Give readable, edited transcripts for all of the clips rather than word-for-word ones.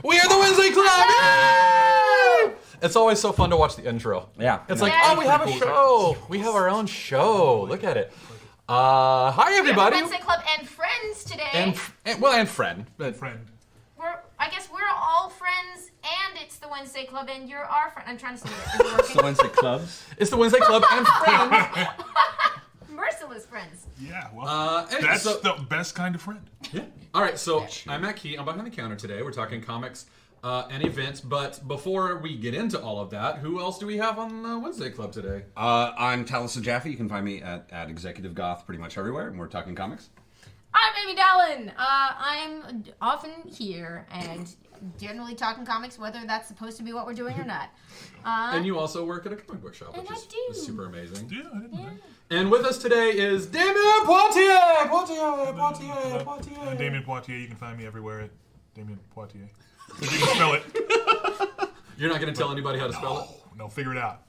We are the Wednesday Club! Yay! It's always so fun to watch the intro. Yeah. It's like, oh, we have a show. We have our own show. Look at it. Hi, everybody. Wednesday Club and friends today. And friend. Friend. I guess we're all friends, and it's the Wednesday Club, and you're our friend. I'm trying to say that. Is it It's the working? Wednesday clubs. It's the Wednesday Club and friends. Merciless friends. Yeah, well, Anyway, that's so- the best kind of friend. Yeah. All right, so I'm Matt Key. I'm behind the counter today. We're talking comics and events. But before we get into all of that, who else do we have on the Wednesday Club today? I'm Taliesin Jaffe. You can find me at Executive Goth pretty much everywhere, and we're talking comics. I'm Amy Dallen. I'm often here and generally talking comics, whether that's supposed to be what we're doing or not. And you also work at a comic book shop, And which I is do. super amazing. Yeah, I didn't know that. And with us today is Damion Poitier! Poitier! Damion Poitier, you can find me everywhere at Damion Poitier. If you can spell it. You're not going to tell anybody how to spell it? No, figure it out.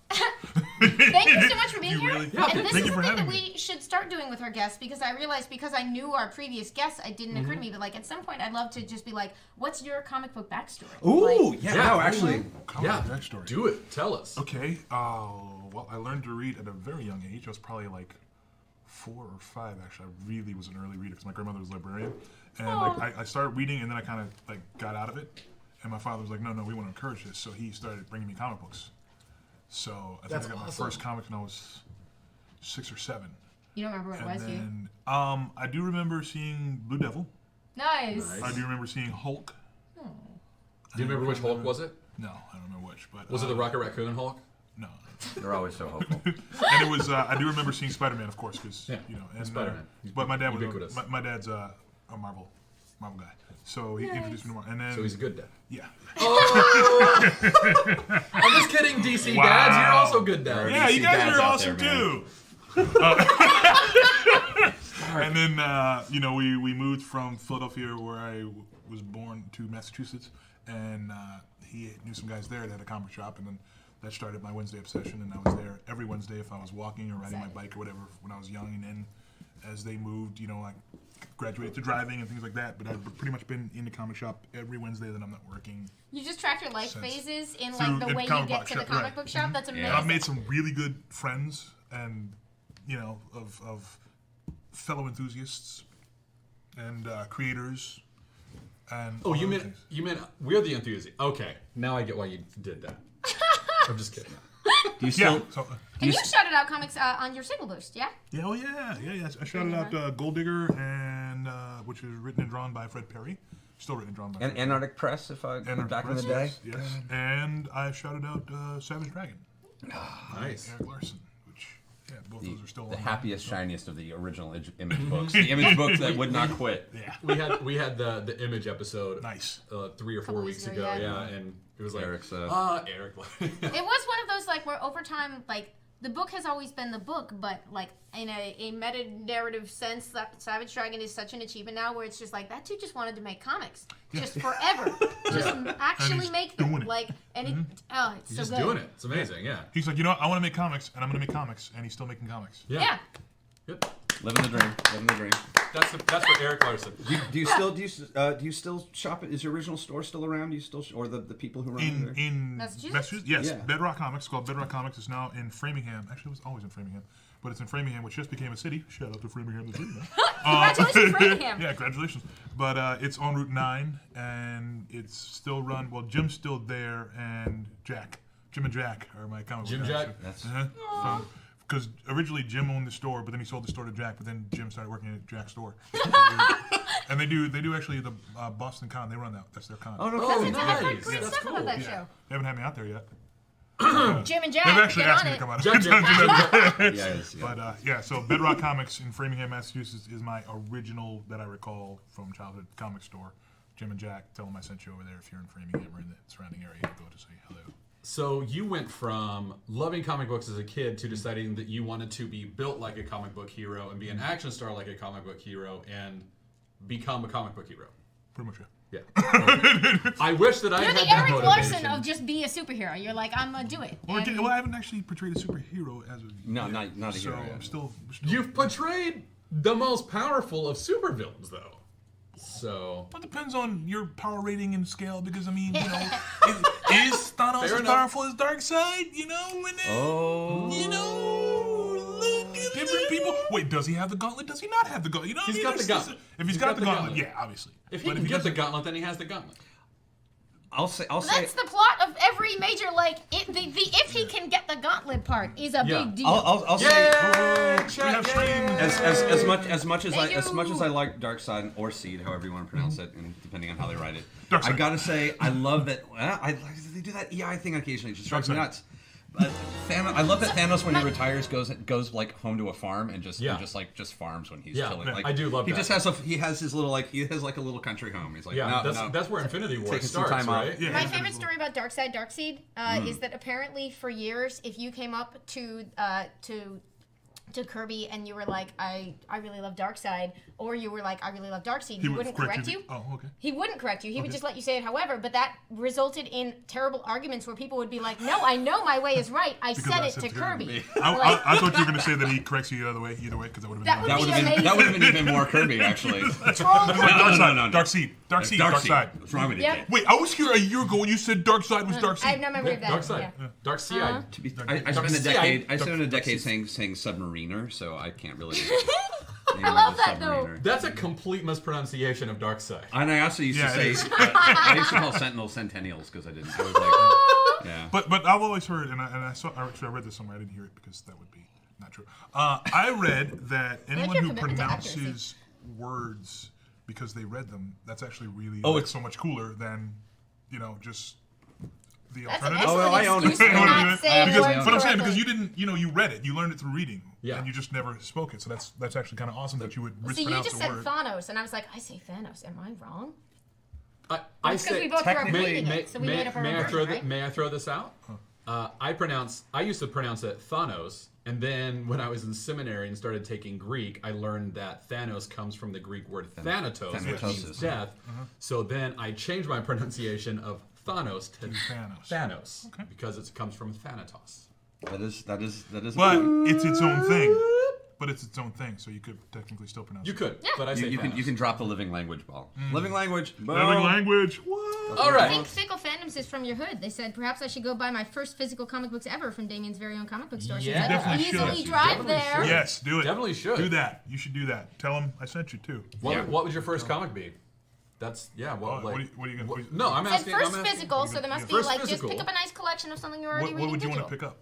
Thank you so much for being You here. really- Yeah, And this thank is you for the thing having that me. we should start doing with our guests, because I realized, because I knew our previous guests, it didn't occur to me, but like at some point I'd love to just be like, what's your comic book backstory? Ooh, Like, yeah, Yeah. no, actually. Comic Yeah. backstory. Do it. Tell us. Okay, well, I learned to read at a very young age. I was probably like 4 or 5, actually. I really was an early reader because my grandmother was a librarian. And like I started reading, and then I kind of like got out of it. And my father was like, no, we want to encourage this. So he started bringing me comic books. So I think That's I got my awesome. first comic when I was 6 or 7. You don't remember what it And was, do you? then I do remember seeing Blue Devil. Nice. Nice. I do remember seeing Hulk. Do you remember which Hulk was it? No, I don't remember which, but Was it the Rocket Raccoon Hulk? No. They're always so hopeful. And it was I do remember seeing Spider-Man, of course, because Yeah, you know, and Spider-Man. But my dad was Ubiquitous. my dad's a Marvel guy, so he introduced me to Marvel, and then So he's a good dad. yeah, I'm just kidding, DC Wow. dads. You're also good dads. yeah, you DC guys dads are out awesome there, man. too. And then you know we moved from Philadelphia, where I was born, to Massachusetts, and he knew some guys there that had a comic shop, and then that started my Wednesday obsession, and I was there every Wednesday if I was walking or riding my bike or whatever when I was young, and then as they moved, you know, I graduated to driving and things like that, but I've pretty much been in the comic shop every Wednesday that I'm not working. You just track your life Sense. phases in Through like the way you comic get book to the shop, comic right. book shop. That's amazing. And I've made some really good friends and, you know, of fellow enthusiasts and creators. And Oh, all you other meant things. we're the enthusiasts. Okay, now I get why you did that. I'm just kidding. Do you still? Yeah. So, And you shouted out comics on your Signal Boost, yeah? yeah, oh yeah. I shouted out Gold Digger, and which is written and drawn by Fred Perry. Still written and drawn by And Fred Antarctic Press, if I Perry. back in the day. Yes. And I shouted out Savage Dragon. Nice. Eric Larson, which, yeah, both those are still The on. happiest, shiniest of the original image books. The image books that would not quit. Yeah. We had the image episode Nice. 3 or 4 Couple weeks weeks ago, ago, yeah, yeah. and it was like Eric's, Eric. It was one of those like where over time, like the book has always been the book, but like in a meta narrative sense, that Savage Dragon is such an achievement now, where it's just like that dude just wanted to make comics, just forever, just actually he's make them, doing it. like, and it's He's so just good. doing it. It's amazing. Yeah. He's like, you know what? I want to make comics, and I'm going to make comics, and he's still making comics. Yeah. Yep. Living the dream. Living the dream. That's for Eric Larson. Do you still shop it? Is your original store still around? Do you still or the people who run it? In Massachusetts? Yes, Yeah. Bedrock Comics. It's called Bedrock Comics. It's now in Framingham. Actually, it was always in Framingham, but it's in Framingham, which just became a city. Shout out to Framingham, the city. Congratulations, Framingham. Yeah, congratulations. But it's on Route 9, and it's still run. Well, Jim's still there, and Jim and Jack are my comic Jim book Jack? guys. Because originally Jim owned the store, but then he sold the store to Jack. But then Jim started working at Jack's store. And they do actually the Boston Con. They run that. That's their con. Oh no! Oh, kidding. I've heard nice. great That's stuff cool. about that Yeah. show. They haven't had me out there yet. Jim and Jack, They've actually get asked on me it. to come out. Jack. Yes, yeah. But yeah, so Bedrock Comics in Framingham, Massachusetts is my original that I recall from childhood comic store. Jim and Jack, tell them I sent you over there if you're in Framingham or in the surrounding area to go to say hello. So you went from loving comic books as a kid to deciding that you wanted to be built like a comic book hero and be an action star like a comic book hero and become a comic book hero. Pretty much, yeah. Yeah. I wish that I You're had the that Eric motivation. Larson of just be a superhero. You're like, I'm gonna do it. Well, And- I haven't actually portrayed a superhero as of No, yet, not a hero So yet. I'm still You've portrayed the most powerful of supervillains, though. So Well, it depends on your power rating and scale, because I mean, you know, is Thanos Fair as enough. powerful as Darkseid? You know, and then, you know, look at different people. Wait, does he have the gauntlet? Does he not have the gauntlet? You know, what I He's mean? got the There's- gauntlet. If he's got the gauntlet, yeah, obviously. if he But can get the doesn't- gauntlet, then he has the gauntlet. I'll say. That's the plot of every major, like, the if he can get the gauntlet part is a Yeah. big deal. I'll say. Yay! we Chat, have yay! As much as Thank you. I like Darkseid or Seed, however you want to pronounce it, and depending on how they write it, Darkseid. I gotta say I love that. They do that EI thing occasionally. It just drives me Darkseid. nuts. Thanos, I love that Thanos when he retires goes like home to a farm and just farms when he's Yeah, chilling. yeah, Like, I do love he that. just has his little like a little country home. He's like, Yeah, no, that's where Infinity War Taking some starts, time off. right? Yeah, My yeah, favorite story about Darkseid is that apparently for years, if you came up to Kirby and you were like, I really love Darkseid, or you were like, I really love Darkseid, he would wouldn't correct correct you. you. Oh, okay. He wouldn't correct you. He would just let you say it however, but that resulted in terrible arguments where people would be like, no, I know my way is right. I said it to Kirby. I thought you were going to say that he corrects you either way, because that would have been That would nice. be That would have been even more Kirby actually. Troll Wait, Kirby. Darkseid, Darkseid. What's wrong with you? Yep. kid? Wait, I was here a year ago when you said Darkseid was Darkseid. I have no memory of that. Darkseid. Yeah. Darkseid. To be, I spent a Darkseid. decade. I spent a decade saying submariner, so I can't really. I love that though. That's a complete mispronunciation of Darkseid. And I also used Yeah, to it say is. I used to call Sentinels Centennials because I didn't. I was like, yeah. But I've always heard, and I saw. Actually, I read this somewhere. I didn't hear it because that would be not true. I read that anyone your who commitment to accuracy. pronounces words because they read them, that's actually really Oh, it's- so much cooler than, just the That's an alternative. excellent well, I own it. excuse for I own not it. saying Because- words But I'm saying correctly. because you didn't, you read it, you learned it through reading, Yeah. and you just never spoke it. So that's actually kind of awesome that you would So you mispronounce just a said word. Thanos, and I was like, I say Thanos. Am I wrong? I It's because we both grew up technically- reading it, so we made up our own version, right? May I throw this out? I used to pronounce it Thanos, and then when I was in seminary and started taking Greek, I learned that Thanos comes from the Greek word Thanatos, which means Thanatosis. death. So then I changed my pronunciation of Thanos to Thanos. Thanos Okay. because it comes from Thanatos. That is. But it's its own thing. But it's its own thing, so you could technically still pronounce You it. could, but I say You Thanos. can drop the living language ball. Living language. Living language. What? All I right. think Fickle Fandoms is from your hood. They said perhaps I should go buy my first physical comic books ever from Damien's very own comic book store. Yeah. Since I Definitely can should. easily You drive definitely there. should. Yes, do it. Definitely should. Do that. You should do that. Tell them I sent you too. What would your first comic be? That's What are you gonna? No, I'm It asking. said first I'm asking. physical, so there must be First like physical. just pick up a nice collection of something you're already What reading would you want digital. to pick up?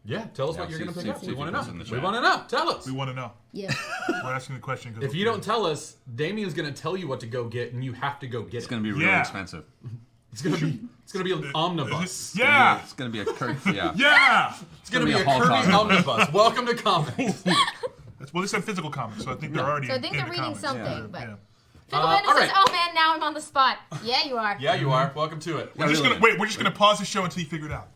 Yeah, tell us Yeah, what you're see- going to pick see- up. see We if want he to puts know. in the We chat. want to know. Tell us. We want to know. Yeah. We're asking the question because If you don't tell us, Damien's going to tell you what to go get, and you have to go get It's it. going to be really Yeah. expensive. It's going to be an omnibus. Yeah. It's going to be a yeah. Yeah. It's going to be a Hulk Kirby comic. omnibus. Welcome to comics. Well, they said physical comics, so I think they're already. So I think they're into reading comics. something, Yeah. but Yeah. Fickle all Fandoms says, right. "Oh man, now I'm on the spot." Yeah, you are. Yeah, you are. Welcome to it. We're just really. gonna wait. We're just gonna pause the show until you figure it out.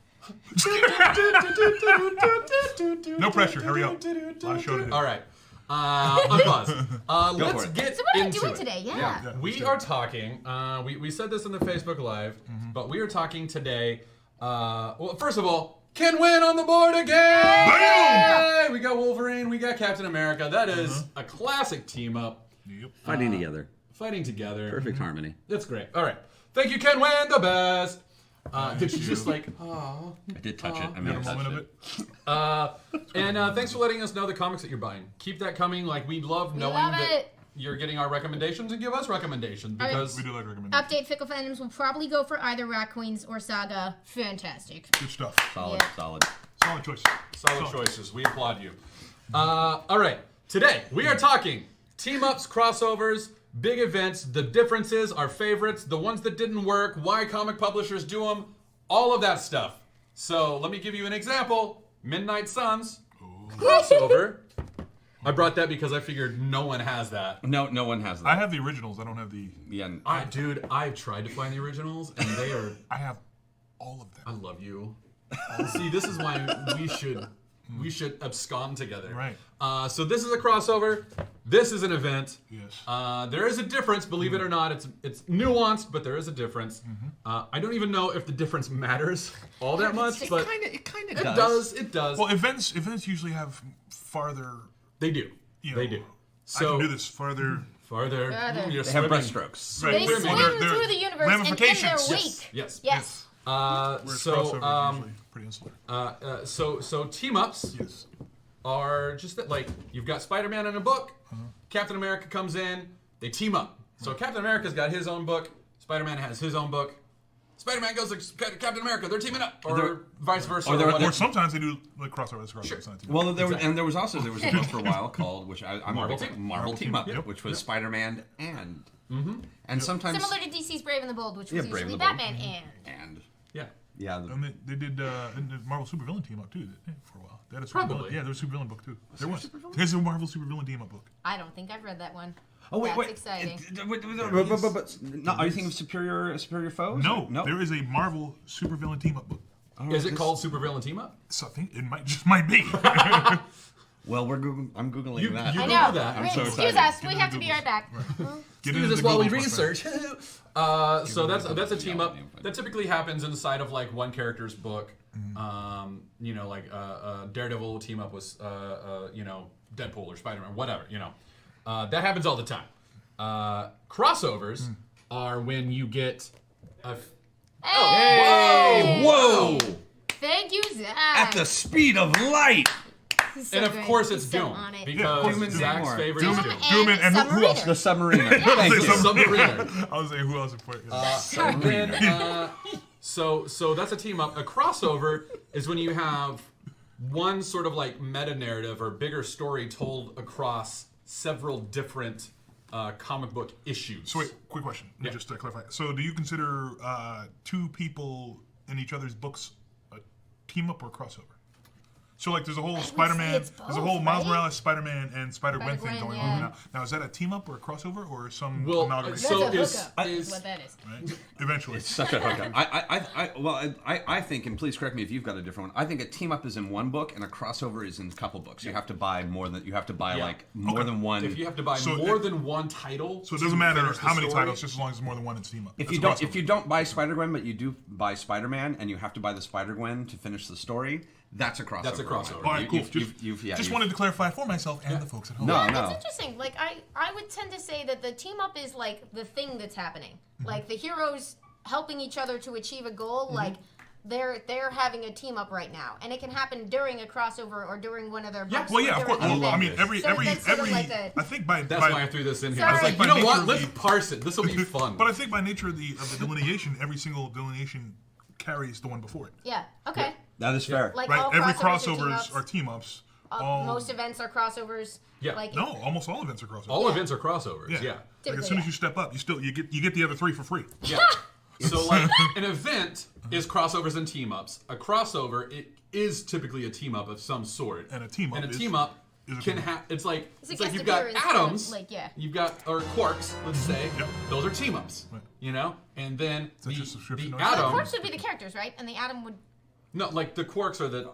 No pressure. Hurry up. A lot of show to do. All right. Unpause. Let's for it. get So what are we into doing it. today? Yeah. Yeah, let's We do are it. talking. We said this in the Facebook Live, but we are talking today. Well, first of all, can win on the board again. Bam! Yay! We got Wolverine. We got Captain America. That is a classic team up, Yep. Fighting together. fighting together. Perfect harmony. That's great. All right. Thank you, Ken Win, the best. Did you just like? Oh. I did touch it. I You may had have a touched moment of it. it. And thanks for letting us know the comics that you're buying. Keep that coming. Like we love knowing love that it. you're getting our recommendations and give us recommendations right. because We do like recommendations. Update Fickle Fandoms will probably go for either Rat Queens or Saga. Fantastic. Good stuff. Solid, Yeah. solid. Solid choice. solid choices. We applaud you. All right. Today we are talking team ups, crossovers, big events, the differences, our favorites, the ones that didn't work, why comic publishers do them, all of that stuff. So let me give you an example. Midnight Suns crossover. I brought that because I figured no one has that. No one has that. I have the originals. I don't have the. Yeah. Dude, I've tried to find the originals and they are. I have all of I them. love you. See, this is why we should abscond together. Right. So this is a crossover. This is an event. Yes. There is a difference, believe it or not. It's nuanced, but there is a difference. I don't even know if the difference matters all that much, but it kind of it does. It does. Well, events usually have farther. They do. You know, They do. I So can do this farther. Farther. You're They have swimming. breaststrokes. They Right. swim They're through the universe and in their ramifications. wake. Yes. Yes. Whereas crossover is usually pretty insular. So team ups Yes. are just that, like, you've got Spider-Man in a book, Captain America comes in, they team up. So Captain America's got his own book, Spider-Man has his own book. Spider-Man goes to Captain America, they're teaming up, or vice versa. Or sometimes they do like crossover. Sure. It's not too Well, there was also a book for a while called Marvel Team Up, Yep. which was Spider-Man and sometimes Similar to DC's Brave and the Bold, which was Brave usually and the Bold. Batman and Yeah. yeah. And they did and the Marvel supervillain team up too, didn't they, for a while. They had a Probably. supervillain. Yeah, there was a supervillain book too. There's a Marvel supervillain team up book. I don't think I've read that one. Oh wait, That's wait. exciting. Are you thinking of superior foes? No, there is a Marvel supervillain team up book. Is it called Supervillain Team Up? So I think it might be. Well, I'm googling You- that. you I Google know. that. I'm so Excuse excited. us. We have to be right back. Get Do into this the while we Google stuff. research. So that's a team up. That typically happens inside of like one character's book. You know, like Daredevil will team up with Deadpool or Spider-Man, whatever. You know, that happens all the time. Crossovers are when you get a. Hey! Whoa! Thank you, Zach. At the speed of light. This is so And of good. course it's He's so Doom on it. because Doom and Zach's more. favorite is Doom. Doom and who else? The submariner. Thank you. Submariner. I was saying who else would play? And then, so that's a team up. A crossover is when you have one sort of like meta narrative or bigger story told across several different comic book issues. So wait, quick question, just to clarify. So do you consider two people in each other's books a team up or crossover? So like there's a whole Spider-Man, it's there's a both, whole Miles right? Morales Spider-Man and Spider-Gwen thing Spider-Gwen, going yeah. on now. Now is that a team up or a crossover or some Well, amalgamation? so That's a is- hookup. Is what that is. Right? Eventually. Such a hookup. I think, and please correct me if you've got a different one. I think a team up is in one book and a crossover is in a couple books. You have to buy more than more than one. If you have to buy So more it- than one title, So it doesn't matter finish the how many story, titles, just as long as it's more than one, it's team up. If That's you don't buy Spider-Gwen, but you do buy Spider-Man, and you have to buy the Spider-Gwen to finish the story, that's a crossover. That's a crossover. All right, cool. Just wanted to clarify for myself and the folks at home. No, Yeah, no. that's interesting. Like I would tend to say that the team up is like the thing that's happening. Like the heroes helping each other to achieve a goal. Like they're having a team up right now, and it can happen during a crossover or during one of their books. Well, or yeah, of course. during an I event. mean, every, So that's sort of like a- I think by That's by, why I threw this in here. Sorry. I was like, By you know nature what? of Let's the- parse it. This will be fun. But I think by nature of the delineation, every single delineation carries the one before it. Yeah. Okay. That is fair. Like Right? all Every crossovers are team ups. most events are crossovers. Yeah. Like No, almost all events are crossovers. All events are crossovers. Yeah. Like as Typically, soon as yeah. you step up, you get the other three for free. Yeah. So like an event is crossovers and team ups. A crossover it is typically a team up of some sort. And a team up And a is- team up is a can team up. have it's like It's a it's like guest you've got appearance, atoms. like, yeah. You've got or quarks, let's say. Yep. Those are team ups. Right. You know? And then that your subscription the notice? the atom quarks would be the characters, right? And the atom would. No, like the quarks are the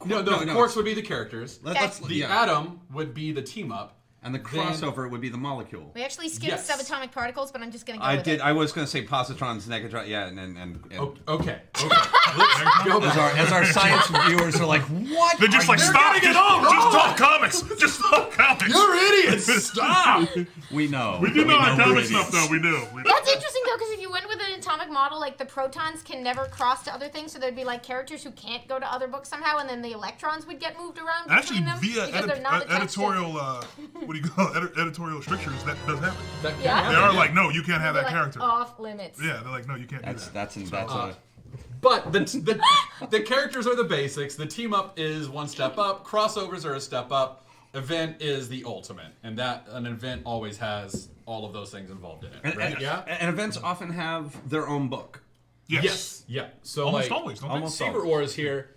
No, the no. quarks would be the characters. Let's- The yeah. atom would be the team up. And the crossover would be the molecule. We actually skipped Yes. subatomic particles, but I'm just gonna go I with did. it. I was going to say positrons, negatrons. Yeah, and Okay. Let's go back. as our science viewers are like, what? They're just like, They're stop! getting it Just, all just wrong." talk comics! Just talk comics! You're idiots! Stop! We know. We do know our we're comic idiots. stuff, though. We do. That's interesting though, because if you went with an atomic model, like the protons can never cross to other things, so there'd be like characters who can't go to other books somehow, and then the electrons would get moved around Actually, between them via because they're not attached to- editorial, what do you call it? Editorial strictures, that does happen. That can Yeah. happen, They are yeah. like, no, you can't have They're that like character. off limits. Yeah, they're like, no, you can't do that. That's But the characters are the basics. The team up is one step up. Crossovers are a step up. Event is the ultimate, and that an event always has all of those things involved in it. Right? Yeah. And events often have their own book. Yes. Yeah. So Almost like, always, don't almost they? Secret Wars here.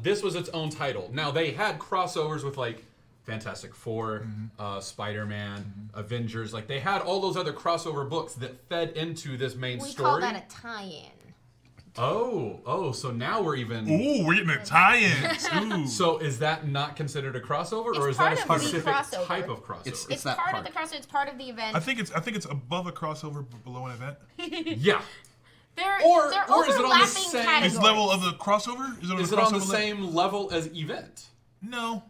This was its own title. Now they had crossovers with like Fantastic Four, Spider-Man, Avengers. Like they had all those other crossover books that fed into this main We story. call that a tie-in. Oh, so now we're even. Ooh, we're getting the tie-ins. Ooh. So is that not considered a crossover, or It's is that a part of the specific crossover. type of crossover? It's that part part. of the crossover. It's part of the event. I think it's above a crossover, but below an event. Yeah. They're Or they're is it on the overlapping same- categories. Is level of the crossover? Is it on the same level as event? No.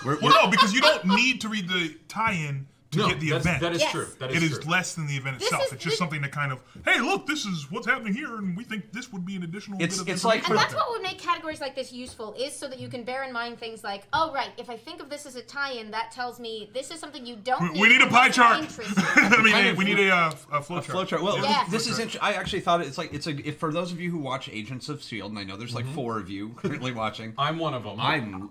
We're, Well, no, because you don't need to read the tie-in to get the event. That is Yes. true. That It is is true. less than the event This itself. is- It's just something that kind of, hey, look, this is what's happening here, and we think this would be an additional It's- bit of it's like And information. that's what would make categories like this useful, is so that you can bear in mind things like, oh, right, if I think of this as a tie-in, that tells me this is something you don't need. We need a pie unless you're chart. interested. I mean, Kind of- we need a flow chart. Flowchart. Well, Yeah. this is interesting. I actually thought if for those of you who watch Agents of S.H.I.E.L.D., and I know there's like 4 of you currently watching. I'm one of them.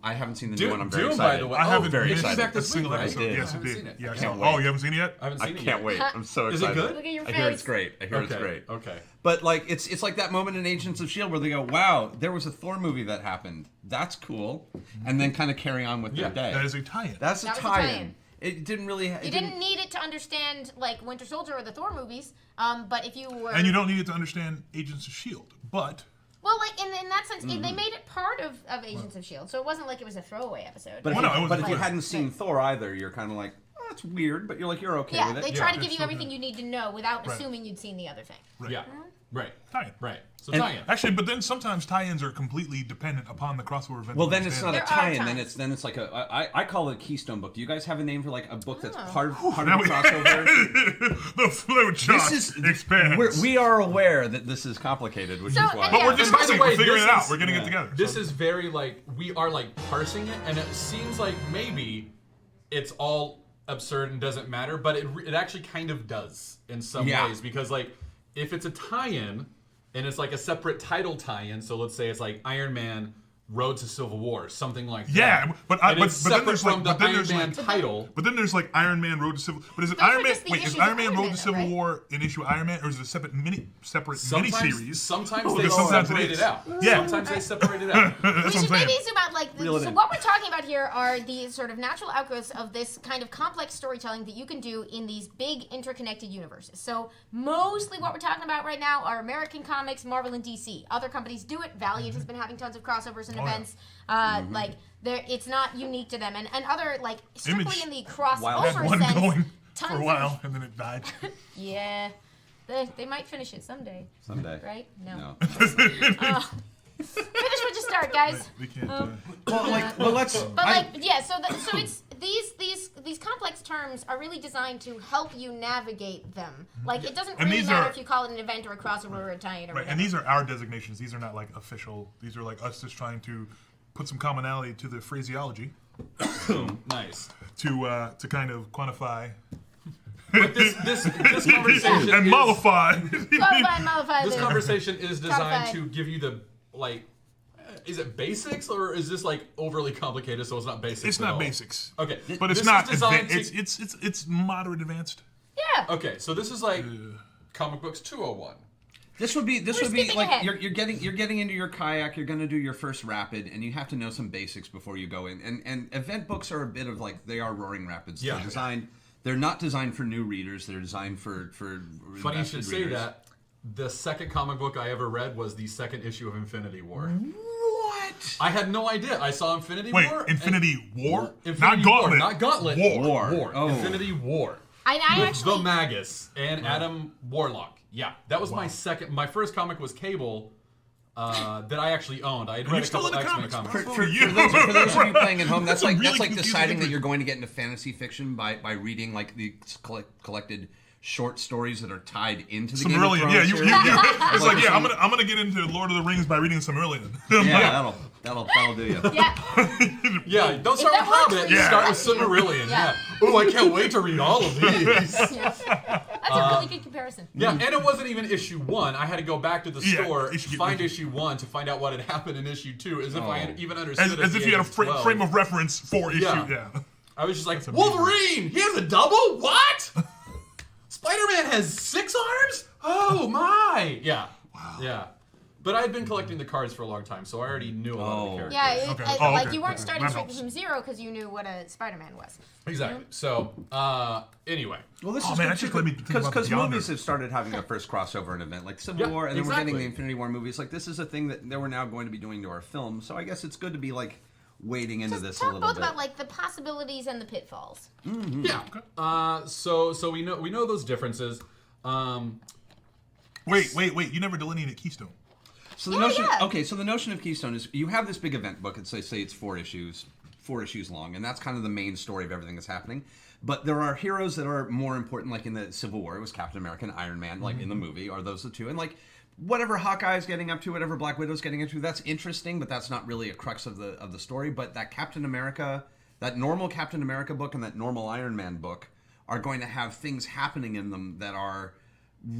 I haven't seen the new one. I'm very Doom, excited. by the way. I haven't very missed excited. Back a this single week, right? episode. I did. Yes, I it haven't did. seen it. Yeah, I can't oh, wait. you haven't seen it yet? I haven't I seen it can't yet. wait. I'm so Is it excited. good? Look at your I hear it's face. great. I hear it's Okay. great. Okay. But like it's like that moment in Agents of S.H.I.E.L.D. where they go, "Wow, there was a Thor movie that happened. That's cool," and then kind of carry on with their day. That is a tie-in. That's That a was a tie-in. tie-in. It didn't really. You didn't need it to understand, like, Winter Soldier or the Thor movies, but if you were... And you don't need it to understand Agents of S.H.I.E.L.D., but... Well, like, in that sense, they made it part of Agents of S.H.I.E.L.D., so it wasn't like it was a throwaway episode. But if, Well, no, it you, was but if you right. hadn't seen Thor either, you're kind of like, oh, that's weird. But you're okay yeah, with they it. try to it's give you so everything good. you need to know without Right. assuming you'd seen the other thing. Right. Yeah. Right. Tie-in. Right. So And- tie-in. Actually, but then sometimes tie-ins are completely dependent upon the crossover event. Well, to then it's not understand a There are tie-in. times. Then it's like I call it a Keystone book. Do you guys have a name for like a book that's part of Now a we- crossover? the flow chart expands. We are aware that this is complicated, which So, is why. and But yeah. we're And by the discussing. way, We're figuring this it out. is- We're getting yeah. it together. This So- is very like we are like parsing it, and it seems like maybe it's all absurd and doesn't matter, but it actually kind of does in some Yeah. ways, because like if it's a tie-in and it's like a separate title tie-in, so let's say it's like Iron Man Road to Civil War, something like Yeah, that. but and then it's separate there's from like, the but then Iron there's Man like, title. but then there's like Iron Man Road to Civil. But is it Those Iron are Man? just the Wait, is issues Iron of Man Iron Road Man, to though, Civil right? War an issue of Iron Man, or is it a separate Sometimes miniseries? Sometimes Oh, they because sometimes it separate is. it out. Yeah. Sometimes they separate it out. That's We what I'm should saying. maybe zoom out, like, Reel it so in. what we're talking about here are the sort of natural outgrowths of this kind of complex storytelling that you can do in these big interconnected universes. So mostly what we're talking about right now are American comics, Marvel, and DC. Other companies do it. Valiant has been having tons of crossovers and Oh, yeah. events. Like, it's not unique to them. And other, like, strictly Image in the had crossover one sense, going tons for a of- while, and then it died. Yeah. They might finish it someday. Someday. Right? No. No. Finish what you start, guys. We can't. well, let's. But like, yeah, so it's these complex terms are really designed to help you navigate them. Like, it doesn't And really these matter are- if you call it an event or a crossover or a tie-in or Right, whatever. and these are our designations. These are not like official. These are like us just trying to put some commonality to the phraseology Nice. to kind of quantify But this conversation and is, mollify. Mollify this the- conversation is designed Codified. to give you the like. Is it basics or is this like overly complicated so it's not basics? It's at not all? basics, Okay, but it's this not. is designed Advanced. It's moderate advanced. Yeah. Okay, so this is like comic books 201. This would be skipping like ahead. you're getting into your kayak. You're going to do your first rapid, and you have to know some basics before you go in. And event books are a bit of like they are roaring rapids. Yeah. They're designed. They're not designed for new readers. They're designed for Funny you should invested say readers. that. The second comic book I ever read was the second issue of Infinity War. What? I had no idea. I saw Infinity Wait, War. and- Infinity War? Infinity Not Gauntlet. War, not Gauntlet. War. Oh. Infinity War. I With actually. the Magus and Adam Warlock. Yeah, that was my second. My first comic was Cable that I actually owned. I had read You're a still couple in the X-Men comics. comics. bro. For You. those of you playing at home, that's That's a like really that's like confusing deciding that thing. you're going to get into fantasy fiction by reading like the collected short stories that are tied into the Game of Silmarillion. Thrones Yeah, series. yeah. It's like, Like yeah, some- I'm gonna get into Lord of the Rings by reading Silmarillion. Yeah, that'll do you. Yeah. Yeah, don't start with that works Hobbit. for you. Start with Silmarillion. Yeah. Oh, I can't wait to read all of these. Yeah. That's a really good comparison. Yeah, and it wasn't even issue 1. I had to go back to the Yeah, store, you should get find issue- issue 1 to find out what had happened in issue 2, as if I had even understood as at if the you had a age of 12. frame of reference for issue. Yeah. Yeah. I was just like, amazing. Wolverine! He has a double? What? Spider-Man has 6 arms? Oh my! Yeah. Wow. Yeah. But I had been collecting the cards for a long time, so I already knew a lot of the characters. Yeah, Okay. like Okay. you weren't Okay. starting That straight helps. from zero because you knew what a Spider-Man was. Exactly. So, anyway. Well, this Oh, is man, good that just too, let me think about because Beyonder. movies have started having a first crossover event like Civil Yeah, War, and then we're getting exactly. the Infinity War movies. Like this is a thing that we're now going to be doing to our film. So I guess it's good to be like wading into Just this a talk little both bit. about like the possibilities and the pitfalls. Yeah. So we know those differences. Wait. You never delineated Keystone. So the Yeah, notion, yeah. okay. So the notion of Keystone is you have this big event book, and say it's 4 issues, 4 issues long, and that's kind of the main story of everything that's happening. But there are heroes that are more important, like in the Civil War, it was Captain America and Iron Man, like in the movie, are those the two? And like whatever Hawkeye's getting up to, whatever Black Widow's getting into, that's interesting, but that's not really a crux of the story. But that Captain America, that normal Captain America book and that normal Iron Man book are going to have things happening in them that are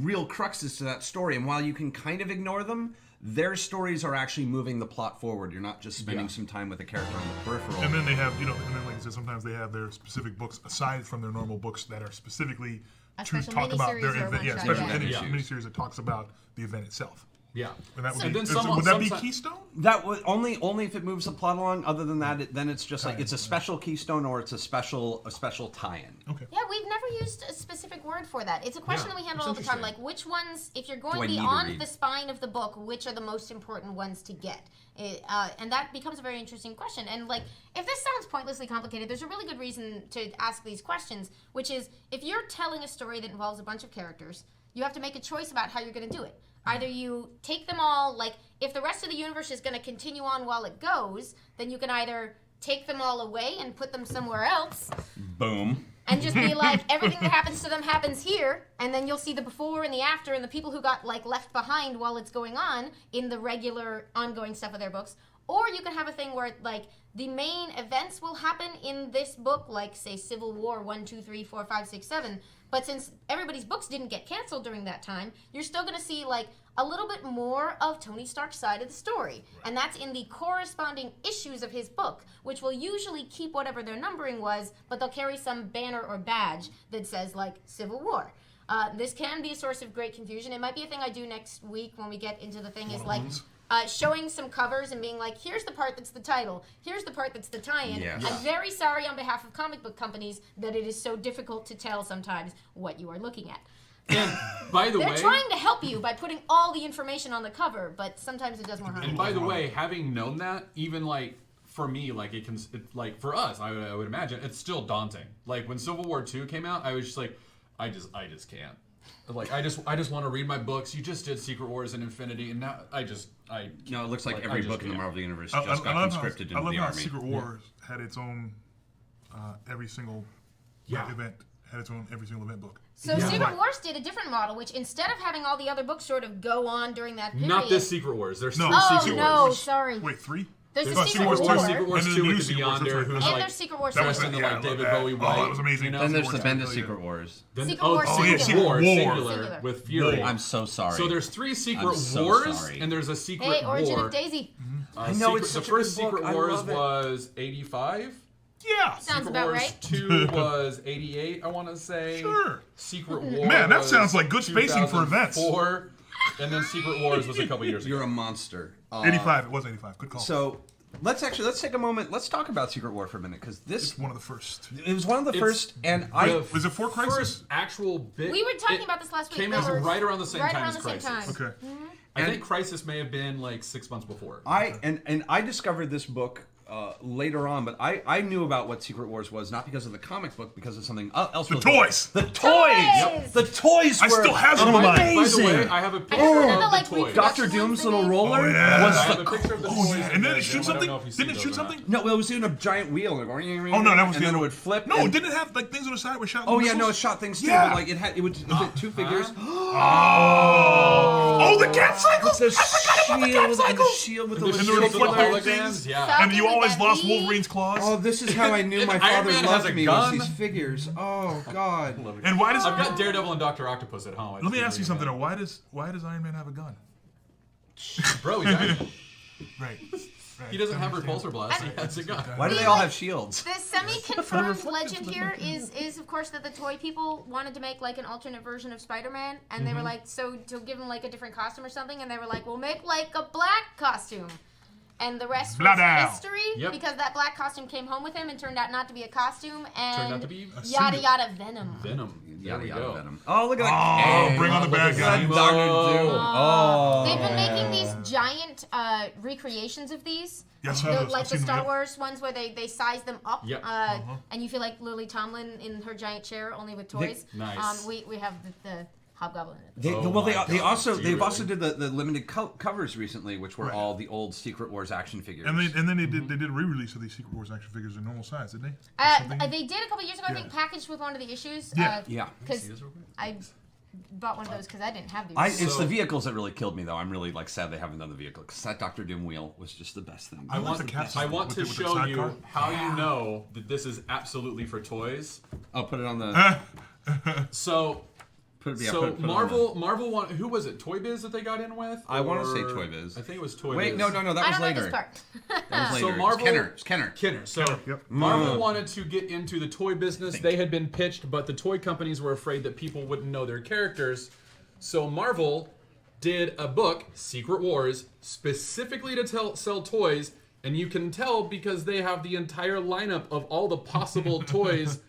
real cruxes to that story. And while you can kind of ignore them, their stories are actually moving the plot forward. You're not just spending some time with a character on the peripheral. And then they have, and then like I said, sometimes they have their specific books aside from their normal books that are specifically to special talk about their miniseries or event. Yeah, one-shot, special yeah. miniseries that talks about the event itself. Yeah. And that would And be, then would that be sometimes- Keystone? That would only if it moves the plot along. Other than that, then it's just like it's a special keystone or it's a special tie-in. Okay. Yeah, we've never used a specific word for that. It's a question that we handle it's all the time. interesting. Like, which ones, if you're Do going I need to beyond read? the spine of the book, which are the most important ones to get? And that becomes a very interesting question. And, like, if this sounds pointlessly complicated, there's a really good reason to ask these questions, which is, if you're telling a story that involves a bunch of characters, you have to make a choice about how you're going to do it. Either you take them all, like, if the rest of the universe is going to continue on while it goes, then you can either take them all away and put them somewhere else, Boom. and just be like, everything that happens to them happens here, and then you'll see the before and the after and the people who got, like, left behind while it's going on in the regular ongoing stuff of their books. Or you can have a thing where, like, the main events will happen in this book, like, say, Civil War 1, 2, 3, 4, 5, 6, 7. But since everybody's books didn't get canceled during that time, you're still going to see, like, a little bit more of Tony Stark's side of the story. And that's in the corresponding issues of his book, which will usually keep whatever their numbering was, but they'll carry some banner or badge that says, like, Civil War. This can be a source of great confusion. It might be a thing I do next week when we get into the thing is, like, showing some covers and being like, here's the part that's the title, here's the part that's the tie-in. Yes. I'm very sorry on behalf of comic book companies that it is so difficult to tell sometimes what you are looking at. And by the They're way, trying to help you by putting all the information on the cover, but sometimes it does more harm. and by the way, having known that, even like for me, like like for us, I would imagine it's still daunting. Like when Civil War 2 came out, I was just like, I just can't. Like I just want to read my books. You just did Secret Wars and Infinity, and now No, it looks like every I just book in the can't. Marvel Universe I just got love how- conscripted I into love the how army. Secret Wars had its own every single event had its own every single event book. So Secret Right. Wars did a different model, which instead of having all the other books sort of go on during that period. Not this Secret Wars. There's No. three Oh Secret no, Wars. sorry. Wait, 3? There's There's a Secret War. Secret Wars And then 2 the new with the Secret Wars, Beyonder, that's right. who's And like there's Secret Wars. That was dressed two. in yeah, like David that- Bowie white. that was amazing. You know? Then there's the Secret Bend Wars, of yeah. Secret Wars. Then, Secret Wars Secret singular. Wars Singular. singular with Fury. I'm so sorry. So there's 3 Secret I'm so Wars, sorry. and there's a Secret Hey, Origin War. of Daisy. I know, it's The such a first good book. Secret I Wars love it. was 85. Yeah. Sounds Secret about Wars right. 2 was 88, I want to say. Sure. Secret War Man, that was sounds like good spacing for events. 2004, and then Secret Wars was a couple years ago. You're a monster. 85. It was 85. Good call. So let's take a moment. Let's talk about Secret War for a minute because this it's one of the first. it was one of the It's first, and Was it for Crisis? First actual bit. We were talking about this last week. Came They out were right around the same right time around as the same Crisis. time. Okay. I think Crisis may have been like 6 months before. I discovered this book later on, but I knew about what Secret Wars was not because of the comic book, because of something else. The toys. The toys. Toys! The toys. I were still have some of mine. By the amazing. way, I have a picture never of remember, the like, toys. Doctor Doom's little roller Oh, yeah. was I have the a picture of the Oh toys. yeah, and then in it shoot there. I don't something. know if you see Didn't it those shoot or not. something? no. It was doing a giant wheel. Like, Oh no, that was and the then other it would flip. No, and- didn't it have like things on the side with shot? Oh yeah, no, it missiles? shot things too. Yeah. But like it would fit 2 figures. Oh, the cat cycles. The I forgot about the cat shield and the cycles. shield with The the And shield there were of the flip holograms. things. Yeah. And you With always that lost V. Wolverine's claws. Oh, this is how I knew my Iron father Man has loved a me. gun. Was these figures? Oh God. And why does I've got Daredevil and Dr. Octopus at home. Let me ask you something. Though. Why does Iron Man have a gun? Bro, he's Iron. Right. He doesn't have repulsor blast. He has a gun. Why do they all have shields? The semi-confirmed legend here is of course that the toy people wanted to make like an alternate version of Spider-Man, and they were like, so to give him like a different costume or something, and they were like, we'll make like a black costume. And the rest was Blood history Yep. because that black costume came home with him and turned out not to be a costume, and Turned out to be yada yada Venom. Venom. There Yada we yada go. Venom. Oh, look at that. Oh, bring on the bad guy. Venom. Doctor Doom. Oh. They've been making these giant recreations of these. Yes, Like the Star Wars ones where they size them up, Yep. and you feel like Lily Tomlin in her giant chair, only with toys. Nice. We have the Hobgoblin. They've Do also you did the limited covers recently, which were all the old Secret Wars action figures. And then they did a re-release of these Secret Wars action figures in normal size, didn't they? They did a couple years ago, I think, packaged with one of the issues. Yeah. Because I bought one of those because I didn't have these. It's the vehicles that really killed me, though. I'm really sad they haven't done the vehicle because that Doctor Doom wheel was just the best thing. I want to with the show you sidecar. how you know that this is absolutely for toys. I'll put it on the. So. Put Marvel want, who was it? Toy Biz that they got in with? I want to say Toy Biz. I think it was Toy Biz. Wait, no, that was later. That was So later. Marvel, It's Kenner. So Marvel wanted to get into the toy business. They had been pitched, but the toy companies were afraid that people wouldn't know their characters. So Marvel did a book, Secret Wars, specifically to sell toys, and you can tell because they have the entire lineup of all the possible toys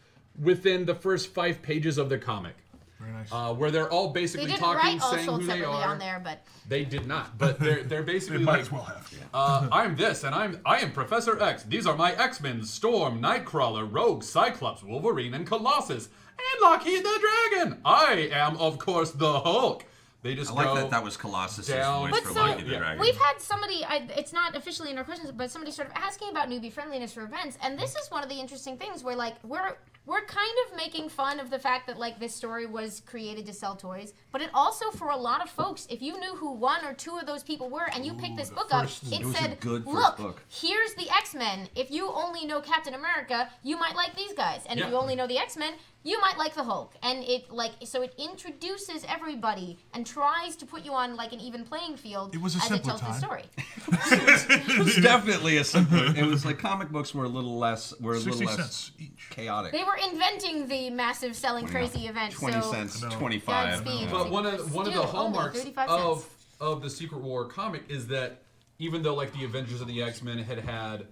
within the first 5 pages of the comic. Very nice. Where they're all basically they didn't talking, write all saying sold who they separately are. on there, but They did not, but they're basically They might like, as well have. I'm this, and I am Professor X. These are my X-Men: Storm, Nightcrawler, Rogue, Cyclops, Wolverine, and Colossus, and Lockheed the Dragon. I am, of course, the Hulk. They just I like go that was Colossus' down. voice But for so, Lockheed the Dragon. we've had somebody, it's not officially in our questions, but somebody sort of asking about newbie friendliness for events, and this is one of the interesting things where, like, we're kind of making fun of the fact that, like, this story was created to sell toys, but it also, for a lot of folks, if you knew who 1 or 2 of those people were and you picked this book up, it was a said, good first look, book. here's the X-Men. If you only know Captain America, you might like these guys, and if Yeah. you only know the X-Men, you might like the Hulk. And so it introduces everybody and tries to put you on, like, an even playing field It was a as it simpler tells the time. story. It was definitely a simpler. It was like comic books were a little less 60 cents each. chaotic. They were inventing the massive selling crazy event. 20 so cents, No. 25. Godspeed. But one of the Still, hallmarks only 35 cents. of the Secret War comic is that even though like the Avengers and the X-Men had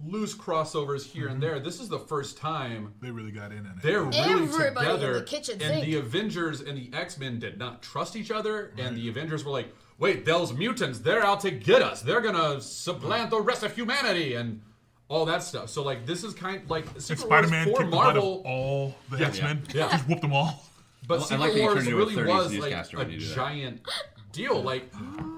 loose crossovers here and there, this is the first time They really got in it. they're really Everybody in together. the kitchen and sink. the Avengers and the X-Men did not trust each other, and the Avengers were like, wait, those mutants, they're out to get us. They're gonna supplant the rest of humanity and all that stuff. So like this is kind of like And Secret Wars Spider-Man for kicked the butt of Marvel. all the Yeah, X-Men. yeah. Just whooped them all. But I Secret like that you Wars turned into a really 30s was like newscaster a when you do that. giant deal. Like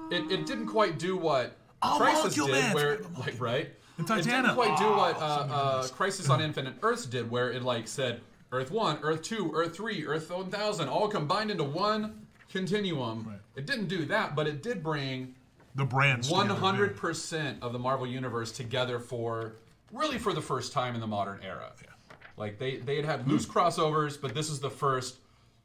it didn't quite do what Oh, Crisis Molecule did, Man. where like right. And It didn't Titania. quite do what nice. Crisis on Infinite Earths did, where it like said Earth 1, Earth 2, Earth 3, Earth 1000, all combined into one continuum. Right. It didn't do that, but it did bring The brands. together, 100% of the Marvel Universe together for the first time in the modern era. Like they had loose crossovers, but this is the first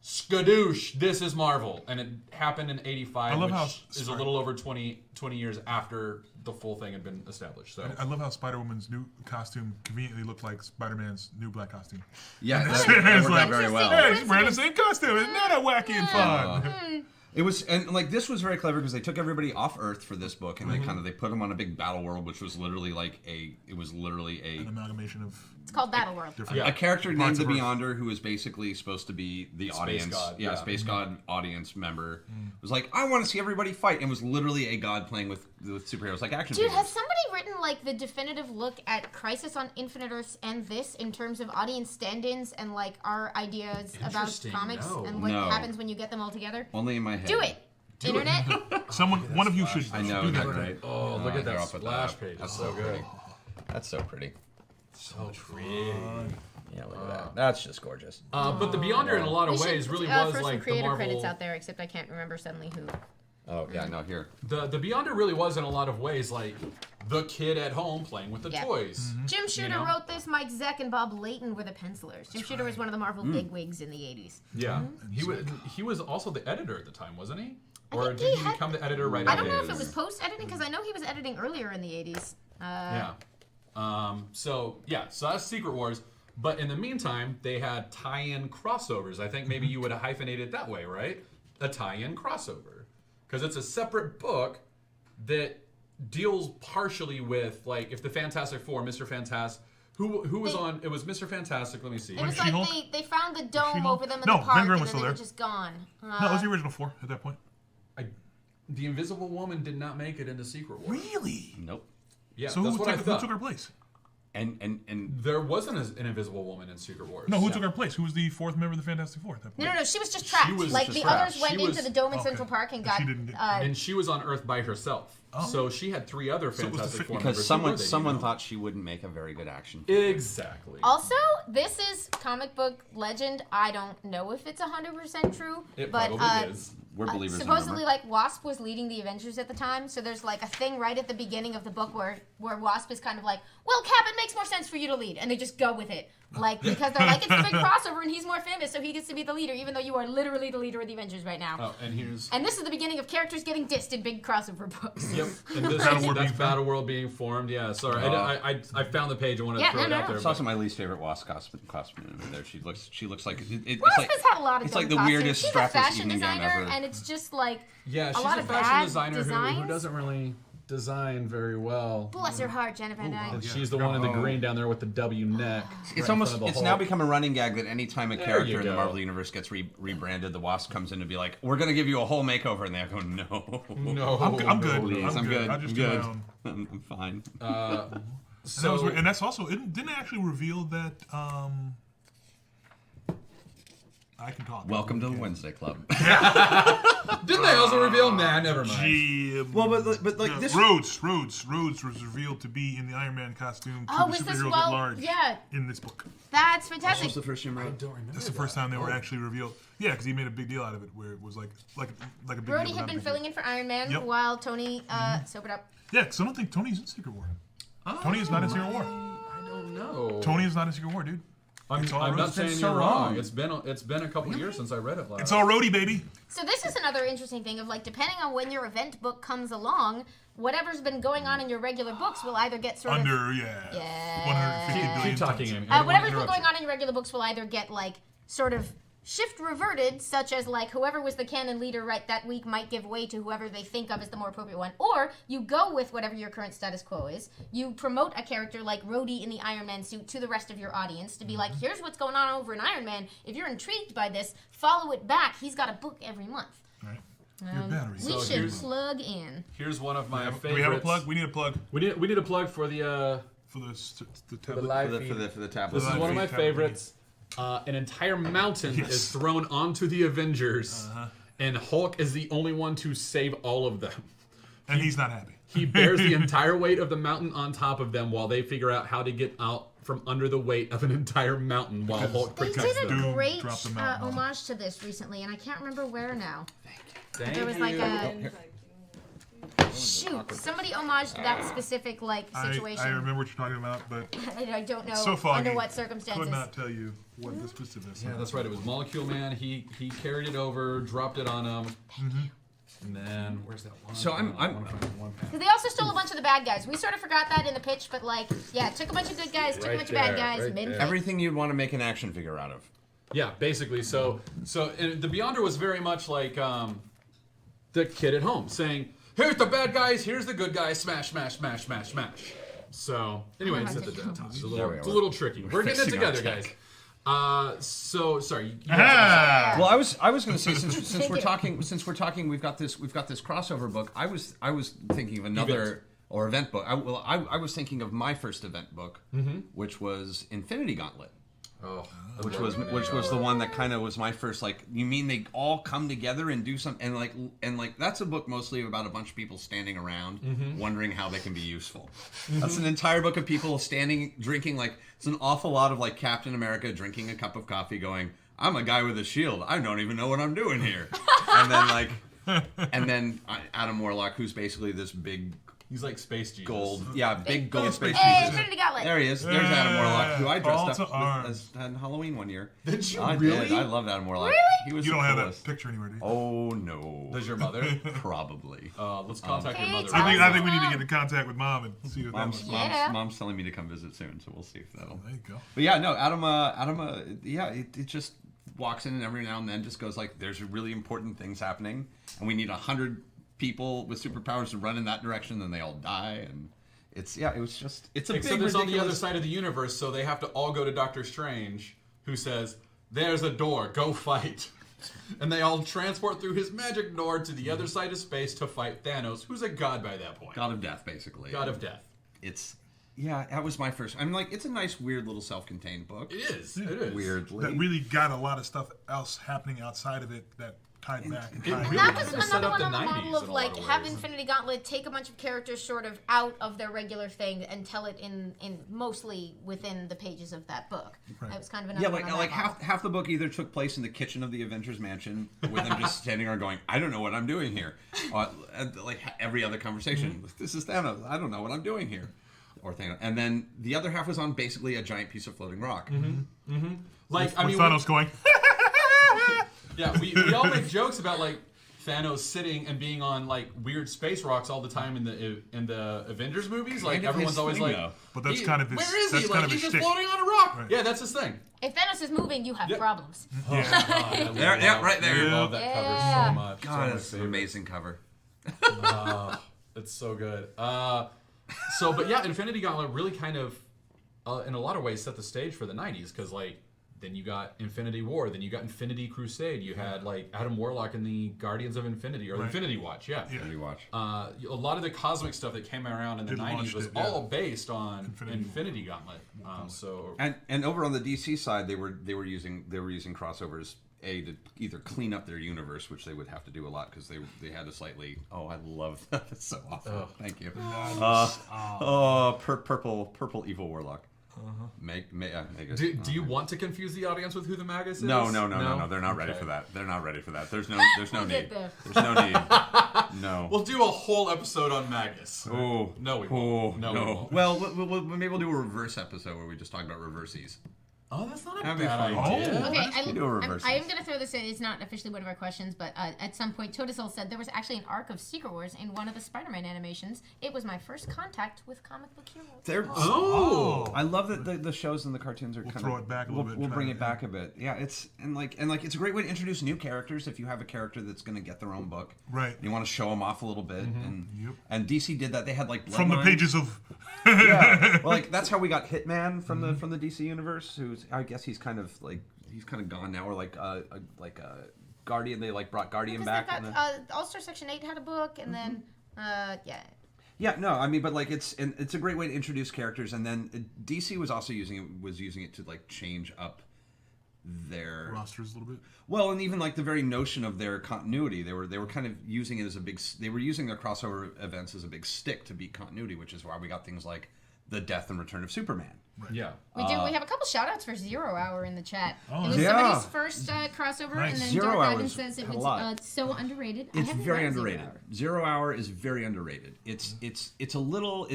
skadoosh. This is Marvel, and it happened in '85, I love which how- is a sorry. little over 20 years after the full thing had been established. So I love how Spider-Woman's new costume conveniently looked like Spider-Man's new black costume. Yeah, that It's worked out like- very well. Hey, he's wearing the same costume. Isn't that a wacky and fun? It was, and like this was very clever because they took everybody off Earth for this book, and they put them on a big battle world, which was literally like An a amalgamation of It's called Battle World. different. Yeah. a character named Parts the of Earth. Beyonder, who is basically supposed to be the audience, god, yeah. space god audience member, was like, I want to see everybody fight, and was literally a god playing with superheroes like action Dude, figures. has somebody written like the definitive look at Crisis on Infinite Earths and this in terms of audience stand-ins and like our ideas about Interesting, comics no. and what No. happens when you get them all together? Only in my head. Do it, internet. One of you should I know, do that's that. right. oh, look at here, that I'll put splash up. page. That's That's so good. pretty. That's so pretty. So pretty. Yeah, look at that. That's just gorgeous. But the Beyonder, in a lot of ways, really was throw like some the creator Marvel. credits out there, except I can't remember suddenly who. Oh yeah, no, here. The Beyonder really was in a lot of ways like the kid at home playing with the Yeah. toys. Jim Shooter know? wrote this. Mike Zeck and Bob Layton were the pencilers. Jim Shooter was one of the Marvel bigwigs in the 80s. Yeah, he was also the editor at the time, wasn't he? Or think did he he had- become the editor right I after? don't know if it was post-editing, because I know he was editing earlier in the 80s. Yeah. So that's Secret Wars. But in the meantime, they had tie-in crossovers. I think maybe you would hyphenate it that way, right? A tie-in crossover, because it's a separate book that deals partially with like if the Fantastic Four, Mr. Fantastic, who was on? It was Mr. Fantastic. Let me see. It was She-Hulk? like they found the dome She-Hulk? over them in No, the park, Van Gogh and was then still they were there. just gone. No, it was the original 4 at that point. The Invisible Woman did not make it into Secret Wars. Really? Nope. Yeah, So that's who what I took thought. her place? And There wasn't an Invisible Woman in Secret Wars. No, who took her place? Who was the fourth member of the Fantastic Four? No, she was just trapped. was Like just the trapped. others went She into was- the dome in okay. Central Park and And got. she didn't get- And she was on Earth by herself. So she had 3 other it was the Fantastic Four because members. someone thought she wouldn't make a very good action. Exactly. Also, this is comic book legend. I don't know if it's 100% true, It but probably is. We're believers in supposedly, number. like Wasp was leading the Avengers at the time, so there's like a thing right at the beginning of the book where Wasp is kind of like, "Well, Cap, it makes more sense for you to lead," and they just go with it, like because they're like, "It's the big crossover, and he's more famous, so he gets to be the leader," even though you are literally the leader of the Avengers right now. Oh, and here's. And this is the beginning of characters getting dissed in big crossover books. Yep. And this Battleworld that's being Battle World being formed. Yeah. Sorry, I found the page. I wanted to Yeah, throw it no, out no. there. It's but- also my least favorite Wasp costume in there. She looks like it's Wasp like has had a lot of it's dumb like the costumes. weirdest She's a strapless fashion evening gown designer, ever. and it's just like Yeah, she's lot a of fashion bad designer who designs. doesn't really design very well. bless her heart, Jenna Van Dyke. And she's the one in the green down there with the W neck. It's right in almost front of the it's Hulk. now become a running gag that anytime a There character you in the go. Marvel universe gets rebranded, the Wasp comes in to be like, "We're gonna give you a whole makeover," and they go, "No, No, I'm good. please, I'm good, I'll just I'm do my good, own. I'm fine." So And that's also didn't they actually reveal that I can talk. Welcome to the Wednesday Club. didn't they also reveal? Nah, never mind. Gee, Well, but like this. Rhodes was revealed to be in the Iron Man costume to Oh, the is this superheroes well? at large Yeah, in this book. that's This fantastic. was the first time, right? Don't remember. That's the first time they were actually revealed. Yeah, because he made a big deal out of it, where it was like a big deal. Brody but had not a been big deal. filling in for Iron Man Yep. while Tony sobered up. Yeah, because I don't think Tony's in Secret War. Tony is not in Secret War. I don't know. Tony is not in Secret War, dude. I'm It's all not Rhodes. saying It's you're so wrong. wrong. It's been a couple years since I read it last. It's all Rhodey, baby. So this is another interesting thing of like depending on when your event book comes along, whatever's been going on in your regular books will either get sort of Under, Yeah. 150 billion. Keep talking, tons. Amy. I don't want whatever's been interrupt going on in your regular books will either get like sort of shift reverted, such as like whoever was the canon leader right that week might give way to whoever they think of as the more appropriate one, or you go with whatever your current status quo is. You promote a character like Rhodey in the Iron Man suit to the rest of your audience to be like, here's what's going on over in Iron Man. If you're intrigued by this, follow it back. He's got a book every month. Right. Your battery. We So should here's- plug in. Here's one of my favorites. Do we have a plug? We need a plug We need a plug for the for the the tablet. live For feed. the tablet. This is live one of my feed favorites. An entire mountain Yes. is thrown onto the Avengers, and Hulk is the only one to save all of them. And he's not happy. He bears the entire weight of the mountain on top of them while they figure out how to get out from under the weight of an entire mountain while Hulk They protects did a them. Doom great dropped the mountain on him. homage to this recently, and I can't remember where now. Thank There was like you. a shoot. Somebody homaged that specific like situation. I remember what you're talking about, but I don't know so foggy. under what Could circumstances. not tell you what the specifics. Yeah, that's right. It was Molecule Man. He carried it over, dropped it on him, and then where's that one? So I'm- I wanna find one panel. Because they also stole a bunch of the bad guys. We sort of forgot that in the pitch, but like, yeah, took a bunch of good guys, took a Right bunch of bad there, guys, right made them there. fit. Everything you'd want to make an action figure out of. Yeah, basically. So and the Beyonder was very much like the kid at home saying, "Here's the bad guys, here's the good guys, smash, smash, smash, smash, smash." So, anyways, it's a little tricky. We're getting it fixing our together, guys. tech. So sorry. You Ah! Well, I was going to say since Thank we're you. talking we've got this crossover book. I was thinking of another event book. I was thinking of my first event book, which was Infinity Gauntlet. Oh, Which was the one that kind of was my first like. You mean they all come together and do something and like that's a book mostly about a bunch of people standing around wondering how they can be useful. That's an entire book of people standing drinking like it's an awful lot of like Captain America drinking a cup of coffee going, "I'm a guy with a shield. I don't even know what I'm doing here," and then Adam Warlock, who's basically this big he's like Space Jesus. gold, big gold space Hey, Jesus. Infinity Gauntlet. There he is. There's Adam Warlock, who I Call dressed to up arms. with on Halloween one year. Did you I really? did. I loved Adam Warlock. Really? He was You the don't have that coolest. picture anywhere, do you? Oh no. Does your mother? Probably. Let's contact your Hey, mother. tell I think we need to Mom. get in contact with Mom and see what that looks like. Yeah. Mom's telling me to come visit soon, so we'll see if that'll. There you go. But yeah, no, Adam, yeah, it just walks in and every now and then just goes like, "There's really important things happening, and we need 100 people with superpowers to run in that direction." Then they all die, and it's a Except big it's on the other ridiculous. side of the universe, so they have to all go to Doctor Strange, who says, "There's a door, go fight." And they all transport through his magic door to the other side of space to fight Thanos, who's a god by that point. God of Death, basically. God of Death. It's Yeah, that was my first. I'm like, it's a nice, weird little self-contained book. It is. It is. Weirdly. That really got a lot of stuff else happening outside of it that tied back. And tied really That kind was of set another up one the on the 90s model of in a like lot of have ways. Infinity Gauntlet take a bunch of characters sort of out of their regular thing and tell it in mostly within the pages of that book. Right. That was kind of another Yeah, one like on like that model. half the book either took place in the kitchen of the Avengers Mansion with them just standing there going, "I don't know what I'm doing here," and like every other conversation, "This is Thanos. I don't know what I'm doing here," or Thanos. And then the other half was on basically a giant piece of floating rock. Like, I with mean, Thanos going, we all make jokes about like Thanos sitting and being on like weird space rocks all the time in the Avengers movies. Like Kind of everyone's his always thing, like, though. But that's kind of his- Where is that's he? kind Like of he's his just shtick. floating on a rock. Right. Yeah, that's his thing. If Thanos is moving, you have Yep. problems. Yeah, right there. I love that Yeah. cover so much. God, so it's an amazing cover. It's so good. But yeah, Infinity Gauntlet really kind of, in a lot of ways, set the stage for the '90s because like then you got Infinity War, then you got Infinity Crusade. You had like Adam Warlock and the Guardians of Infinity or Right. Infinity Watch. Yeah. Maybe watch. A lot of the cosmic stuff that came around in the Did '90s launched was it, yeah. all based on Infinity Infinity Gauntlet. So And over on the DC side, they were using crossovers to either clean up their universe, which they would have to do a lot because they had a slightly. Oh, I love that. That's so awful. Thank you. Purple evil warlock. Make it. do you want to confuse the audience with who the Magus is? No. They're not ready Okay. for that. They're not ready for that. There's no We'll need. get there. There's no need. No. We'll do a whole episode on Magus. Oh No, we won't. No, we won't. Well, maybe we'll do a reverse episode where we just talk about reversies. Oh, that's not a That'd be bad fun. idea. Okay, You do a reverse. I am going to throw this in. It's not officially one of our questions, but at some point, Todasol said there was actually an arc of Secret Wars in one of the Spider-Man animations. It was my first contact with comic book heroes. They're Oh. I love that the shows and the cartoons are kind throw of it back a little bit, We'll try bring to- it back a bit. Yeah, it's it's a great way to introduce new characters if you have a character that's going to get their own book. Right. You want to show them off a little bit, Yep. and DC did that. They had like from the Bloodline. pages of. Yeah, well, like that's how we got Hitman from the DC universe. Who's I guess he's kind of gone now, or like a Guardian. They like brought Guardian Because back. they've in got the- All-Star Section 8 had a book, and then, yeah. Yeah, no, I mean, but like it's a great way to introduce characters, and then DC was also using it to like change up their Rosters a little bit. well, and even like the very notion of their continuity. They were kind of using it as they were using their crossover events as a big stick to beat continuity, which is why we got things like the death and return of Superman. Yeah. We have a couple shout-outs for Zero Hour in the chat. Oh, it was yeah. somebody's first crossover, Nice. and then Zero Dark Hour Ivan was says it a was lot. so underrated. I It's haven't very read Zero underrated. Hour. 0 Hour is very underrated. It's a little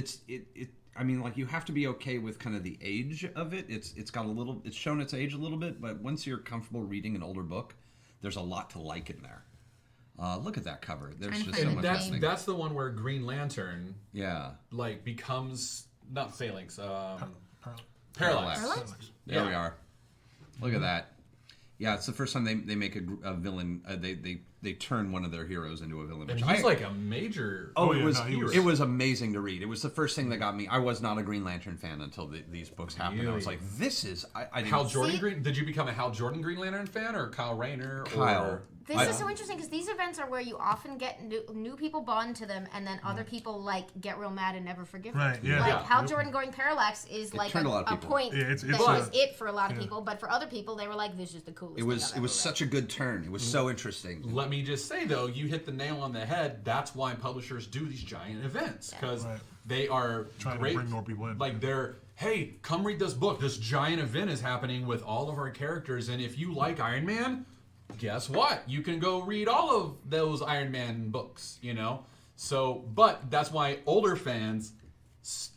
I mean, like you have to be okay with kind of the age of it. It's got a little. It's shown its age a little bit, but once you're comfortable reading an older book, there's a lot to like in there. Look at that cover. There's Trying to just find so the much name. happening. That's the one where Green Lantern Yeah. like becomes not Phalanx, Parallax. Parallax. Parallax? There Yeah. we are. Look at that. Yeah, it's the first time they make a villain. They turn one of their heroes into a villain. And Which he's like a major. Oh, yeah, it was no, he was- it was amazing to read. It was the first thing that got me. I was not a Green Lantern fan until these books happened. I was Really? like, this is I didn't Hal Jordan See? Green. Did you become a Hal Jordan Green Lantern fan or Kyle Rayner? Kyle. Or... This is so interesting because these events are where you often get new people bond to them, and then other people like get real mad and never forgive them. Right, yeah. Like Yeah. Hal Jordan going Parallax is like turned a lot of a people. point Yeah, it's- that but- was it for a lot of people, but for other people they were like, "This is the coolest." It was such a good turn. It was so interesting. Let me just say though, you hit the nail on the head. That's why publishers do these giant events because Right. they are Trying to great. bring more people in. Like hey, come read this book. This giant event is happening with all of our characters, and if you like Iron Man, guess what? You can go read all of those Iron Man books. So, but that's why older fans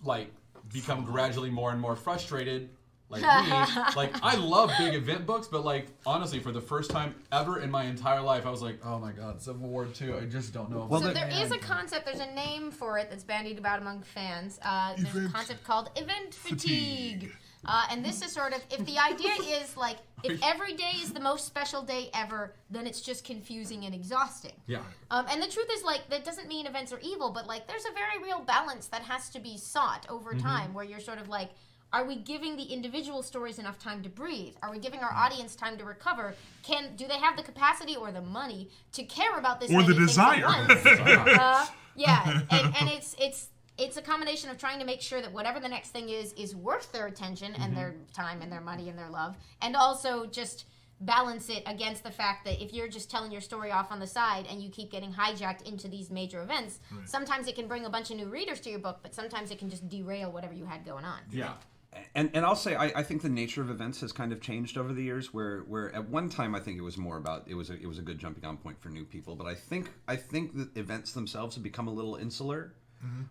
like become gradually more and more frustrated. Like me, like I love big event books, but like honestly, for the first time ever in my entire life, I was like, "Oh my God, Civil War 2, I just don't know." If Well, So the- there is a concept. There's a name for it that's bandied about among fans. There's a Event concept called event fatigue. fatigue. And this is sort of, if the idea is like, if every day is the most special day ever, then it's just confusing and exhausting. yeah, And the truth is, like, that doesn't mean events are evil, but like, there's a very real balance that has to be sought over time, where you're sort of like, are we giving the individual stories enough time to breathe? Are we giving our audience time to recover? Do they have the capacity or the money to care about this Or the many things at desire. once? Yeah, and it's a combination of trying to make sure that whatever the next thing is worth their attention and their time and their money and their love, and also just balance it against the fact that if you're just telling your story off on the side and you keep getting hijacked into these major events, sometimes it can bring a bunch of new readers to your book, but sometimes it can just derail whatever you had going on. Yeah. And I'll say I think the nature of events has kind of changed over the years. Where at one time I think it was more about it was a good jumping on point for new people. But I think that events themselves have become a little insular,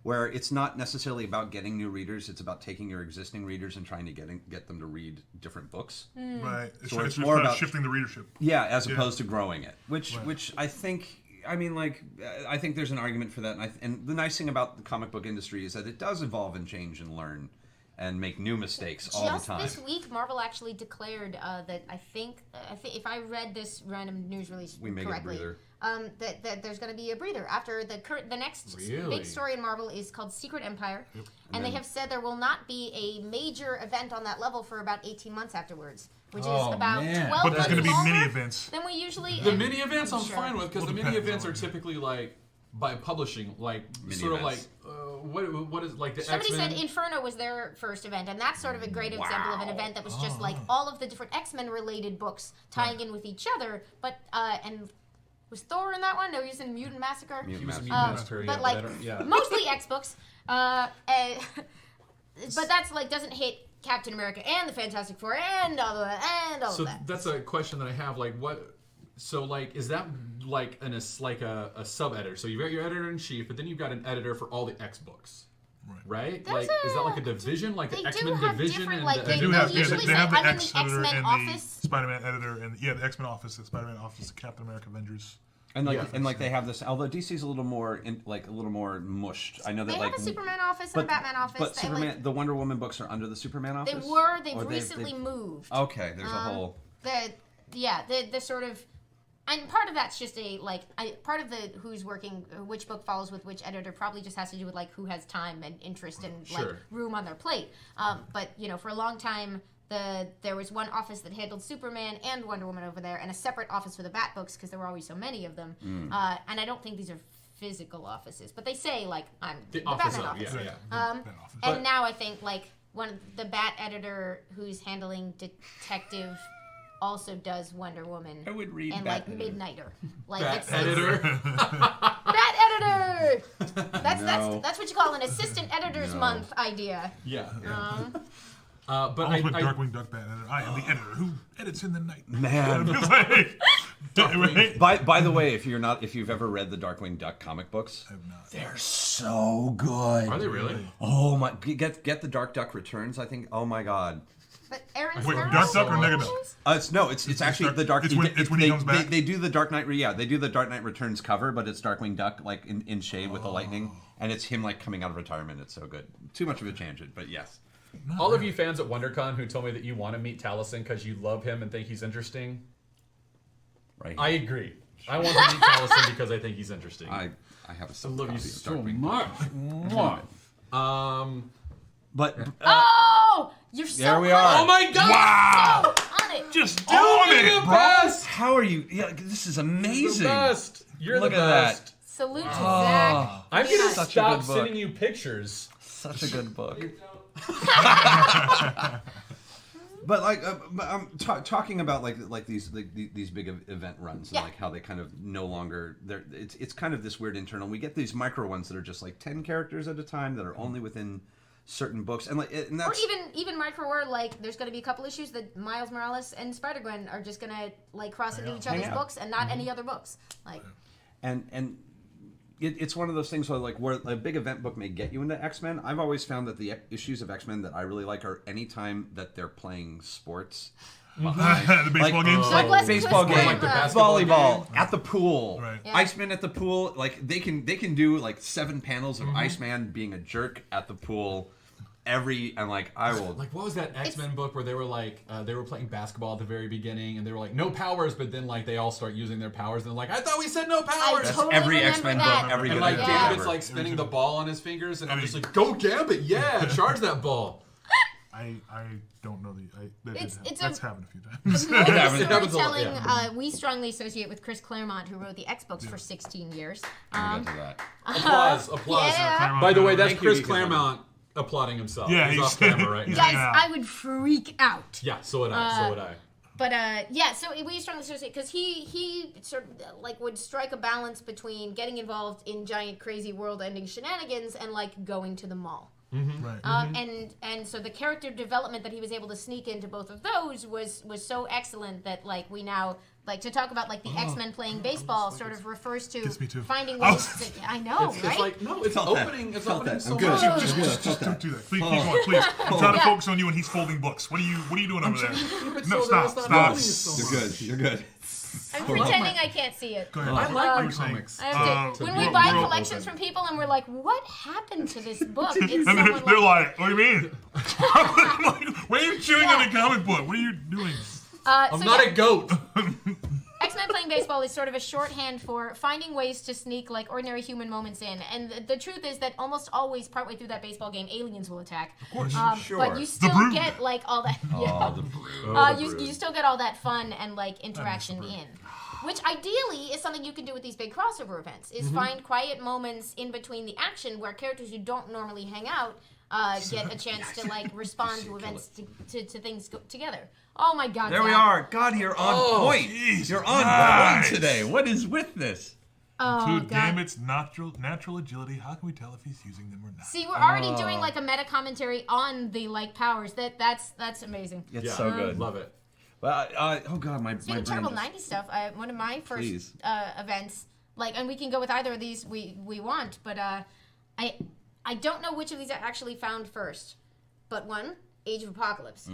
where it's not necessarily about getting new readers. It's about taking your existing readers and trying to get them to read different books. Right. So it's just more kind of about shifting the readership. Yeah, as opposed to growing it, which I think. I mean, like, I think there's an argument for that. And the nice thing about the comic book industry is that it does evolve and change and learn and make new mistakes all the time. Just this week, Marvel actually declared that I think if I read this random news release correctly, that there's going to be a breather after the next big story in Marvel is called Secret Empire, and they have said there will not be a major event on that level for about 18 months afterwards, which is about 12 But there's going to be longer mini events. than we usually. The mini events I'm fine with because the mini events are typically like by publishing, like Mini sort events. of like what is like the Somebody X-Men? said Inferno was their first event, and that's sort of a great example of an event that was just like all of the different X-Men related books tying in with each other. But and was Thor in that one? No, he was in Mutant Massacre. He was a mutant master, But yeah, like I don't- yeah. mostly X books. But that's like doesn't hit Captain America and the Fantastic Four and all of that and all So of that. that's a question that I have. Like, what? So, like, is that like a sub editor? So you've got your editor in chief, but then you've got an editor for all the X books, right? There's Like, is that like a division, like they the do X-Men have division? different, And like, the, they do have, usually they have say, the I'm in X the editor X-Men and office. the Spider-Man editor, and the X-Men office, the Spider-Man office, the Captain America Avengers. And like they have this. Although DC's a little more mushed. I know that They like have a Superman office and a Batman office. But They, Superman, like, the Wonder Woman books are under the Superman they office. were. They've Or recently moved. Okay, there's a whole. The sort of, and part of that's just part of the who's working, which book follows with which editor probably just has to do with like who has time and interest and like room on their plate. But for a long time, there was one office that handled Superman and Wonder Woman over there, and a separate office for the Bat books because there were always so many of them. And I don't think these are physical offices, but they say like I'm the Batman office. And now I think like the Bat editor who's handling Detective also does Wonder Woman. I would read and Bat like editor. Midnighter. Like Bat it's editor. Bat editor. That's what you call an assistant editor's month idea. Yeah. But I Darkwing Duck Bat editor. I am the editor who edits in the night. Man. Right? By the way, if you've ever read the Darkwing Duck comic books, I have not. they're so good. Are they really? Oh my! Get the Dark Duck Returns. I think. Oh my God. But Aaron Wait, Sparrow Dark Duck or also Negaduck? watches? It's actually the Dark. It's when he comes back? They do the Dark Knight. Yeah, they do the Dark Knight Returns cover, but it's Darkwing Duck like in shade with the lightning, and it's him like coming out of retirement. It's so good. Too much of a tangent, but yes. All of you fans at WonderCon who told me that you want to meet Taliesin because you love him and think he's interesting, Right. I agree. I want to meet Taliesin because I think he's interesting. I have a I love you copy of so Darkwing much. Duck. But Oh, you're so there we on are. Oh my God! Wow! it. On it. Just doing You're it, the bro. best. How are you? Yeah, this is amazing. The best. You're Look the at that. best. Salute to Zach. I'm gonna Such a stop good book. sending you pictures. Such a good book. But like, talking about like these big event runs and Yeah. like how they kind of no longer it's kind of this weird internal. We get these micro ones that are just like 10 characters at a time that are only within certain books, and Or even micro where like there's going to be a couple issues that Miles Morales and Spider-Gwen are just going to like cross into each other's out. books and not any other books. Like and it's one of those things where a big event book may get you into X-Men. I've always found that the issues of X-Men that I really like are any time that they're playing sports. The baseball games? Douglas Baseball Coast game, Like the basketball volleyball game. at the pool, Right. Yeah. Iceman at the pool. Like they can do like 7 panels of Iceman being a jerk at the pool. I will. Like, what was that X-Men book where they were like, they were playing basketball at the very beginning and they were like, no powers, but then like they all start using their powers and they're like, I thought we said no powers. That's totally every remember X-Men that. book, every And good like X-Men book Gambit's ever. like spinning the ball on his fingers and I'm just like, go Gambit, yeah, charge that ball. I don't know It's that's a- happened a few times. The movie happens a lot, storytelling, yeah. we strongly associate with Chris Claremont, who wrote the X books for 16 years. We'll get to that. Applause. Yeah. By the way, that's Thank you, Chris because Claremont applauding himself. Yeah, he's he's- off camera right he's now. Guys, hanging out. I would freak out. Yeah, so would I. So would I. But yeah, so we strongly associate because he sort of like would strike a balance between getting involved in giant crazy world-ending shenanigans and like going to the mall. Right. And so the character development that he was able to sneak into both of those was so excellent that like we now like to talk about like the X-Men playing baseball sort of refers to Gets me too. finding ways to, I know, It's right? like, no, it's Felt that. opening. It's Felt opening that. so I'm good. much. Just don't do that. Please, keep going, please. I'm trying to focus on you when he's folding books. What are you doing over there? No, so that stop. it's not Stop. opening so You're much. good. You're good. I'm pretending I can't see it. Go ahead. I like You my were saying- comics. I have to, when we we're- buy we're collections open. from people and we're like, what happened to this book? It's And someone they're like, what do you mean? I'm like, why are you chewing on a comic book? What are you doing? I'm not a goat. X-Men playing baseball is sort of a shorthand for finding ways to sneak like ordinary human moments in. And the truth is that almost always partway through that baseball game, aliens will attack. Of course. Sure. But you still Brood. get like all that. Oh, the brew. You still get all that fun and like interaction in. Which ideally is something you can do with these big crossover events, is find quiet moments in between the action where characters who don't normally hang out get a chance to like respond to events to things together. Oh my god. There we Zach. are. God, you're on point. Jesus You're on Christ. point today. What is with this? Oh, Dude, God. damn its natural agility. How can we tell if he's using them or not? See, we're already doing like a meta commentary on the like powers. That's amazing. It's Yeah, so good. Love it. Well, oh god, my Speaking brain of terrible just- 90s stuff, one of my first Please. events, like, and we can go with either of these we want, but I don't know which of these I actually found first, but one, Age of Apocalypse,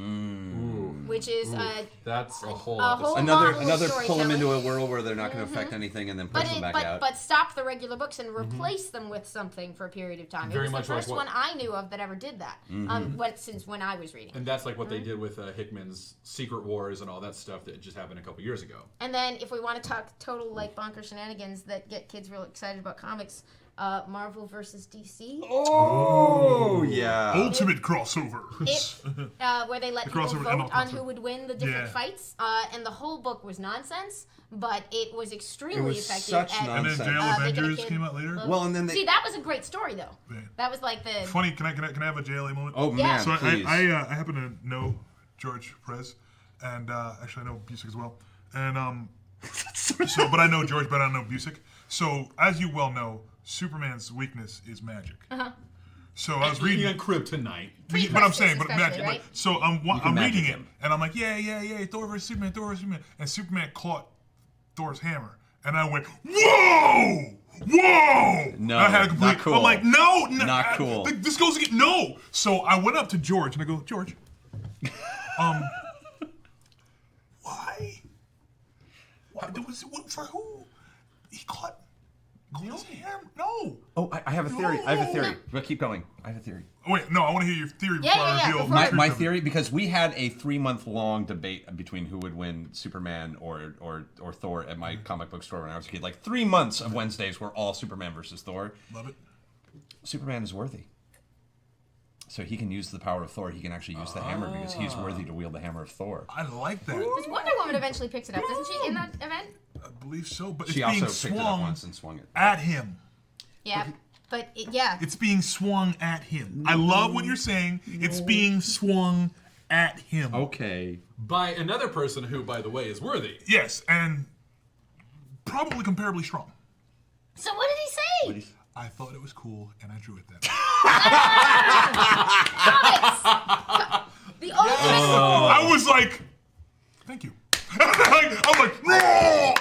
which is That's a whole a episode. whole Another model of pull them into storytelling. a world where they're not going to affect anything and then push them back out. But stop the regular books and replace them with something for a period of time. Very It was much the like first what- one I knew of that ever did that. Since when I was reading. And that's like what they did with Hickman's Secret Wars and all that stuff that just happened a couple years ago. And then if we want to talk total like bonker shenanigans that get kids real excited about comics, Marvel versus DC. Oh yeah. Ultimate crossover. Where they let people crossover and vote all on who crossover. would win the different Yeah. fights. And the whole book was nonsense, but it was extremely It was effective. such at, And then nonsense. Jail making a Avengers kid came out later. love- Well, and then they. See, that was a great story though. Yeah. That was like the. Funny, can I have a JLA moment? Oh Yeah. man, So please. I happen to know George Perez, and actually I know Busick as well. And so, but I know George, but I don't know Busick. So as you well know, Superman's weakness is magic. So I was reading. on Kryptonite. But I'm saying, but especially, magic. right? So I'm can magic reading it, him. and I'm like, yeah, Thor versus Superman, and Superman caught Thor's hammer, and I went, whoa. No, I had a complete. not cool. I'm like, no, Not cool. This goes again. No. So I went up to George and I go, George, why? For who? He caught Thor's hammer. No. Oh, I have a theory. I have a theory. But keep going. I have a theory. Oh, wait, no. I want to hear your theory before Yeah, I yeah, reveal before- My, Sure. my theory, because we had a 3-month-long debate between who would win, Superman or Thor, at my comic book store when I was a kid. Like 3 months of Wednesdays were all Superman versus Thor. Love it. Superman is worthy. So he can use the power of Thor. He can actually use the hammer because he's worthy to wield the hammer of Thor. I like that. Because Wonder Woman eventually picks it up, doesn't she? In that event. I believe so, but She it's being also picked it up swung once and swung it. at him. Yeah, but yeah. It's being swung at him. I love what you're saying. It's being swung at him. Okay. By another person who, by the way, is worthy. Yes, and probably comparably strong. So what did he say? I thought it was cool, and I drew it that way. Comics. The ultimate. I was like, thank you. I'm like, no!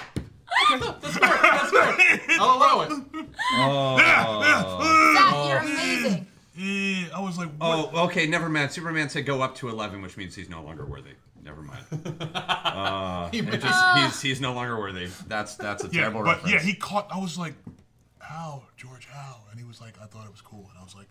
That's fair. I'll allow it. Zach, you're amazing. Yeah, I was like, what? Oh, okay, never mind. Superman said go up to 11, which means he's no longer worthy. Never mind. He's no longer worthy. That's a Yeah, terrible but reference. yeah, he caught. I was like, how, George, how? And he was like, I thought it was cool, and I was like,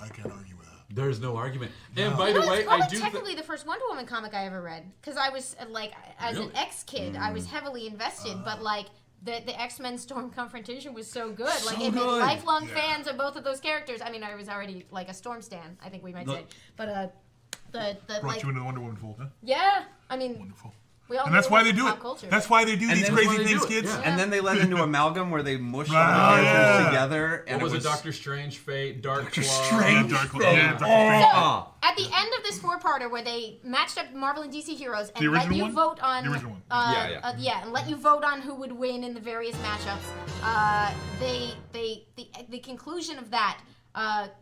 I can't argue with that. There's no argument. And by You the know, way, it's probably I do. technically the first Wonder Woman comic I ever read, because I was like, as Really? an ex-kid, I was heavily invested, but like. The X-Men Storm confrontation was so good. Like, So and good. lifelong Yeah. fans of both of those characters. I mean, I was already like a Storm stan, I think we might say. But Brought like you into the Wonder Woman fold, huh? yeah. I mean, Wonderful. we all And that's know why about they do pop it. culture, That's but- why they do these then- crazy That's why they things, do it, kids. yeah. And then they led into Amalgam where they mushed all the Right. characters Yeah. together. And What was it it? Doctor Strange, Fate, Dark Doctor Claw. Strange. Yeah, Dark Claw. Yeah, Doctor Strange. Oh. At the end of this four-parter, where they matched up Marvel and DC heroes and The let original you one? vote on, The original one. and let you vote on who would win in the various matchups. The conclusion of that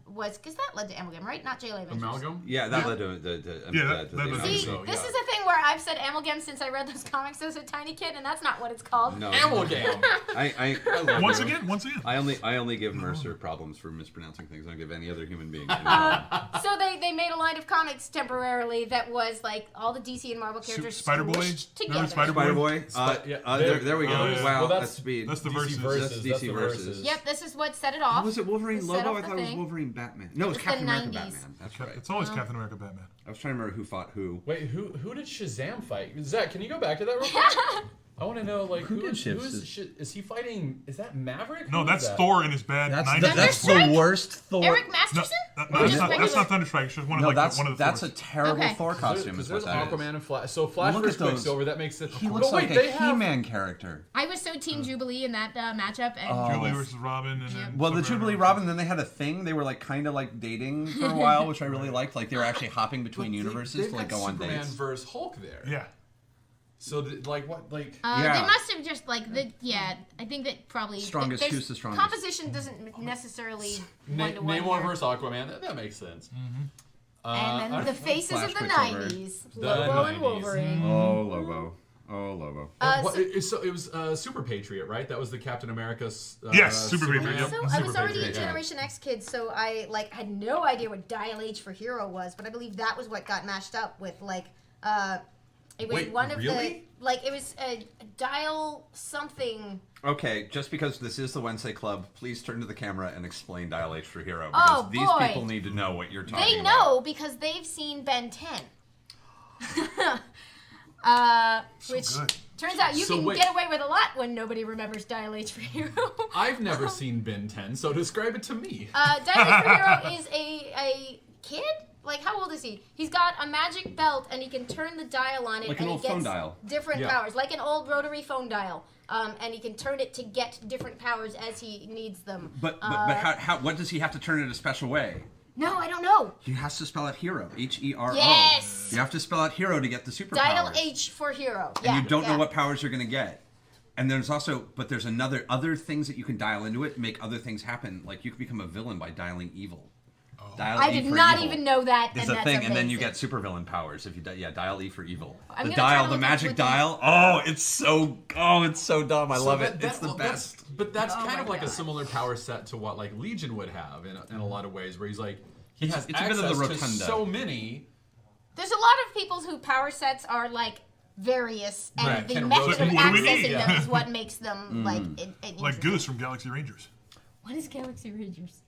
was because that led to Amalgam, right? Not J. Avengers. Amalgam? Yeah, that led to that led to- See, So, this yeah. is a thing where I've said Amalgam since I read those comics as a tiny kid, and that's not what it's called. No. Amalgam. I Once again. I only give Mercer problems for mispronouncing things. I don't give any other human being. So they made a line of comics temporarily that was like all the DC and Marvel characters Spider-Boy? squished together. Remember Spider-Boy? Spider-Boy. There we go. Oh, yeah. Wow, Well, that's speed. That's the DC verses. That's DC the versus. Yep, this is what set it off. Was it Wolverine This set Lobo? off I the thought it was thing. Wolverine Batman. No, it was It's Captain the America 90s. Batman. That's right. It's always Captain America, Batman. I was trying to remember who fought who. Wait, who did Shazam fight? Zach, can you go back to that real quick? I want to know, like, Who did is he fighting? Is that Maverick? No, Who that's is that? Thor in his bad 90s. That's Thunderstrike? the worst Thor. Eric No, Masterson? that- Or that's, just not, regular- that's not Thunderstrike. It's just one of No, like that's one of the that's Thors. a terrible Okay. Thor costume. Because Is there's what that is. Aquaman and Flash. So Flash Look versus at those. Quicksilver. That makes it. He looks like they a have. He-Man character. I was so Team Jubilee in that matchup, and Jubilee versus Robin, and then Well, the Superman Jubilee versus- Robin, then they had a thing. They were like kind of like dating for a while, which I really liked. Like they were actually hopping between universes They've to like got go on Superman dates. versus Hulk there. Yeah. So like what like? Yeah. they must have just like I think that probably Strongest, there's- who's the strongest? Composition doesn't necessarily one to one. Namor versus Aquaman. That makes sense. And then the faces Flash of the Quicksilver. 90s, The Lobo and 90s. Wolverine. Oh, Lobo. Oh, Lobo. It was Super Patriot, right? That was the Captain America's. Yes, Super Patriot, Superman. yep. So I was Super already a Patriot. Generation X kid, so I had no idea what Dial H for Hero was, but I believe that was what got mashed up with it was Wait, one of really? it was a Dial something. Okay, just because this is the Wednesday Club, please turn to the camera and explain Dial H for Hero. Because Oh, these boy. people need to know what you're talking They about. know because they've seen Ben 10. Which good. turns out you So can wait. get away with a lot when nobody remembers Dial H for Hero. I've never seen Ben 10, so describe it to me. Dial H for Hero is a kid? Like, how old is he? He's got a magic belt, and he can turn the dial on it, Like an and old he gets phone dial. different Yeah. powers, like an old rotary phone dial. And he can turn it to get different powers as he needs them. But how? What does he have to turn it a special way? No, I don't know. He has to spell out hero. H-E-R-O. Yes! You have to spell out hero to get the superpowers. Dial H for Hero. And Yeah, you don't yeah. know what powers you're going to get. And there's other things that you can dial into it, make other things happen. Like you can become a villain by dialing evil. Dial I E did for not evil even know that. is and a that's thing, and then you amazing. get supervillain powers if you dial E for evil. I'm The gonna try dial, to the look up magic what the- dial. It's so dumb. I love it. It's the best. But that's Oh kind my of like a God. similar power set to what like Legion would have in a lot of ways, where he's like he has it's a bit access of the to rotunda. so many. There's a lot of people whose power sets are like various, and Right, the can method rotate. of What do we accessing need? them is what makes them like. Like interesting. Goose from Galaxy Rangers. What is Galaxy Rangers?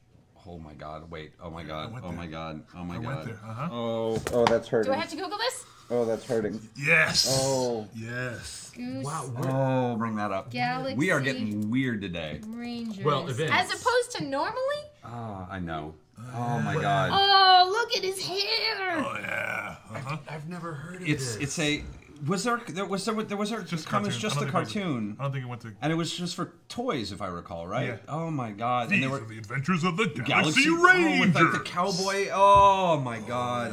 Oh my god! Wait! Oh my I god! went Oh there. my god! Oh my I god! went there. Uh-huh. Oh, that's hurting. Do I have to Google this? Oh, that's hurting. Yes. Oh. Yes. Goose Oh, bring that up. Galaxy We are getting weird today. Rangers. Well, events. As opposed to normally? I know. Oh my god. Oh, look at his hair! Oh yeah. Uh-huh. I've never heard of It's a. Was there Just comments cartoon. just I a don't think it was- cartoon? I don't think it went to. And it was just for toys, if I recall, right? Yeah. Oh my god! And These there are were the adventures of the Galaxy, Galaxy Rangers. with like the cowboy. Oh my god!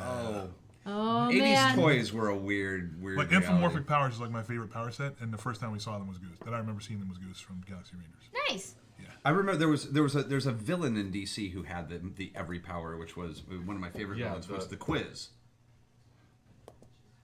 Oh 80s man. toys were a weird. Like reality. Infomorphic Powers is like my favorite power set, and the first time we saw them was Goose. That I remember seeing them was Goose from Galaxy Rangers. Nice. I remember there's a villain in DC who had the every power, which was one of my favorite villains. Was the Quiz.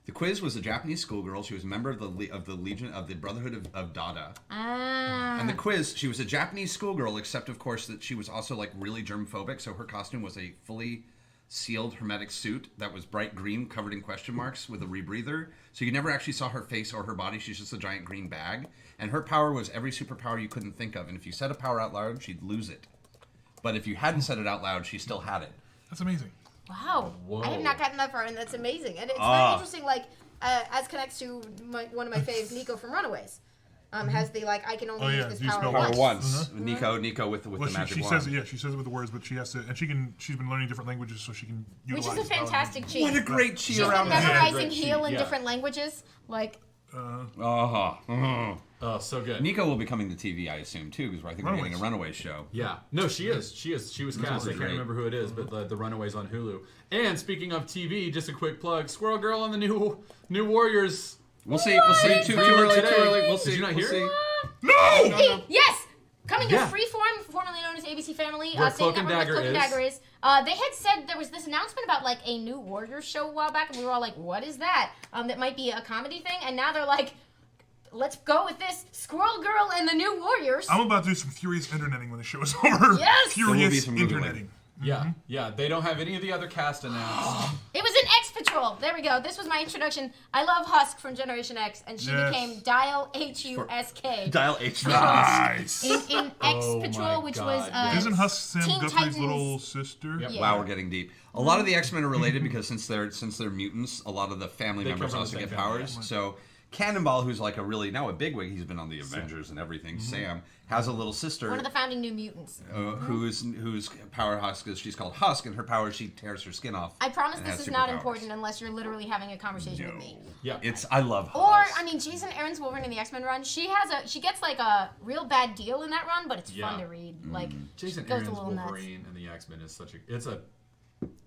The Quiz was a Japanese schoolgirl. She was a member of the Legion of the Brotherhood of Dada. Ah. And the Quiz, she was a Japanese schoolgirl, except of course that she was also like really germphobic. So her costume was a fully sealed hermetic suit that was bright green, covered in question marks with a rebreather. So you never actually saw her face or her body. She's just a giant green bag. And her power was every superpower you couldn't think of. And if you said a power out loud, she'd lose it. But if you hadn't said it out loud, she still had it. That's amazing. Wow. Whoa. I have not gotten that far, and that's amazing. And it's very interesting, like, as connects to one of my faves, Nico from Runaways. has the like I can only use this use power spell once. once. Nico with the magic she wand. says it. She says it with the words, but she has to, and she's been learning different languages, so she can Which utilize. is a fantastic cheat. What a great cheat She's been around that. memorizing Great heal cheat, in yeah. different languages. Like, Oh, so good. Nico will be coming to TV, I assume, too, because I think we're getting a Runaways show. Yeah. No, she is. She was cast. I can't remember who it is, but the Runaways on Hulu. And speaking of TV, just a quick plug: Squirrel Girl on the new Warriors. We'll see. We'll see. Too early. Today. Too early. We'll see. Did you not We'll hear? see. No! yes! Coming to Yeah. Freeform, formerly known as ABC Family, Where same Cloak and network Dagger where Cloak and is. Dagger is. They had said there was this announcement about like a new Warriors show a while back, and we were all like, "What is that?" That might be a comedy thing, and now they're like, "Let's go with this Squirrel Girl and the new Warriors." I'm about to do some furious interneting when the show is over. Yes! There will be Furious some movie interneting. Yeah, yeah. They don't have any of the other cast announced. It was an X Patrol. There we go. This was my introduction. I love Husk from Generation X, and she Yes. became Dial Husk Dial H. Nice. in X Oh Patrol, my which God, was yeah. Isn't Husk Sam Teen Guthrie's Titans. little sister? Yep. Yeah. Wow, we're getting deep. A lot of the X-Men are related because since they're mutants, a lot of the family They members come from also the get same family, powers. yeah. So Cannonball, who's like now a bigwig, he's been on the Avengers and everything. Sam has a little sister one of the founding New Mutants. whose power Husk is. She's called Husk, and her power she tears her skin off. I promise and this has is not superpowers. important unless you're literally having a conversation with me. Yeah. I love Husk. Or, I mean, Jason Aaron's Wolverine in the X-Men run, she gets like a real bad deal in that run, but it's fun Yeah. to read. Like, Jason she goes Aaron's a little nuts. Wolverine and the X-Men is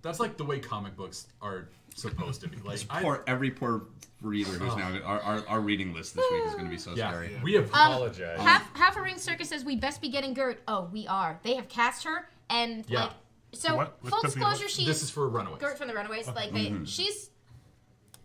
that's like the way comic books are supposed to be. Like every poor reader who's now our reading list this week is going to be so yeah, scary. we apologize. Half a ring circus says we best be getting Gert. Oh, we are. They have cast her, and Yeah. like, so What? full What's the disclosure, she's This is for Runaways. Gert from the Runaways. Like, Mm-hmm. she's.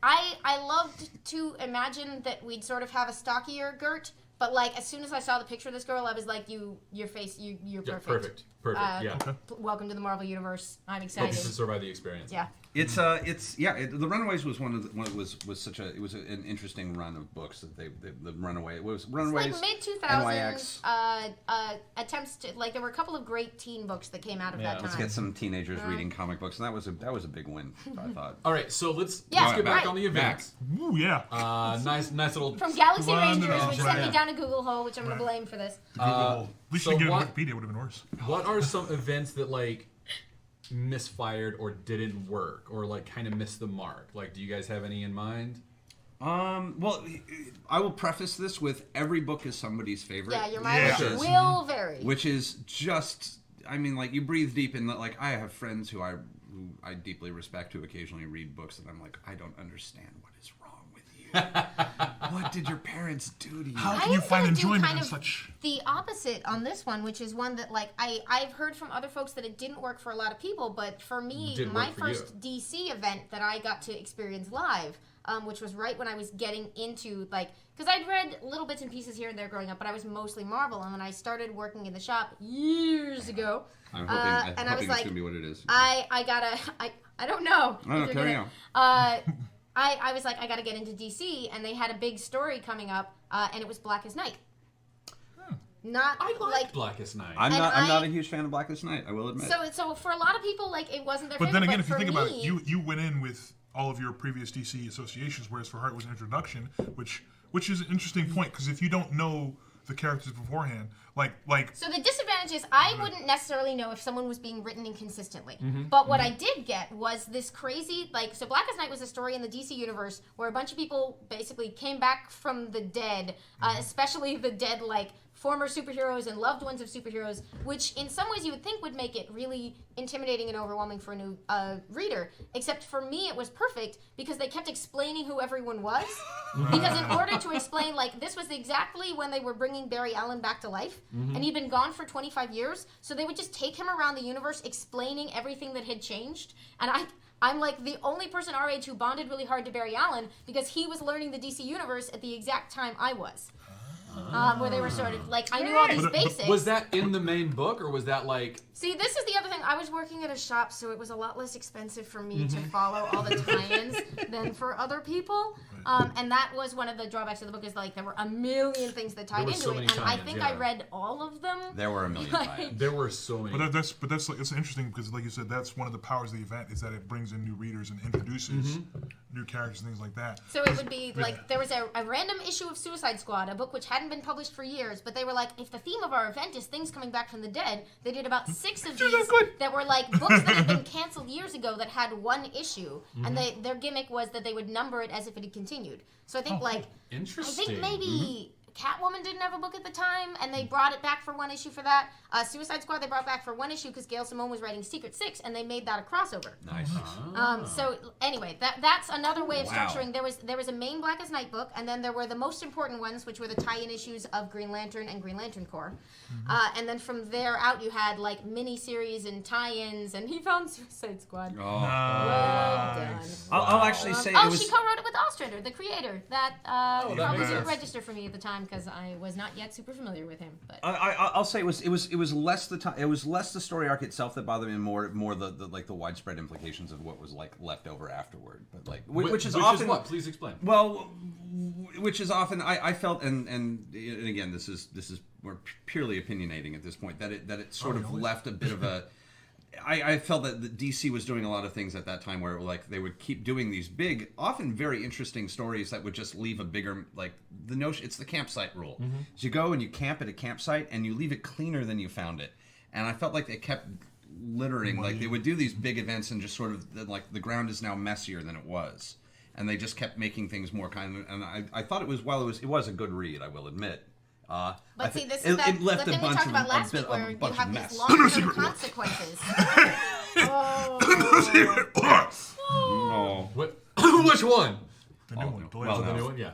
I loved to imagine that we'd sort of have a stockier Gert, but like as soon as I saw the picture of this girl, I was like, you're Yeah, perfect. perfect. Yeah. Welcome to the Marvel universe. I'm Hope excited. you can survive the experience. Yeah. The Runaways was was an interesting run of books that the Runaway it was Runaways It's like mid NYX. 2000s attempts to like there were a couple of great teen books that came out of Yeah, that time. Let's get some teenagers reading comic books, and that was a big win. I thought. All right, so let's Yeah, get back right. on the events. Ooh, yeah. Nice little. From Galaxy Run it Rangers, off, which right. sent me down a Google hole, which I'm gonna blame for this. At least so you didn't get what- it on Wikipedia, would have been worse. What are some events that like misfired or didn't work or like kind of missed the mark? Like, do you guys have any in mind? Well, I will preface this with every book is somebody's favorite. Yeah, your mileage Yeah. will vary. Which is just, I mean, like you breathe deep in that. Like I have friends who I deeply respect who occasionally read books, and I'm like, I don't understand what is wrong with you. What did your parents do to you? How I can you am find gonna do enjoyment kind in of such? the opposite on this one, which is one that like I've heard from other folks that it didn't work for a lot of people, but for me, Didn't my work for you. first DC event that I got to experience live, which was right when I was getting into like because I'd read little bits and pieces here and there growing up, but I was mostly Marvel, and when I started working in the shop years ago, I'm and hoping I was it's like, gonna be what it is. I don't know. No, if you're carry gonna- on. I was like, I gotta get into DC, and they had a big story coming up, and it was Blackest Night. Not I like Blackest Night. I'm and not I- a huge fan of Blackest Night. I will admit. so for a lot of people, like it wasn't their But favorite. then again, if you for think about it, me- you went in with all of your previous DC associations, whereas for her it was an introduction, which is an interesting point because if you don't know the characters beforehand, like So the disadvantage is I wouldn't necessarily know if someone was being written inconsistently. Mm-hmm. But what I did get was this crazy, like, so Blackest Night was a story in the DC universe where a bunch of people basically came back from the dead, especially the dead, like, former superheroes and loved ones of superheroes, which in some ways you would think would make it really intimidating and overwhelming for a new reader. Except for me, it was perfect because they kept explaining who everyone was. Because in order to explain, like, this was exactly when they were bringing Barry Allen back to life, and he'd been gone for 25 years, so they would just take him around the universe explaining everything that had changed. And I'm like the only person our age who bonded really hard to Barry Allen because he was learning the DC universe at the exact time I was. Where they were sort of like, I knew all these basics. Was that in the main book, or was that like? See, this is the other thing. I was working at a shop, so it was a lot less expensive for me to follow all the tie-ins than for other people. And that was one of the drawbacks of the book is like there were a million things that tied were into so it, many and I tie-ins, think yeah. I read all of them. there were a million times. There were so many. But that's like, it's interesting because, like you said, that's one of the powers of the event is that it brings in new readers and introduces new characters and things like that. So it would be like there was a random issue of Suicide Squad, a book which hadn't hadn't been published for years, but they were like, if the theme of our event is things coming back from the dead, they did about 6 of these that were like books that had been canceled years ago that had 1 issue, and their gimmick was that they would number it as if it had continued. So I think Interesting. I think maybe Catwoman didn't have a book at the time, and they brought it back for 1 issue for that. Suicide Squad they brought back for 1 issue because Gail Simone was writing Secret Six, and they made that a crossover. Nice. So anyway, that's another way of structuring. There was a main Blackest Night book, and then there were the most important ones, which were the tie-in issues of Green Lantern and Green Lantern Corps. And then from there out, you had like mini-series and tie-ins, and he found Suicide Squad. Oh. Well done. I'll actually say Oh, it was. she co-wrote it with Ostrander, the creator. That that probably makes didn't sense. register for me at the time because I was not yet super familiar with him. But I'll say it was less the time. It was less the story arc itself that bothered me, and more the like the widespread implications of what was like left over afterward. But like which is often what? Please explain. Well, which is often I felt and again this is we're purely opinionating at this point that it sort of left a bit of a. I felt that the DC was doing a lot of things at that time where like they would keep doing these big, often very interesting stories that would just leave a bigger like the notion. It's the campsite rule. So you go and you camp at a campsite and you leave it cleaner than you found it. And I felt like they kept littering. Like they would do these big events and just sort of like the ground is now messier than it was. And they just kept making things more kind of. And I thought it was it was a good read. I will admit. But see, this is the thing we talked about last week, where you have these long-term consequences. Oh. Which one? The new one. well, The no. new one, yeah.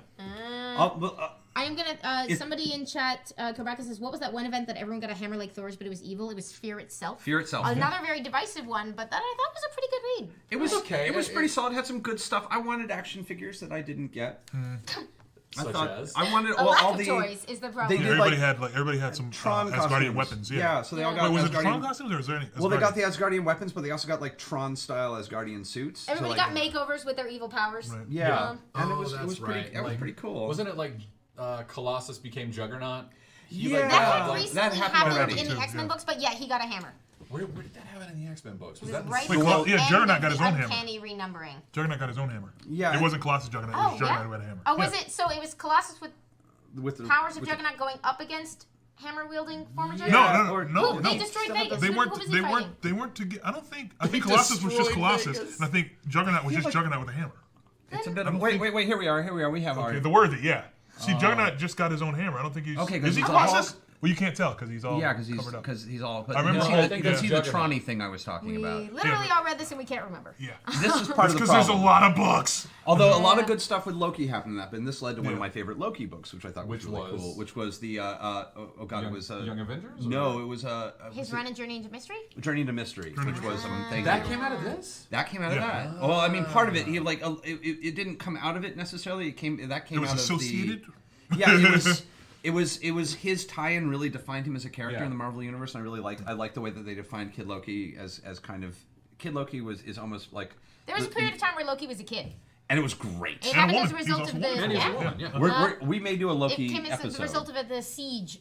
I am gonna. Somebody in chat, Kobaka says, "What was that one event that everyone got a hammer like Thor's, but it was evil? It was Fear itself." Fear itself. Another very divisive one, but that I thought was a pretty good read. It was okay. It was pretty solid. Had some good stuff. I wanted action figures that I didn't get. Such as? I wanted A lack all of the toys is the they problem. did, Everybody had some Tron Asgardian costumes. weapons. Yeah, so they all got Wait, was it the Asgardian- Tron costumes or was there any? Well, they got Asgardian? the Asgardian weapons, but they also got like Tron style Asgardian suits. So, Everybody like, got makeovers with their evil powers. Right. Yeah, and it Oh, was that's pretty. right. It was pretty cool. Wasn't it like Colossus became Juggernaut? Yeah. That had That recently happened happened already. in the Too, X-Men yeah. books, but yeah, he got a hammer. Where did that happen in the X-Men books? Was It that was right Wait, at Col- the yeah, end Juggernaut of got the his own hammer. uncanny renumbering. Juggernaut got his own hammer. Yeah, It wasn't Colossus Juggernaut. It Oh, was Juggernaut yeah? who had a hammer. Oh, was Yeah. it? So it was Colossus with with the powers of with Juggernaut going up against hammer-wielding former No, Juggernaut? no. They destroyed Vegas. They Who weren't. was he They fighting? weren't. They weren't together. I think They Colossus was just destroyed Colossus, Vegas. and I think Juggernaut was just like- Juggernaut with a hammer. It's a bit of wait. Here we are. We have our Okay, the worthy, yeah. See, Juggernaut just got his own hammer. I don't think he's. Okay, 'cause is he he's Colossus? all- Well, you can't tell because he's all because covered up. he's all. I remember you all- see I the think the it's Juggernaut. Tronny thing I was talking We about. literally all read this and we can't remember. Yeah. This is part of the Because there's a problem. lot of books. Although a lot of good stuff with Loki happened in that, and this led to one of my favorite Loki books, which I thought was Which really was? cool. Which was the it was Young Avengers? No, it was His run and Journey into Mystery? Journey into Mystery, which was thank That you. came out of this? That came out of Yeah. that. Well, I mean, part of it, he like it didn't come out of it necessarily. It came It out was of associated. the. Yeah, it was his tie-in really defined him as a character Yeah. in the Marvel universe. And I liked the way that they defined Kid Loki as kind of Kid Loki is almost like There was a period of time where Loki was a kid. and it was great. It And a happened as a woman. He's result also of a the woman. And he's a yeah. woman, yeah. We may do a It Loki came as episode. the result of the Siege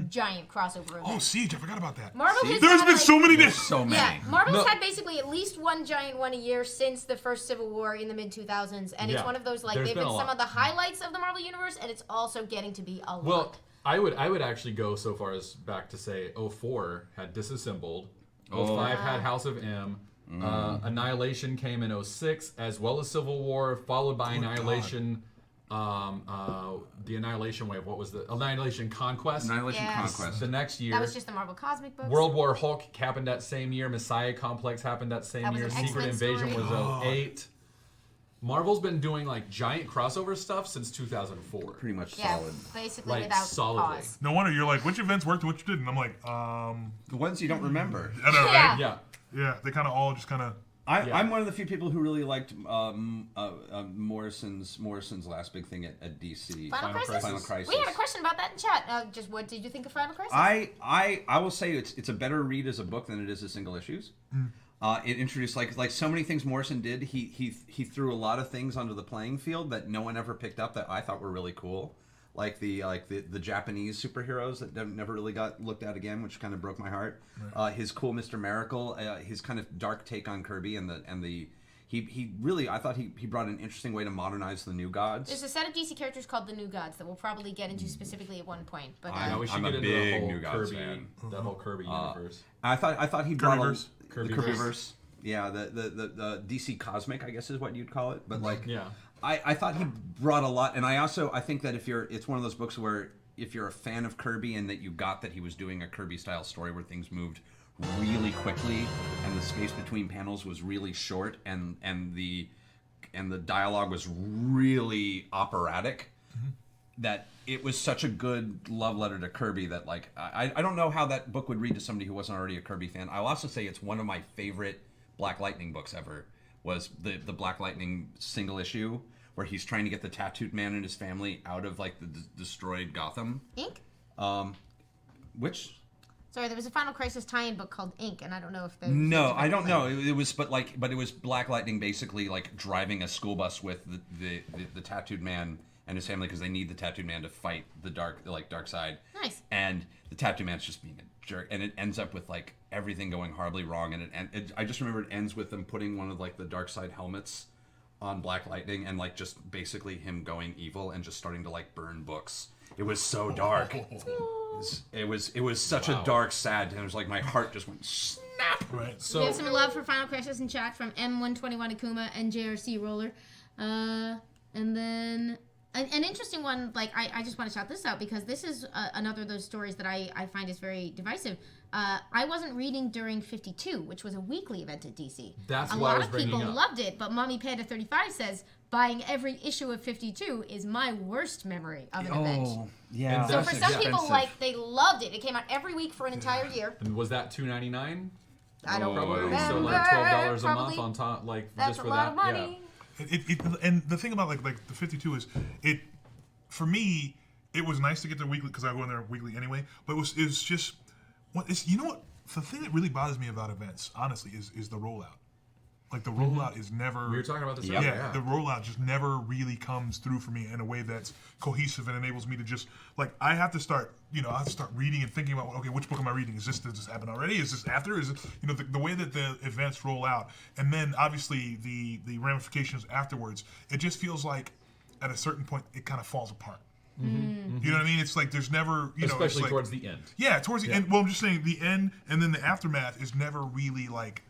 giant crossover event. Oh, Siege! I forgot about that. Marvel has There's done, been like- so many days. so many. Yeah, Marvel's No. had basically at least one giant one a year since the first Civil War in the mid 2000s, and it's Yeah. one of those like There's they've been been a some lot. of the highlights of the Marvel universe, and it's also getting to be a Well, lot. I would actually go so far as back to say 04 had Disassembled, 05 had House of M, Annihilation came in 06, as well as Civil War, followed by Annihilation, the Annihilation Wave. What was the Annihilation Conquest? Annihilation Yes. Conquest. The next year. That was just the Marvel Cosmic books. World War Hulk happened that same year. Messiah Complex happened that same That was year. an Secret X-Men Invasion story. was 08. Marvel's been doing like giant crossover stuff since 2004. Pretty much yeah, solid. basically Like, without solidly. pause. No wonder you're like, which events worked and which didn't. I'm like, The ones you don't remember. I know, Yeah. right? Yeah. Yeah, they kind of all just kind of. Yeah. I'm one of the few people who really liked Morrison's last big thing at DC. Final Crisis? Final Crisis. We had a question about that in chat. Just what did you think of Final Crisis? I will say it's a better read as a book than it is as single issues. It introduced like so many things Morrison did. He threw a lot of things onto the playing field that no one ever picked up that I thought were really cool. Like the Japanese superheroes that never really got looked at again, which kind of broke my heart. His cool Mr. Miracle, his kind of dark take on Kirby, and he really, I thought he brought an interesting way to modernize the New Gods. There's a set of DC characters called the New Gods that we'll probably get into specifically at one point. But We should I'm get a into big the whole New Gods Kirby, fan. that whole Kirby universe. I thought he brought Kirbyverse. the Kirbyverse. Yeah, the DC Cosmic, I guess is what you'd call it. But like, Yeah. I thought he brought a lot, and I think that it's one of those books where if you're a fan of Kirby and that you got that he was doing a Kirby style story where things moved really quickly and the space between panels was really short and the dialogue was really operatic, that it was such a good love letter to Kirby that like I don't know how that book would read to somebody who wasn't already a Kirby fan. I'll also say it's one of my favorite Black Lightning books ever. Was the Black Lightning single issue where he's trying to get the tattooed man and his family out of like the destroyed Gotham. Ink? Which? Sorry, there was a Final Crisis tie-in book called Ink, and I don't know if there's... No, I don't know. It was, but it was Black Lightning basically like driving a school bus with the tattooed man and his family because they need the tattooed man to fight the dark side. Nice. And the tattooed man's just being a jerk, and it ends up with like everything going horribly wrong. And I just remember it ends with them putting one of like the dark side helmets on Black Lightning and like just basically him going evil and just starting to like burn books. It was so dark. It was such a dark, sad, and it was like my heart just went snap. Right. So We have some love for Final Crisis in chat from M121 Akuma and JRC Roller. And then an interesting one, like I just want to shout this out because this is another of those stories that I find is very divisive. I wasn't reading during 52, which was a weekly event at DC. That's a why I lot was of bringing people it up. loved it, but Mommy Panda 35 says buying every issue of 52 is my worst memory of an event. Yeah. So for some people, expensive. like, they loved it. It came out every week for an entire year. And was that $2.99? I don't Probably. remember. So like $12 a Probably. month on top, like That's just for a lot that. of money. And the thing about like the 52 is it for me it was nice to get the weekly because I go in there weekly anyway. But it's just you know what the thing that really bothers me about events honestly is the rollout. Like the rollout is never. We were talking about this Yeah, earlier. Yeah. the rollout just never really comes through for me in a way that's cohesive and enables me to just like I have to start reading and thinking about okay, which book am I reading? Does this happen already? Is this after? Is it the way that the events roll out, and then obviously the ramifications afterwards? It just feels like at a certain point it kind of falls apart. Mm-hmm. You know what I mean? It's like there's never Especially it's like, towards the end. Yeah, towards the end. Well, I'm just saying the end and then the aftermath is never really like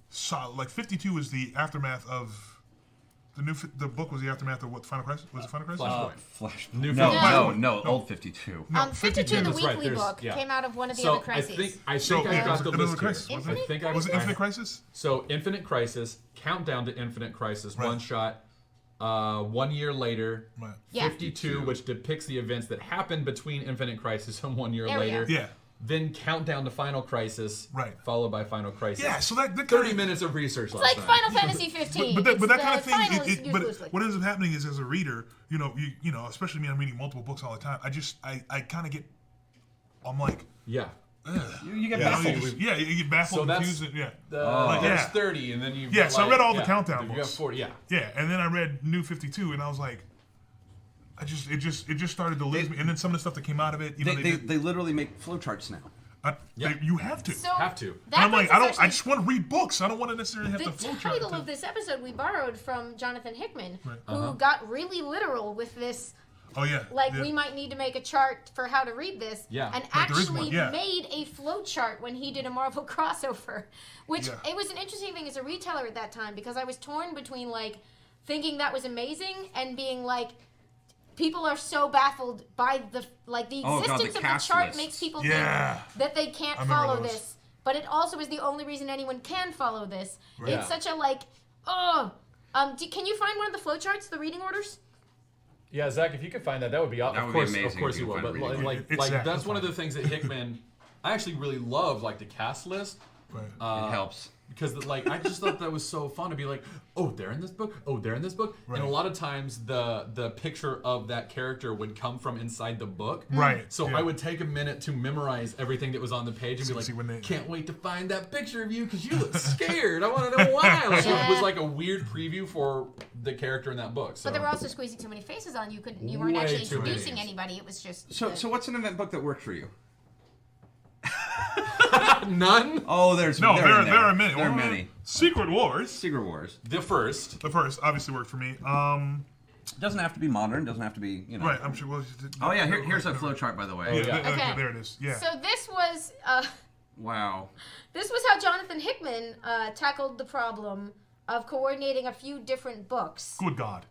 solid. Like 52 is the aftermath of the book was the aftermath of what Final Crisis was it Final Crisis? Flash. New No, old 52. No, 52, the That's right, weekly there's- book, yeah. came out of one of the So other crises. I think I've got the Another list here. Crisis, wasn't it? I think Was it Infinite Crisis? So Infinite Crisis, Countdown to Infinite Crisis, Right. one shot. 1 year later, Right. Yeah. 52, which depicts the events that happened between Infinite Crisis and 1 year There we later. go. Yeah. Then Countdown to Final Crisis, Right. followed by Final Crisis. Yeah, so that 30 kinda, minutes of research It's last like night. Final Fantasy 15. But that It's kind the of thing. final is used But loosely. what ends up happening is, as a reader, you know, especially me, I'm reading multiple books all the time. I kind of get, I'm like, Yeah. You get you know, baffled. you get baffled, So that's confused. Yeah. There's yeah. 30, and then you. Yeah, so I read all the Countdown You got books. 40, yeah. Yeah, and then I read New 52, and I was like, it just started to lose me. And then some of the stuff that came out of it, They literally make flowcharts now. you have to. So Have to. that And I'm like, brings us I actually- just want to read books. I don't want to necessarily have the to flowchart. title of this episode we borrowed from Jonathan Hickman, Right. who got really literal with this. Oh yeah. Like, yeah. we might need to make a chart for how to read this. Yeah. And Right, there is actually one, yeah. made a flow chart when he did a Marvel crossover. Which, Yeah. it was an interesting thing as a retailer at that time, because I was torn between, like, thinking that was amazing and being like, people are so baffled by the Oh, God, existence the of the cast chart lists. makes people Yeah. think that they can't I remember follow those. this. But it also is the only reason anyone can follow this. Right. It's such a, like, oh. Can you find one of the flow charts, the reading orders? Yeah, Zach, if you could find that, that would be awesome. That Of would be course, amazing of course if you you will. could But find reading like, order. It's like Zach, that's that's one of fine. the things that Hickman. I actually really love, like the cast list. Right. It helps. Because like I just thought that was so fun to be like, oh, they're in this book. Oh, they're in this book. Right. And a lot of times the picture of that character would come from inside the book. Right. So yeah. I would take a minute to memorize everything that was on the page and be See when they- like, can't wait to find that picture of you because you look scared. I want to know why. Like, Yeah. It was like a weird preview for the character in that bok. So. But they were also squeezing so many faces on you weren't Way actually too many. introducing anybody. It was just So what's an event book that worked for you? None? Oh, there's No, there there are many. There are Well, many. Secret Wars. Secret Wars. The first. The first obviously worked for me. Doesn't have to be modern. Doesn't have to be, you know. Right, I'm sure. Well, Oh yeah, here's a flow chart, by the way. Yeah, Okay. there it is. Yeah. So this was Wow. this was how Jonathan Hickman tackled the problem of coordinating a few different books. Good God.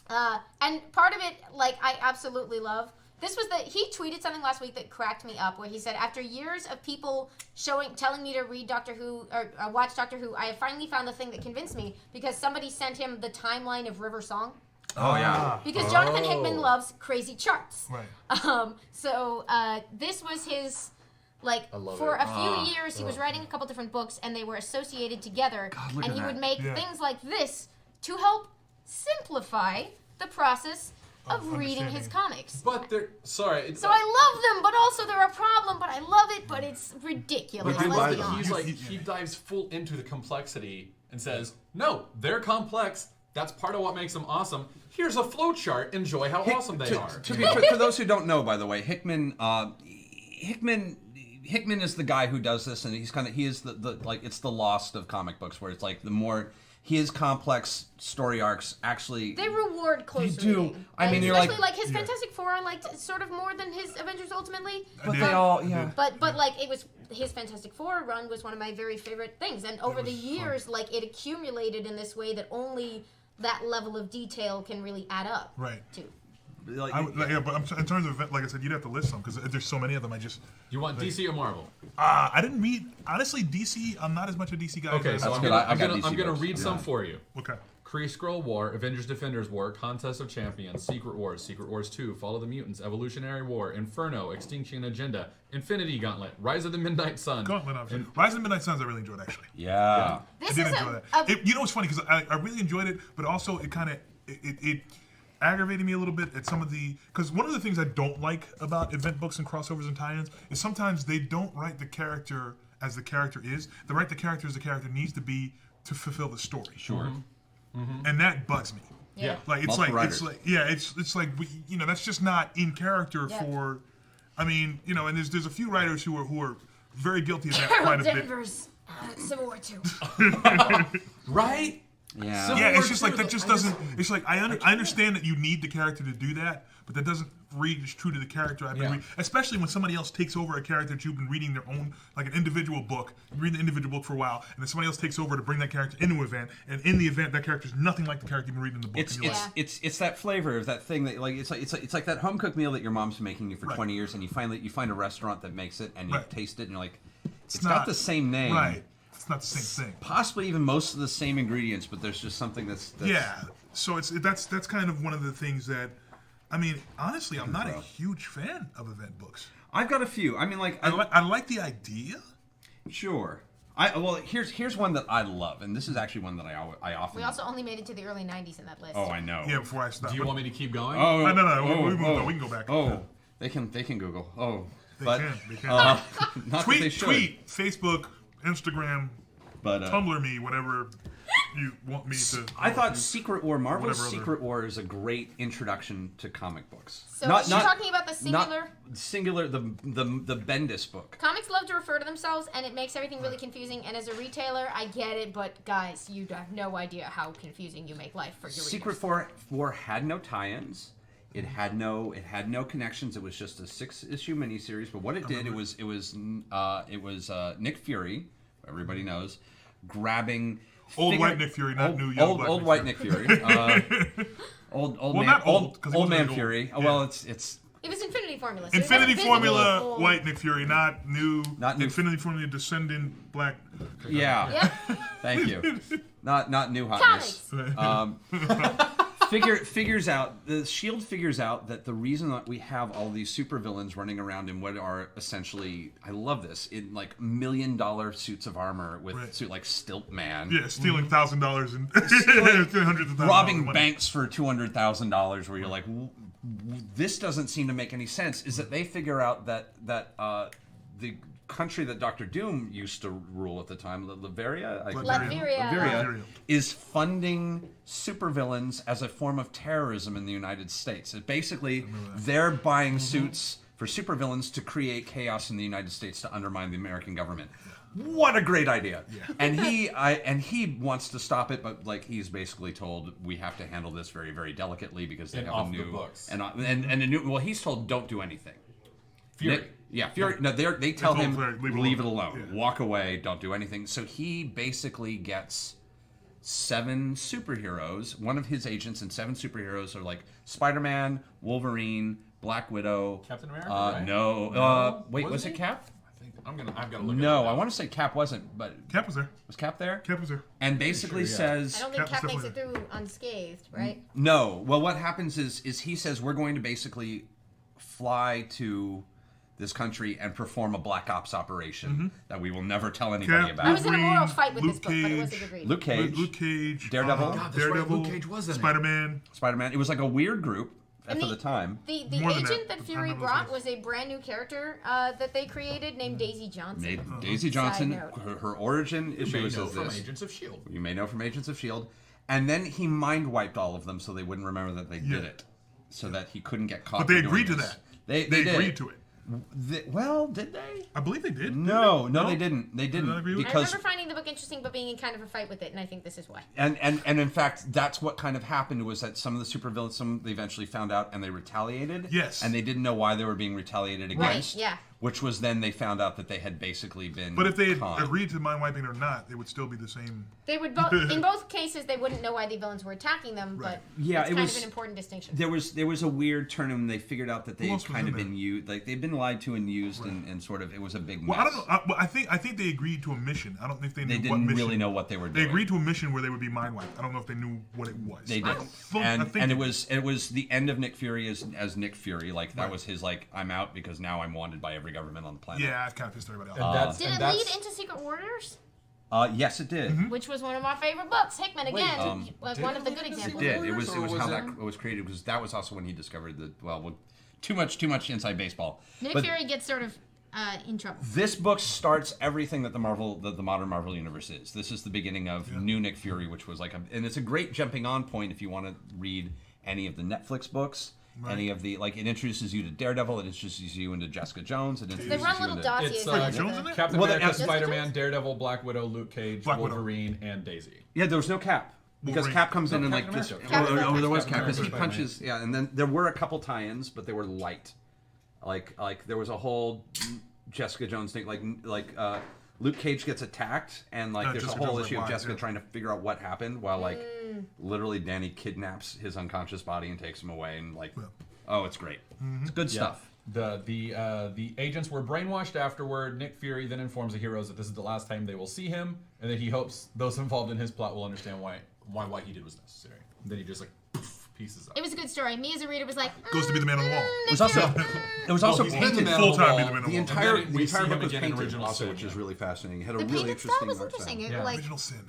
And part of it, like, I absolutely love. This was he tweeted something last week that cracked me up, where he said, after years of people telling me to read Doctor Who or watch Doctor Who, I have finally found the thing that convinced me, because somebody sent him the timeline of River Song. Oh yeah. Because Jonathan Hickman loves crazy charts. Right. So this was his, like, love for it. a few years, he was writing a couple different books, and they were associated together. look And at he that. would make Yeah. things like this to help simplify the process of reading his understanding. comics. But they're sorry. So I love them, but also they're a problem. But I love it, but it's ridiculous. But Let's be he's honest. like, he dives full into the complexity and says, no, they're complex. That's part of what makes them awesome. Here's a flow chart. Enjoy how awesome they are. For those who don't know, by the way, Hickman is the guy who does this, and he is the like, it's the Lost of comic books, where it's like the more his complex story arcs actually They reward close They do. reading. I mean, And you're especially like- his Fantastic Four, I liked sort of more than his Avengers Ultimately. but did. they all yeah. But like, it was his Fantastic Four run was one of my very favorite things, and over the years, like, it accumulated in this way that only that level of detail can really add up. Right. To. Like, Yeah, but in terms of, like I said, you'd have to list them because there's so many of them. You want DC or Marvel? I didn't read, honestly, DC. I'm not as much a DC guy. Okay, as so I I'm good. gonna, I I'm got gonna, DC I'm gonna books. read some Yeah. for you. Okay. Kree Skrull War, Avengers Defenders War, Contest of Champions, Secret Wars 2, Fall of the Mutants, Evolutionary War, Inferno, Extinction Agenda, Infinity Gauntlet, Rise of the Midnight Sun. Gauntlet option. Rise of the Midnight Suns I really enjoyed, actually. yeah. This I did is enjoy that. You know what's funny? Because I really enjoyed it, but also it kind of it aggravated me a little bit at some of the, because one of the things I don't like about event books and crossovers and tie-ins is sometimes they don't write the character as the character is. They write the character as the character needs to be to fulfill the story. Sure. And that bugs me. Yeah. Like it's Multiple like writers. it's like yeah, it's like that's just not in character Yeah. for. I mean, and there's a few writers who are very guilty of that Carol quite a bit. Danvers, Civil War 2. Right? Yeah. Civil Yeah, War it's just like II, that. Just I doesn't. It's like I understand that you need the character to do that, but that doesn't read as true to the character I've been Yeah. reading. Especially when somebody else takes over a character that you've been reading their own, like an individual book. You read the individual book for a while, and then somebody else takes over to bring that character into an event, and in the event that character is nothing like the character you've been reading in the book. It's and you're it's, like, it's that flavor of that thing that like it's like that home cooked meal that your mom's been making you for Right. 20 years, and you find a restaurant that makes it, and you Right. taste it, and you're like, it's not got the same name, right. It's not the same thing. possibly even most of the same ingredients, but there's just something that's Yeah. So that's kind of one of the things that, I mean, honestly, I'm not a huge fan of event books. I've got a few. I mean, like I like the idea. sure. Here's one that I love, and this is actually one that I often. We also only made it to the early 90s in that list. Oh, I know. Yeah, before I stop. Do you want me to keep going? Oh, No, we oh, moved oh, on. We can go back. Oh, they can Google. Oh, They but can. They can. not that they should. Tweet, Facebook, Instagram, But Tumblr me, whatever you want me to. I thought Secret War, Marvel's Whatever other- Secret War, is a great introduction to comic books. So you're talking about the singular? Not singular, the Bendis book. Comics love to refer to themselves, and it makes everything really confusing. And as a retailer, I get it, but guys, you have no idea how confusing you make life for your Secret readers. War had no tie-ins. It had no connections. It was just a 6-issue miniseries. But what it did, it was Nick Fury, who everybody knows, grabbing Old white Nick Fury, not new young black old Nick white Fury. Nick Fury. Not old, 'cause he old wasn't man really Fury. old. Well, Yeah. it's It was Infinity Formula. So Infinity it was Formula old. white Nick Fury, not new. Not new. Infinity Formula descendant black. yeah. Yep. Thank you. Not new hotness. Comics. Figures out the Shield figures out that the reason that we have all these supervillains running around in what are essentially, I love this, in like $1 million suits of armor with Right. suit like Stilt Man, Yeah, stealing $1,000 and hundreds of thousands of robbing money. banks for $200,000, where you're like, this doesn't seem to make any sense. Is that they figure out that the country that Doctor Doom used to rule at the time, Latveria, Latveria. is funding supervillains as a form of terrorism in the United States. It basically, they're buying suits for supervillains to create chaos in the United States to undermine the American government. what a great idea. And he wants to stop it, but like he's basically told we have to handle this very, very delicately because they And have off a the new books. and a new. Well, he's told don't do anything. Fury. Fury. No, they tell told him Fury, leave it alone, Yeah. walk away, don't do anything. So he basically gets 7 superheroes. One of his agents and 7 superheroes are like Spider-Man, Wolverine, Black Widow, Captain America, right? No. Wait, was Wasn't it he? Cap? I think I've got to look. No, at it. I want to say Cap wasn't, but Cap was there. was Cap there? Cap was there. And basically Sure, yeah. says I don't think Cap's Cap makes it definitely- through unscathed, right? no. Well, what happens is he says we're going to basically fly to this country and perform a black ops operation that we will never tell anybody Cap, about. I was in a moral Wolverine, fight with this Luke book, but it was a Cage, good read. Luke Cage, Luke Cage, Daredevil. God, that's right, Daredevil, Luke Cage was in it. Spider-Man. Spider-Man. It was like a weird group And for the time. The More than agent that. that I Fury remember brought those was a brand new character that they created named Daisy Johnson. Daisy Johnson, note. her origin You issue may is know from this. Agents of Shield. You may know from Agents of S.H.I.E.L.D. And then he mind wiped all of them so they wouldn't remember that they did it. So that he couldn't get caught. But they for doing agreed to this. that. They They did. agreed to it. Well, did they? I believe they did. No, didn't they didn't. They not didn't agree with I because remember finding the book interesting, but being in kind of a fight with it, and I think this is why. and in fact, that's what kind of happened was that some of the supervillains, they eventually found out and they retaliated. Yes. And they didn't know why they were being retaliated Right, against. yeah. Which was then they found out that they had basically been. But if they had conned. agreed to mind wiping or not, it would still be the same. They would both, in both cases, they wouldn't know why the villains were attacking them, Right. but Yeah, it's it kind was- of an important distinction. There was a weird turn and they figured out that they Who had else was kind in of there? been used, like they'd been lied to and used, and sort of it was a big mess. Well, I don't know. Well, I think they agreed to a mission. I don't think they knew They what didn't mission. really know what they were They doing. agreed to a mission where they would be mind wiped. I don't know if they knew what it was. They I did, think- I and think it they was the end of Nick Fury as Nick Fury. Like that Right. was his like I'm out because now I'm wanted by every government on the planet. Yeah, I kind of pissed everybody off. And that's, Did and it that's, lead into Secret Warriors? Yes, it did. Mm-hmm. Which was one of my favorite books. Hickman, again, was did one it of the lead good into examples. It did. It was Or was how it- that was created because that was also when he discovered that too much inside baseball. Nick But Fury gets sort of in trouble. this book starts everything that the modern Marvel universe is. This is the beginning of new Nick Fury, which was and it's a great jumping on point if you want to read any of the Netflix books. Right. Any of the it introduces you to Daredevil, it introduces you into Jessica Jones, it They introduces run you little into dossiers. It's on Jones the- in there? Captain Well, America, Jessica Spider-Man, Jones? Daredevil, Black Widow, Luke Cage, Black Widow. Wolverine, and Daisy. Yeah, there was no Cap. Because Wolverine. Cap comes in No, and Captain just America. Captain there was America. Cap because he Spider-Man. punches and then there were a couple tie-ins but they were light. Like there was a whole Jessica Jones thing Luke Cage gets attacked and there's Jessica a whole Jones issue of replies, Jessica yeah. trying to figure out what happened while literally Danny kidnaps his unconscious body and takes him away and it's great. It's good stuff. The agents were brainwashed afterward. Nick Fury then informs the heroes that this is the last time they will see him, and that he hopes those involved in his plot will understand why what he did was necessary. And then he just poof, pieces up. It was a good story. Me as a reader was like, Goes to be the man on the wall. It was also he's been the painted man full on the time wall. be the man on the the wall. entire And then we see him book was again in painted Original also, Sin, which is yeah. really fascinating. It had a the really painted style interesting was art interesting. style. It, Yeah. like, Original Sin.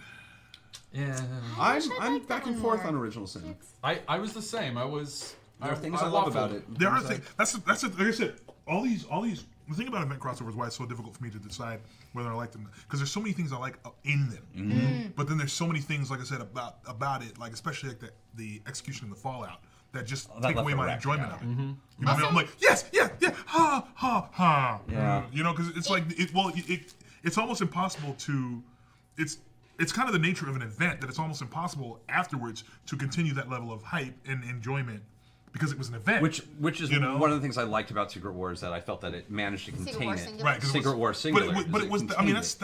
Yeah. I'm back and forth on Original Sin. I was the same. There are things I love about it. There are things. That's like I said. All these. The thing about event crossovers, why it's so difficult for me to decide whether I like them, because there's so many things I like in them, Mm-hmm. but then there's so many things, like I said, about it, like especially like the execution and the fallout that just that take left away a my wreck, enjoyment yeah. of it. You know what I mean? I'm like, yes, yeah, ha, ha, ha. Yeah. You know, because it's like it's almost impossible to. It's kind of the nature of an event that it's almost impossible afterwards to continue that level of hype and enjoyment because it was an event. Which is You know? one of the things I liked about Secret Wars that I felt that it managed to Secret contain War it. singular. Right, 'cause it Secret was- War singular. But it was. I mean, contained it.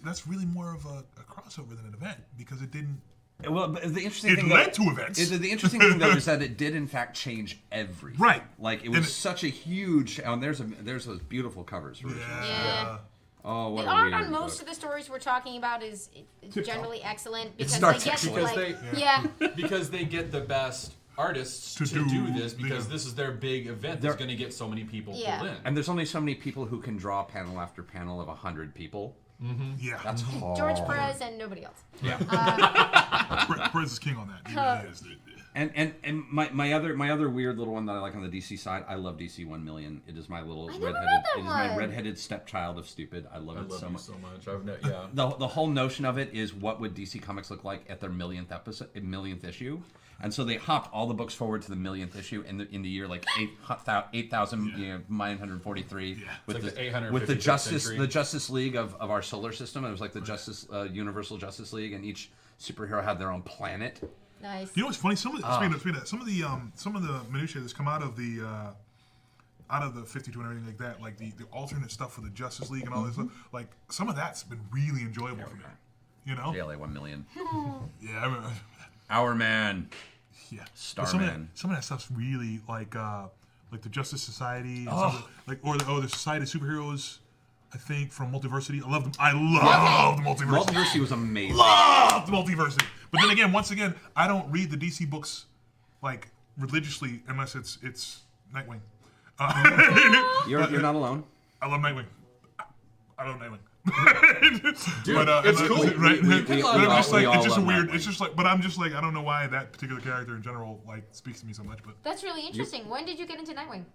that's really more of a crossover than an event because it didn't. Well, but the interesting It thing led to events. The interesting thing though is that it did in fact change everything. Right. Like it And was it- such a huge. And there's those beautiful covers. For Original Sin. Yeah. Oh, what The a art weird on most book. of the stories we're talking about is generally excellent because starts they get excellent. like Because yeah. because they get the best artists To to do do this the- because this is their big event that's going to get so many people Yeah. pulled in. And there's only so many people who can draw panel after panel of 100 people. Yeah, That's hard. George Perez and nobody else. Yeah. Perez is king on that. He really is. And my other weird little one that I like on the DC side, I love DC 1 Million. It is my little redheaded stepchild of stupid. I love it so much. The whole notion of it is, what would DC Comics look like at their millionth issue? And so they hopped all the books forward to the millionth issue in the year like 8,943 with the Justice League of our solar system. It was like the Universal Justice League, and each superhero had their own planet. Nice. You know what's funny? Some of the minutiae that's come out of the 52 and everything like that, like the alternate stuff for the Justice League and all this stuff, like some of that's been really enjoyable for me. You know? JLA 1 Million. Yeah, I remember. Our Man. Yeah. Starman. Some of that stuff's really like the Justice Society, and the Society of Superheroes. I think from Multiversity. I love them. I love the Multiversity. Multiversity was amazing. Love the Multiversity. But then again, once again, I don't read the DC books like religiously unless it's Nightwing. You're not alone. I love Nightwing. I love Nightwing. Dude, it's cool. Right? It's just a weird. Nightwing. It's just like, but I'm just like, I don't know why that particular character in general like speaks to me so much. But That's really interesting. When did you get into Nightwing?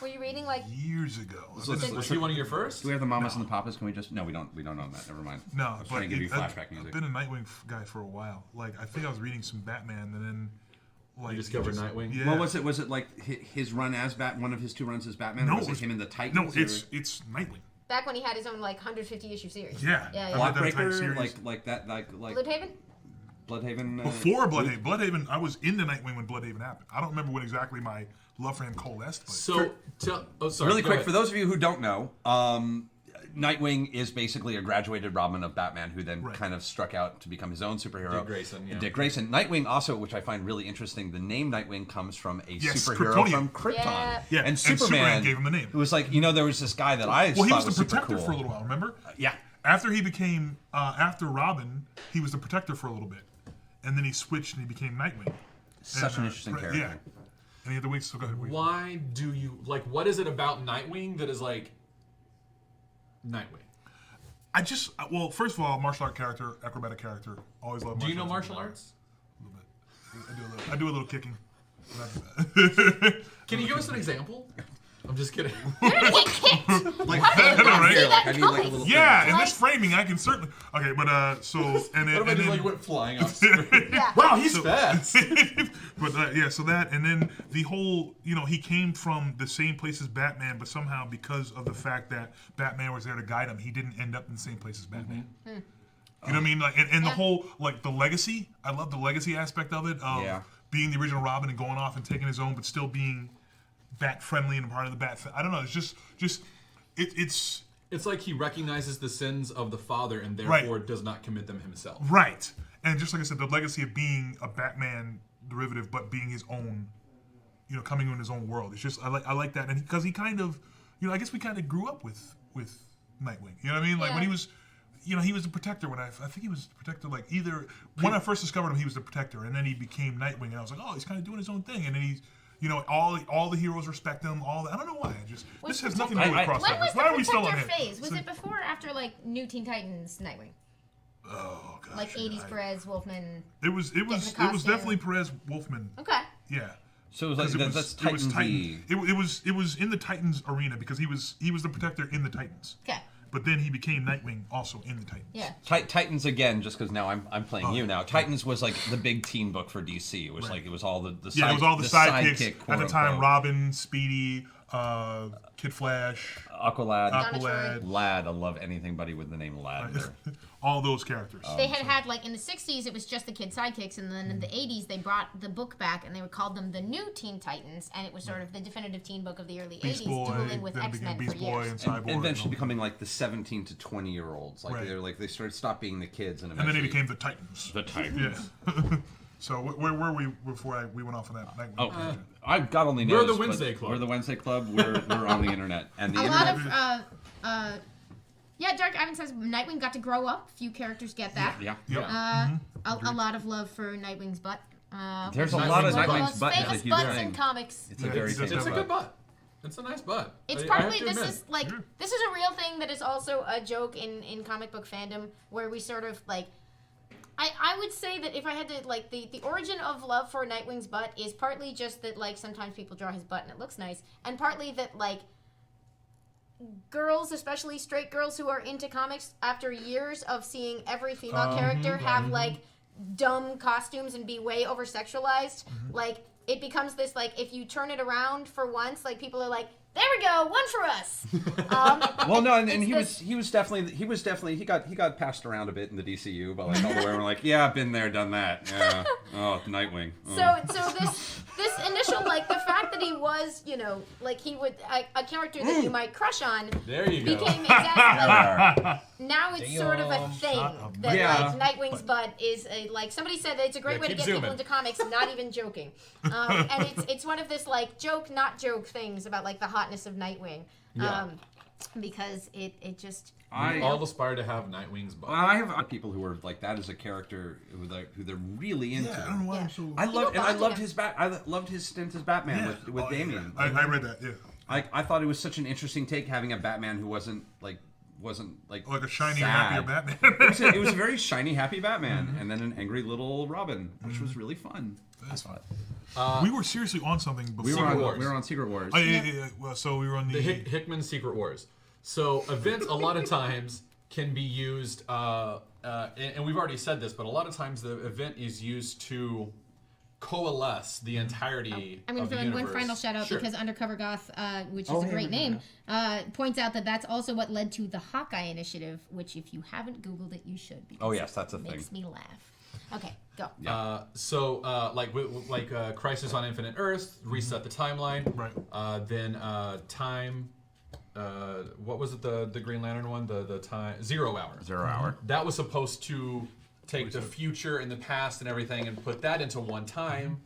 Were you reading like years ago. Was he one of your first? Do we have the Mamas and the Papas? Can we just? No, we don't own that. Never mind. No, I was trying to give you flashback music. I've been a Nightwing guy for a while. Like I think I was reading some Batman, and then like You discovered Nightwing? Yeah. Well, was it like his run as one of his 2 runs as Batman? No, or was it him in the Titans? No, it's Nightwing. back when he had his own like 150 issue series? Yeah. Bloodbreaker, like that. Bloodhaven? Bloodhaven. Before Bloodhaven. Bloodhaven, I was into Nightwing when Bloodhaven happened. I don't remember when exactly my love for him coalesced. But So, sorry. Really go quick, ahead. for those of you who don't know, Nightwing is basically a graduated Robin of Batman who then kind of struck out to become his own superhero. Dick Grayson, yeah. Dick Grayson. Nightwing also, which I find really interesting, the name Nightwing comes from a superhero Kryptonian. from Krypton. Yeah. and Superman gave him the name. It was like, there was this guy that I Well, he thought was the super protector cool. for a little while, remember? Yeah. After he became, after Robin, he was the protector for a little bit. And then he switched and he became Nightwing. Such an interesting character. Yeah. And he had the wings, so go ahead. Why do you, what is it about Nightwing that is like Nightwing? Well, first of all, martial art character, acrobatic character. Always love martial arts. Do you know martial arts? A little bit. I do a little kicking. Can you give us an example? I'm just kidding. Like that, right? I need like a little Yeah, in this framing, I can certainly. Okay, but and then What if I and just then, went flying off screen? Yeah. Wow, he's fast. but so that and then the whole, he came from the same place as Batman, but somehow because of the fact that Batman was there to guide him, he didn't end up in the same place as Batman. You know what I mean? Like, and the whole the legacy. I love the legacy aspect of it. Of being the original Robin and going off and taking his own, but still being Bat friendly and part of the Bat. I don't know. It's it's. It's like he recognizes the sins of the father and therefore does not commit them himself. Right. And just like I said, the legacy of being a Batman derivative, but being his own, coming in his own world. It's just, I like that. And because he kind of, I guess we kind of grew up with Nightwing. You know what I mean? Like when he was, he was the protector when I think he was the protector, when I first discovered him, he was the protector. And then he became Nightwing. And I was like, oh, he's kind of doing his own thing. And then he's, all the heroes respect him. I don't know why. This has nothing to do with crossovers. When was Why are we still on Protector him? phase? Was it before or after New Teen Titans Nightwing? Oh gosh. Like 80s Perez, Wolfman. It was definitely Perez Wolfman. Okay. Yeah. So it was like that's Titan. It was in the Titans arena because he was the protector in the Titans. Okay. But then he became Nightwing also in the Titans. Yeah. Titans again, just because now I'm playing you now. Titans was like the big teen book for DC. It was it was all the it was all the sidekicks sidekick, at the time: quote-unquote. Robin, Speedy, Kid Flash, Aqualad. Lad. I love anything buddy with the name Lad. all those characters. They had in the 60s it was just the kid sidekicks, and then in the 80s they brought the book back and they called them the New Teen Titans, and it was sort of the definitive teen book of the early Beast 80s, Boy, dueling with then it X-Men became for Beast Boy years. and Cyborg. And eventually becoming like the 17 to 20-year-olds. They started stop being the kids and then they became the Titans. the Titans. Yeah. So where were we before we went off on that? Oh, I God only knows. We're the Wednesday Club. We're the Wednesday Club. We're on the internet, and the A internet. lot of Dark Ivan says Nightwing got to grow up. Few characters get that. Yeah. A lot of love for Nightwing's butt. There's a lot of Nightwing's Nightwing's butt. It's a famous huge butts thing. in comics. It's a very It's a famous It's a butt. good butt. It's a nice butt. It's I probably have to admit. this is a real thing that is also a joke in comic book fandom where we sort of I would say that if I had to, like, the origin of love for Nightwing's butt is partly just that, like, sometimes people draw his butt and it looks nice, and partly that, like, girls, especially straight girls who are into comics, after years of seeing every female character have, like, dumb costumes and be way over-sexualized, like, it becomes this, like, if you turn it around for once, like, people are like, there we go, one for us. Well, no, and he got passed around a bit in the DCU, but like all the way we're like, yeah, I've been there, done that. Yeah. Oh, Nightwing. Oh. So this initial, like, the fact that he was, you know, like, he would a character that you might crush on. There you go. Became exactly like, now it's sort of a thing that like Nightwing's butt is like somebody said that it's a great way to get people into comics. Not even joking, and it's one of this like joke not joke things about like the hotness of Nightwing, because it just. We all aspire to have Nightwing's butt. I have people who are like that as a character who they're really into. Yeah, I don't know why I'm so. I loved his stint as Batman with Damion. Yeah. I read that. Yeah. I thought it was such an interesting take having a Batman who wasn't like a shiny, sad. happier Batman. it was a very shiny, happy Batman, and then an angry little Robin, which was really fun. That's fun. We were seriously on something before. We were on Secret Wars. Yeah. Well, so we were on the Hickman Secret Wars. So events a lot of times can be used, and we've already said this, but a lot of times the event is used to coalesce the entirety I'm going to throw in one final shout out because Undercover Goth, which is a great name, points out that that's also what led to the Hawkeye Initiative, which if you haven't Googled it, you should. Oh yes, that's a thing. Makes me laugh. Okay, go. Yeah. Like Crisis on Infinite Earths, reset the timeline. Right. Then Time. What was it? The Green Lantern one. The time 0 Hour. 0 Hour. That was supposed to take the future and the past and everything and put that into one time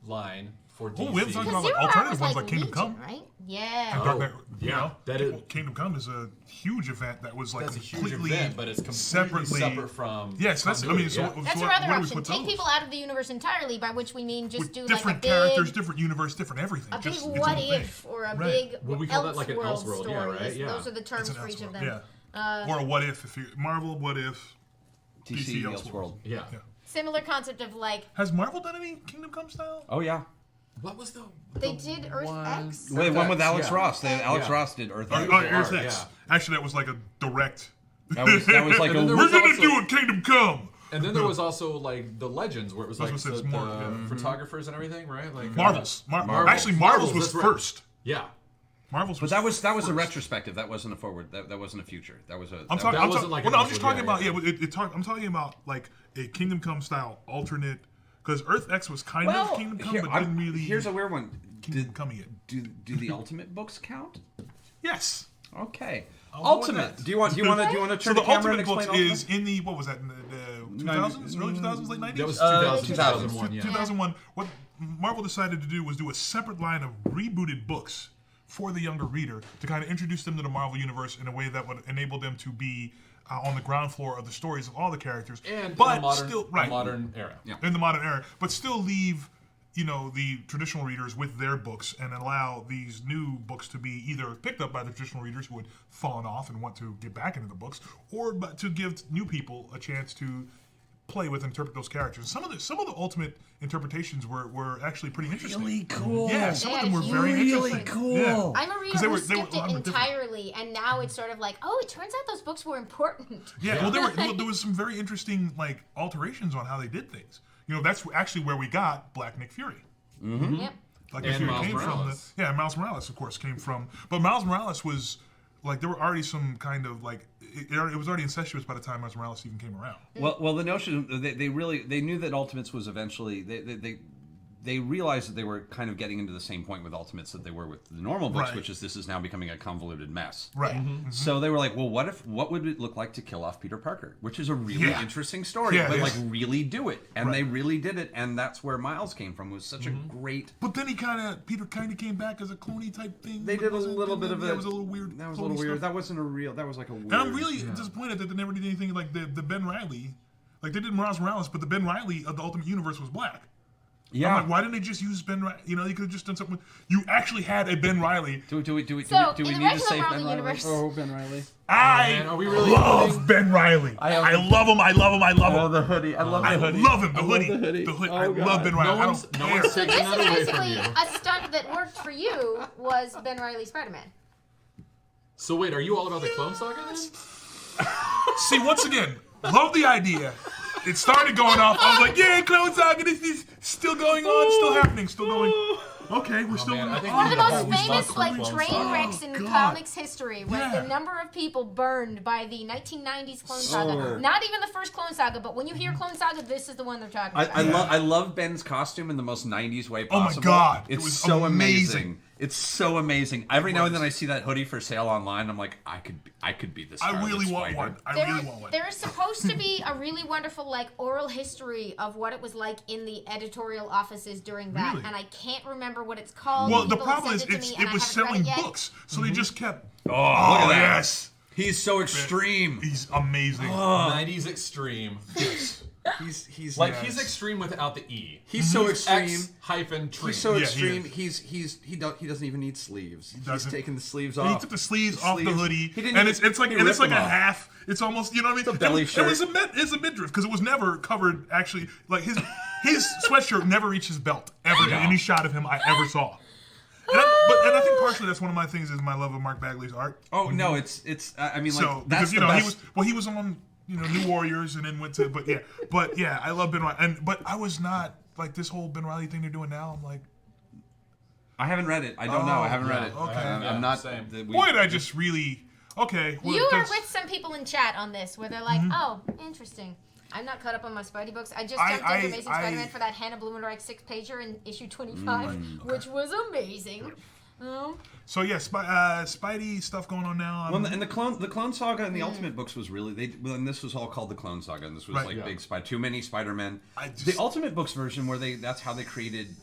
line for DC. Oh, we haven't talked about Zero like Hour alternative was ones like like Kingdom Legion, Come. right? Yeah. That is Kingdom Come is a huge event that was like that's a huge completely event, but it's completely separate from. Yes, that's. I mean, so That's so our other where do we option. put Take those? people out of the universe entirely, by which we mean just With do like a different big, characters, different universe, different everything. a big Just, its what own thing. if or a Right. big Well, we call that like an Elseworld Elseworld, yeah, stories. right? Yeah. Those are the terms It's an for each of Elseworld, them. yeah. Or a what if you Marvel, what if DC DC Elseworld. Yeah. Similar concept of like Has Marvel done any Kingdom Come style? Oh yeah. What was the? they did Earth X. Wait, one with Alex yeah. Ross. Alex Ross did Earth X. Oh, Earth yeah. X. Actually, that was like a direct. That was like And then there We're was gonna also- do a Kingdom Come. And then there was also like the Legends, where it was like That's what the, it's more, yeah. photographers and everything, right? Like Marvels. Marvels. Actually, Marvels was that's right. first. Yeah. Marvels. But that was a retrospective. That wasn't a forward. That wasn't a future. That was a. I'm talking. That wasn't like well, an no, I'm just Elseworld, talking yeah, about. I'm talking about like a Kingdom Come style alternate, because Earth X was kind of Kingdom Come, but didn't really. Here's a weird one. Kingdom Come yet. Do the Ultimate books count? Yes. Okay. I'll go with Ultimate. that. Do you want to turn So the the camera and Ultimate explain books Ultimate? is in the what was that in the 2000s, early 2000s, late 90s? That was 2001. Yeah. 2001. What Marvel decided to do was do a separate line of rebooted books for the younger reader to kind of introduce them to the Marvel universe in a way that would enable them to be on the ground floor of the stories of all the characters, And but in the modern, still the modern era. Yeah. in the modern era, but still leave the traditional readers with their books and allow these new books to be either picked up by the traditional readers who had fallen off and want to get back into the books, or but to give new people a chance to play with and interpret those characters. Some of the Ultimate interpretations were actually pretty interesting. Really cool. Yeah, some of them were Yeah, very really interesting. cool. Yeah. I'm a reader 'Cause they who were skipped a lot it different. entirely, and now it's sort of like, oh, it turns out those books were important. Yeah, well, there was some very interesting like alterations on how they did things. That's actually where we got Black Nick Fury. Yep. Like And Fury Miles came Morales. from Miles Morales, of course, came from. But Miles Morales was like there were already some kind of like it was already incestuous by the time Miles Morales even came around. Well, the notion they knew that Ultimates was eventually they realized that they were kind of getting into the same point with Ultimates that they were with the normal books, Right. which is this is now becoming a convoluted mess. Right. Mm-hmm. So they were like, well, what would it look like to kill off Peter Parker? Which is a really Yeah. interesting story, Yeah, but it like is. really do it, and Right. they really did it, and that's where Miles came from. Was such a great. But then Peter kind of came back as a cloney type thing. They but did a wasn't- little bit of That it. was a little weird. That was a little cloney weird. stuff. That wasn't a real. That was like a weird. And I'm really disappointed that they never did anything like the Ben Reilly. Like they did Miles Morales, but the Ben Reilly of the Ultimate Universe was black. Yeah. I'm like, why didn't they just use Ben Riley? You know, you could have just done something. You actually had a Ben Riley. Do we So, need in to the say regular Ben Riley? universe- Oh, Ben Riley. man, are we really love doing- Ben Riley. I love him. I love him. I love him. Oh, the hoodie. I love I the hoodie. love him. The I love hoodie. the hoodie. The hoodie. Oh, I God. love Ben Riley. No I one's don't no care. one's So taking this that is away from basically you. a stunt that worked for you was Ben Riley Spider-Man. So wait, are you all about the Clone Saga then? See, once again, love the idea. It started going off. I was like, yeah, Clone Saga. This is still going on. Still happening. Still going. Okay, we're still. man, I think One of the Oh, most we famous stopped like Clone train Saga. wrecks in God. comics history was Yeah. the number of people burned by the 1990s Clone Saga. Sure. Not even the first Clone Saga, but when you hear Clone Saga, this is the one they're talking about. I love Ben's costume in the most 90s way Oh my possible. God, it It's was so amazing. It's so amazing. Every now and then I see that hoodie for sale online. I'm like, I could be this. I really want one. I really want one. There is supposed to be a really wonderful like oral history of what it was like in the editorial offices during that, Really? and I can't remember what it's called. Well, the People have problem is sent it to me, and it I was haven't read selling it yet. books, so they just kept. Oh, look at that. Yes, He's so extreme. he's amazing. 90s extreme. He's Like Yes. he's extreme without the E. He's so X extreme. hyphen tree. He's so Yeah, he extreme. is. He doesn't even need sleeves. He's doesn't. taking the sleeves He off. took the sleeves off the hoodie, He didn't and even- it's like he and it's ripped like a them off. half. It's almost, you know what I mean? It's a belly It shirt. was it's a midriff because it was never covered. Actually, like his sweatshirt never reached his belt ever in any shot of him I ever saw. And I think partially that's one of my things is my love of Mark Bagley's art. Oh no, it's. I mean, like So that's because the best. he was on New Warriors and then went to but yeah I love Ben Riley but I was not like this whole Ben Riley thing they're doing now. I'm like, I haven't read it. I don't know. I haven't read it. okay. I'm not. Same. boy, did I just really okay. Well, You are that's- with some people in chat on this where they're like, oh, interesting. I'm not caught up on my Spidey books. I just jumped into Amazing Spider-Man for that Hannah Blumenreich 6-pager in issue 25, which was amazing. So yeah, Spidey stuff going on now. Well, and the Clone Saga and the Ultimate books was really and this was all called the Clone Saga, and this was Right. like Yeah. too many Spider-Men. just- The Ultimate books version where that's how they created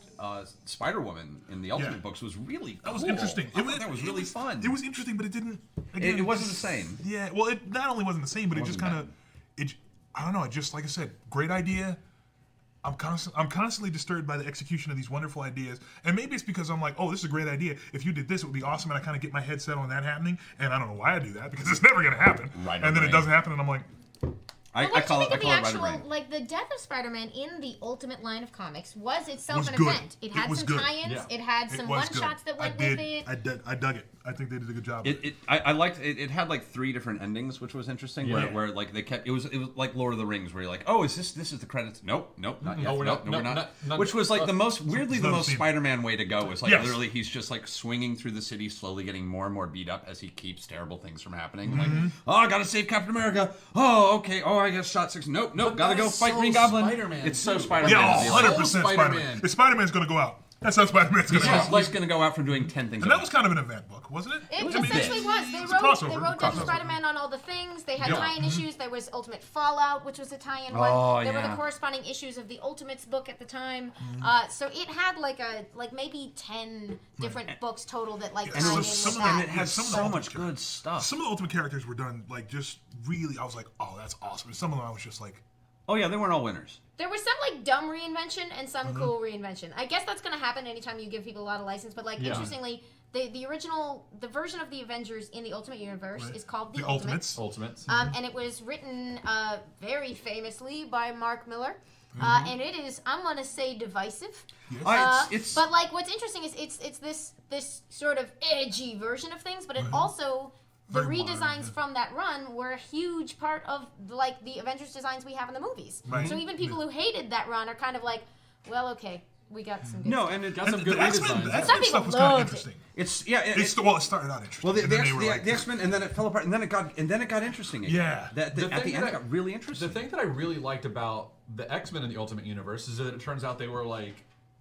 Spider-Woman in the Ultimate Yeah. books was really That was cool. interesting. I thought that was really fun. It was interesting, but it didn't. Again, It wasn't the same. Yeah, well, it not only wasn't the same, but it just wasn't kind of I don't know. It just like I said, great idea. I'm constantly disturbed by the execution of these wonderful ideas, and maybe it's because I'm like, oh, this is a great idea. If you did this, it would be awesome, and I kind of get my head set on that happening, and I don't know why I do that because it's never going to happen. Right, and then right. it doesn't happen, and I'm like, I What call do it you I think call of it the Rider actual, Brain. like the death of Spider-Man in the Ultimate line of comics was itself Was an good. event. It had was some good. tie-ins. Yeah. It had it some was good. one-shots that went I with did. it. I dug it. I think they did a good job. I liked it. It had like 3 different endings, which was interesting. Yeah. Where like they kept it was like Lord of the Rings, where you're like, oh, this is the credits? Nope, not yet. No, we're not. Nope, we're not. Not- Which was like the most weirdly the another most theme. Spider-Man way to go. Was like Yes. literally he's just like swinging through the city, slowly getting more and more beat up as he keeps terrible things from happening. Mm-hmm. Like, oh, I gotta save Captain America. Oh, okay. Oh, I guess shot 6. Nope, But gotta that go is fight so Green Goblin. Spider-Man, It's so too. Spider-Man. yeah, Yeah. 100% Spider-Man. Spider-Man. If Spider-Man's going to go out, that's how Spider-Man's going to go He's out. like gonna go out from doing 10 things. And that was kind of an event book, wasn't it? It I mean, essentially was. They it's a wrote crossover. Death Crossover. of Spider-Man on all the things. They had Yeah. tie-in issues. There was Ultimate Fallout, which was a tie-in Oh, one. There were yeah. the corresponding issues of the Ultimates book at the time. So it had like maybe 10 different books total that like And tied it in was with some of that. and it has some of the so Ultimate much good stuff. Some of the Ultimate characters were done like just really. I was like, oh, that's awesome. And some of them I was just like, Oh yeah, they weren't all winners. There was some like dumb reinvention and some cool reinvention. I guess that's going to happen anytime you give people a lot of license. But like interestingly, the original version of the Avengers in the Ultimate Universe is called the Ultimates. Ultimates. And it was written very famously by Mark Miller. And it is, I'm going to say, divisive. It's But like, what's interesting is it's this sort of edgy version of things, but it also the Very redesigns modern, yeah. from that run were a huge part of like the Avengers designs we have in the movies. Right. So even people who hated that run are kind of like, well, okay, we got some good no, stuff. and it Got some and good the X-Men, redesigns. the yeah. Some X-Men people stuff was kind of loved it. interesting. it's yeah. It started out interesting. Well, the and then they were like, X-Men, and then it fell apart, and then it got interesting again. Yeah. At the thing end, that it got really interesting. The thing that I really liked about the X-Men in the Ultimate Universe is that it turns out they were like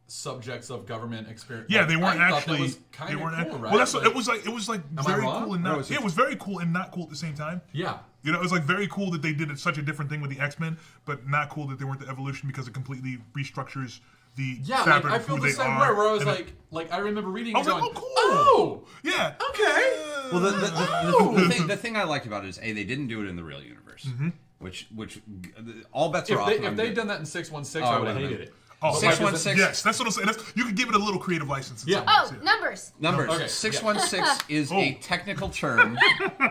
subjects of government experience. Yeah, they weren't I thought actually. That was kind They of weren't. cool, right? Well, that's Like, it was like I very wrong? cool and No, not. it's It was very cool and not cool at the same time. Yeah. You know, it was like very cool that they did such a different thing with the X-Men, but not cool that they weren't the evolution because it completely restructures the Yeah, fabric like, I of feel who the they same are. way where I was and like I remember reading I and was like, going, oh, cool. Yeah. okay. Well, the thing I liked about it is they didn't do it in the real universe, which all bets are If off. they and if I'm they'd good. done that in 616, Oh, I I would have would've hated been. it. Oh, 616. Yes, that's what I'm saying. You could give it a little creative license. Yeah. Oh, numbers. Numbers. Okay, 616 is a technical term.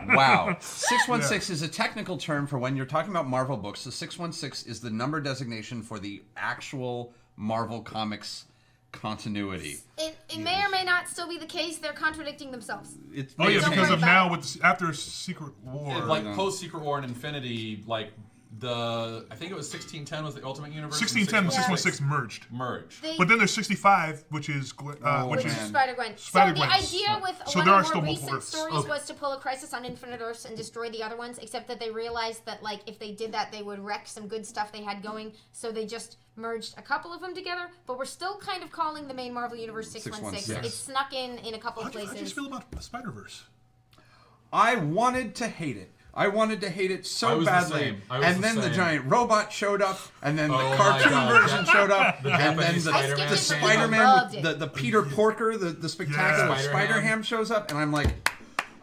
Wow. 616 is a technical term for when you're talking about Marvel books. The 616 is the number designation for the actual Marvel Comics continuity. It may or may not still be the case. They're contradicting themselves. It's Oh yeah, Don't because worry of about now after Secret War. Like post Secret War and Infinity, like I think it was 1610 was the Ultimate Universe. 1610 and 616 merged. But then there's 65, which is Which is man. Spider-Gwen. Spider-Gwen. So the idea with So one there of are the still more multiple recent Earths. stories was to pull a Crisis on Infinite Earths and destroy the other ones, except that they realized that like if they did that, they would wreck some good stuff they had going. So they just merged a couple of them together. But we're still kind of calling the main Marvel Universe 616. 616. It's snuck in a couple of How'd you places. feel about Spider-Verse? I wanted to hate it. I wanted to hate it I so was the badly. same. I was And the then the same. giant robot showed up, and then Oh the my cartoon God. version showed up, and then Japanese the Spider-Man. I the skipped it, but Spider-Man loved with it. the Peter Porker, the spectacular Yeah. Spider-Ham shows up, and I'm like,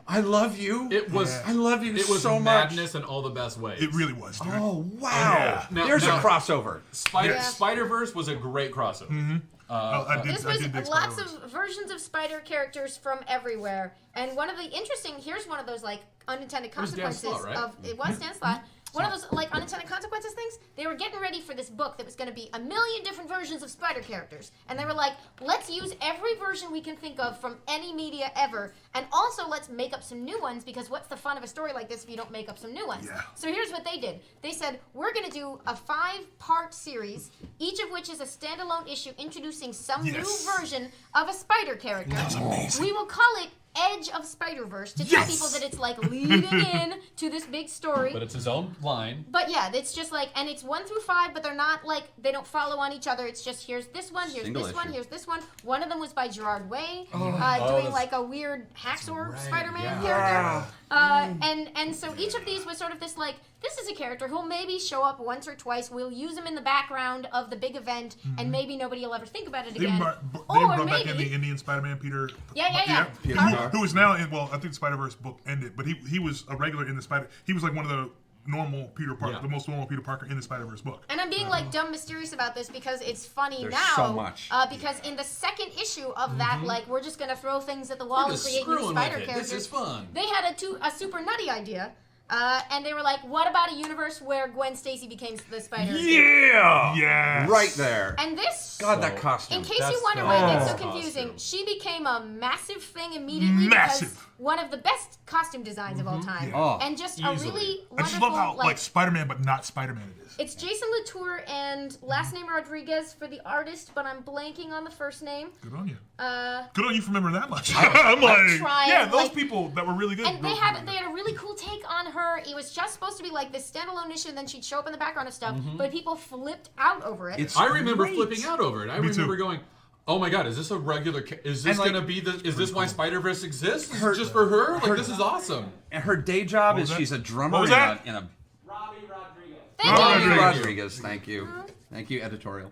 I love you. It was. I love you It was so much. madness in all the best ways. It really was, dude. Oh wow! Yeah. There's Now- a crossover. Spider-Verse was a great crossover. I This did dig was lots Spider-Verse. of versions of Spider characters from everywhere, and one of the interesting here's one of those like unintended was Dan consequences Slott, right? of it was Dan Slott. One of those like unintended consequences things. They were getting ready for this book that was going to be a million different versions of Spider characters, and they were like, let's use every version we can think of from any media ever, and also let's make up some new ones because what's the fun of a story like this if you don't make up some new ones? Yeah. So here's what they did. They said, we're going to do a 5-part series, each of which is a standalone issue introducing some Yes. new version of a Spider character. That's amazing. We will call it Edge of Spider-Verse to tell Yes. people that it's like leading in to this big story. But it's his own line. But yeah, it's just like, and it's 1 through 5, but they're not like, they don't follow on each other. It's just, here's this one, here's Single this one, issue. here's this one. One of them was by Gerard Way, doing that's- like a weird hacksaw right, Spider-Man yeah. character. And so each of these was sort of this like, this is a character who'll maybe show up once or twice. We'll use him in the background of the big event, and maybe nobody will ever think about it They again. brought Or back in maybe- the Indian Spider-Man, Peter. Yeah. Peter Who, Parker. who is now in? Well, I think the Spider-Verse book ended, but he was a regular in the Spider. He was like one of the normal Peter Parker, Yeah. the most normal Peter Parker in the Spider-Verse book. And I'm being like dumb mysterious about this because it's funny There's now. so much. Because in the second issue of that, like we're just gonna throw things at the wall and just create new screwing spider with it. characters. This is fun. They had a super nutty idea. And they were like, what about a universe where Gwen Stacy became the Spider? Yeah, Yes. right there. And this, God, that costume. in case That's you wonder the why it's so costume. confusing, she became a massive thing immediately Massive. because one of the best costume designs of all time. Oh, and just easily. a really I wonderful, just love how like Spider-Man, but not Spider-Man. It is. It's Jason Latour and last name Rodriguez for the artist, but I'm blanking on the first name. Good on you. Uh, Good on you for remembering that much. I'm like, trying, yeah, those like- people that were really good. and they had a really cool take on her. It was just supposed to be like this standalone issue, and then she'd show up in the background of stuff. But people flipped out over it. It's I remember great. flipping out over it. I Me remember too. going, "Oh my God, is this a regular? Is this And, like, gonna be the? Is this why Spider-Verse exists? Her- Just for her? Like her- this is awesome." And her day job What is was she's that? a drummer What was in that? a Robbie Rodriguez. Thank Robbie you. Rodriguez. Rodriguez. Thank you. Thank you, editorial.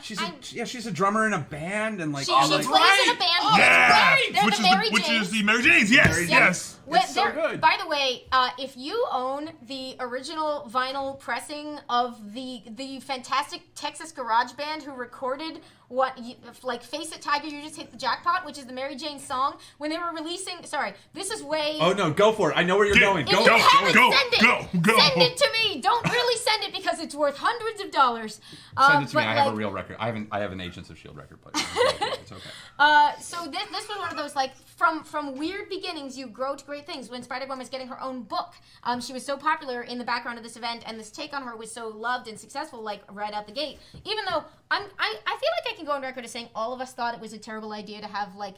She's a drummer in a band and like. She all, plays like- in a band. Oh, yeah, Right. They're which the is Mary which Janes. is the Mary Janes. Yes, Mary yes. Well, It's so they're- good. By the way, if you own the original vinyl pressing of the fantastic Texas garage band who recorded what, like Face It Tiger, You Just Hit the Jackpot, which is the Mary Jane song, when they were releasing, sorry, this is way... Oh no, go for it! I know where you're going. If Go, you haven't, go, send it. go. Send it to me. Don't really send it because it's worth hundreds of dollars. Send it to me. but, I have a like, real record. I have an Agents of Shield record player. It's okay. So this was one of those like from weird beginnings you grow to great things. When Spider-Gwen was getting her own book, she was so popular in the background of this event, and this take on her was so loved and successful, like right out the gate. Even though I feel like I can go on record as saying all of us thought it was a terrible idea to have like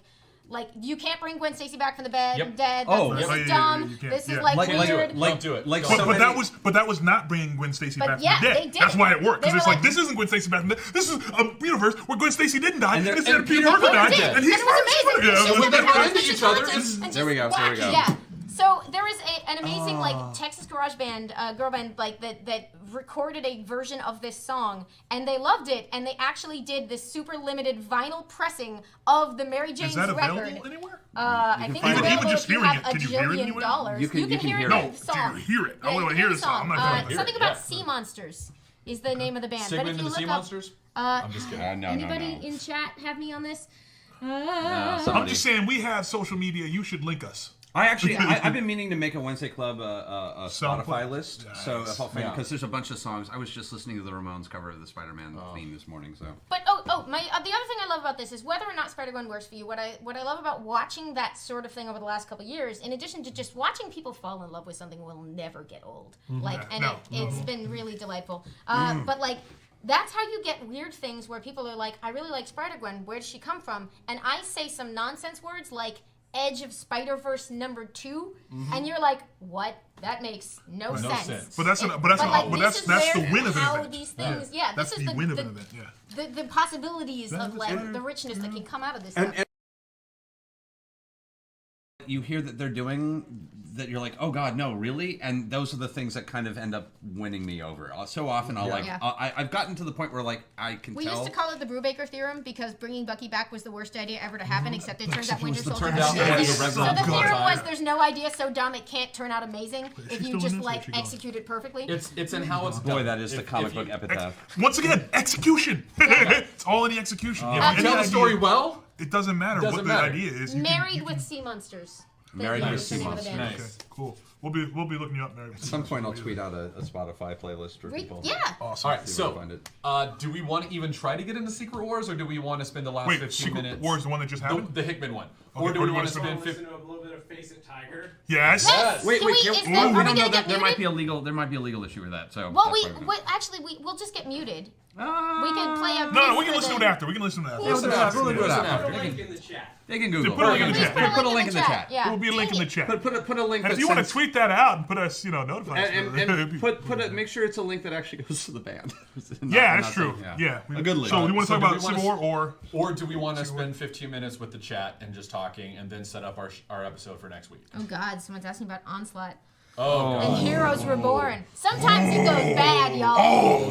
you can't bring Gwen Stacy back from the bed Yep. dead. Oh, This yeah, is yeah, dumb. you can't, This is yeah. like Like- weird. Don't do it. Like Don't so But many- that was not bringing Gwen Stacy But back yeah, from the they dead. did. That's why it worked They because it's were like like- this isn't Gwen Stacy back from the dead. This is a universe where Gwen Stacy didn't die, And and, there- instead and Peter Peter Parker Parker died, did. and he's And it was amazing. Yeah, She well, was that- like, into each other. There we go. There we go. Yeah. So there was an amazing like Texas garage band, girl band, like that recorded a version of this song, and they loved it, and they actually did this super limited vinyl pressing of the Mary Jane's Is that available record. anywhere? I think it's find it. available Even just if you hearing have it, a can you hear it jillion anywhere? dollars. You can hear hear it. the No, song. to hear it. I Yeah, want you to can hear the song. I'm not going to hear something it, about yeah. sea monsters. is the name of the band. Sigmund but if and you the Sea look up, Monsters? I'm just kidding. No, anybody in chat have me on this? I'm just saying, we have social media. You should link us. I've been meaning to make a Wednesday Club a Song Spotify play. list. Nice. So because there's a bunch of songs. I was just listening to the Ramones cover of the Spider-Man theme this morning. So. But the other thing I love about this is whether or not Spider-Gwen works for you. What I love about watching that sort of thing over the last couple of years, in addition to just watching people fall in love with something, will never get old. It's been really delightful. But like. That's how you get weird things where people are like, I really like Spider-Gwen, where'd she come from? And I say some nonsense words like Edge of Spider-Verse #2, and you're like, what? That makes no sense. But that's the win of an event. These things, that's the win of an event. Yeah. The possibilities of like the richness that can come out of this stuff. And you hear that they're doing that, you're like, oh god, no, really? And those are the things that kind of end up winning me over. So often I've gotten to the point where like I can we tell. used to call it the Brubaker theorem because bringing Bucky back was the worst idea ever to happen, except it turns out Winter Soldier. So the theorem was there's no idea so dumb it can't turn out amazing if you just like execute it perfectly. It's in how it's done. Boy, that is the comic book epitaph. Once again, execution. It's all in the execution. Tell the story well. It doesn't matter what the idea is. Married with Sea Monsters. Married with Sea Monsters. Nice. Okay, cool. We'll be looking you up, Mary. At some point, I'll tweet out a Spotify playlist for people. Yeah. Awesome. All right, so do we want to even try to get into Secret Wars, or do we want to spend the last 15 Secret minutes? Wars, the one that just happened? The Hickman one. Okay, or do we want to spend spend 15? Listen to a little bit of Face It Tiger. Yes. Yes. Wait, Are we gonna get there might muted? be a legal issue with that. So. Well, we'll just get muted. We can play a. No, we can listen to it after. We can listen to it after. We'll do it after. Put a link in the chat. They can Google. Put a link in the chat. Put a link in the chat. Yeah. There will be a link in the chat. Put a link. And if that you want to says- tweet that out and put us, notify us. and make sure it's a link that actually goes to the band. Yeah, that's true. Yeah. A good link. So we want to So talk do about we Civil wanna- War Or do we want to spend 15 minutes with the chat and just talking, and then set up our episode for next week? Oh God, someone's asking about Onslaught. Oh, And Heroes Reborn. Sometimes it goes bad, y'all.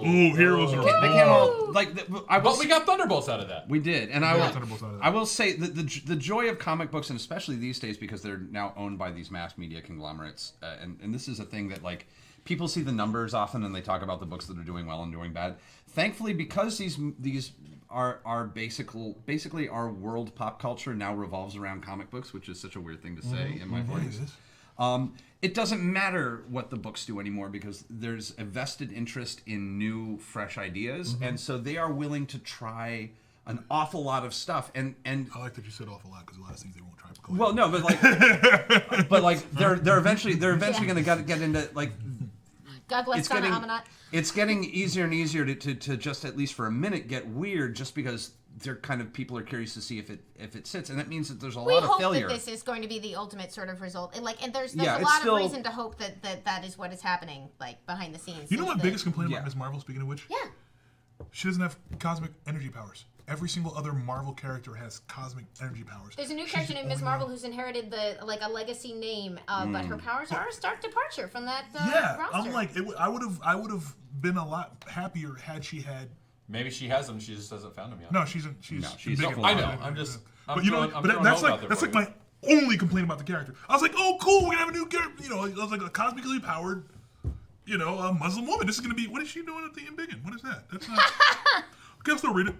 Ooh, Heroes are They can't all like. but we got Thunderbolts out of that. We did, and Thunderbolts out of that. I will say that the joy of comic books, and especially these days because they're now owned by these mass media conglomerates, and this is a thing that like people see the numbers often and they talk about the books that are doing well and doing bad. Thankfully, because these are basically our world pop culture now revolves around comic books, which is such a weird thing to say in my voice. It doesn't matter what the books do anymore because there's a vested interest in new, fresh ideas, and so they are willing to try an awful lot of stuff. And I like that you said awful lot because a lot of things they won't try. Well, no, but like they're eventually going to get into like. God bless Donna Amanat. It's getting easier and easier to just at least for a minute get weird just because they're kind of people are curious to see if it sits, and that means that there's a lot of failure. We hope that this is going to be the ultimate sort of result, and there's Yeah, a it's lot still- of reason to hope that is what is happening, like behind the scenes. You know my The- biggest complaint Yeah. about Ms. Marvel, speaking of which? Yeah. She doesn't have cosmic energy powers. Every single other Marvel character has cosmic energy powers. There's a new She's character the named Ms. only Marvel one. who's inherited a legacy name, but her powers are a stark departure from that Yeah, roster. I'm like, I would have been a lot happier had she had. Maybe she has them. She just hasn't found them yet. No, she's she's big. awful. I know. I'm just. But you know, I'm but throwing that's hope out there like for you. my only complaint about the character. I was like, oh, cool, we're gonna have a new character. I was like a cosmically powered, a Muslim woman. This is gonna be. What is she doing at the Embiggen? What is that? That's not. Okay, I'll still read it.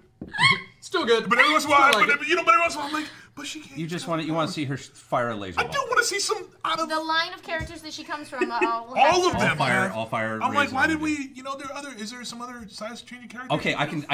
Still good. But every once in a while, Still like it. but every once in a while, I'm like, but she can't. You want to see her fire a laser I ball. do want to see some out of the line of characters that she comes from. all of them. All fire. I'm like, rays why of did energy. we? Is there some other size changing characters? Okay, I can.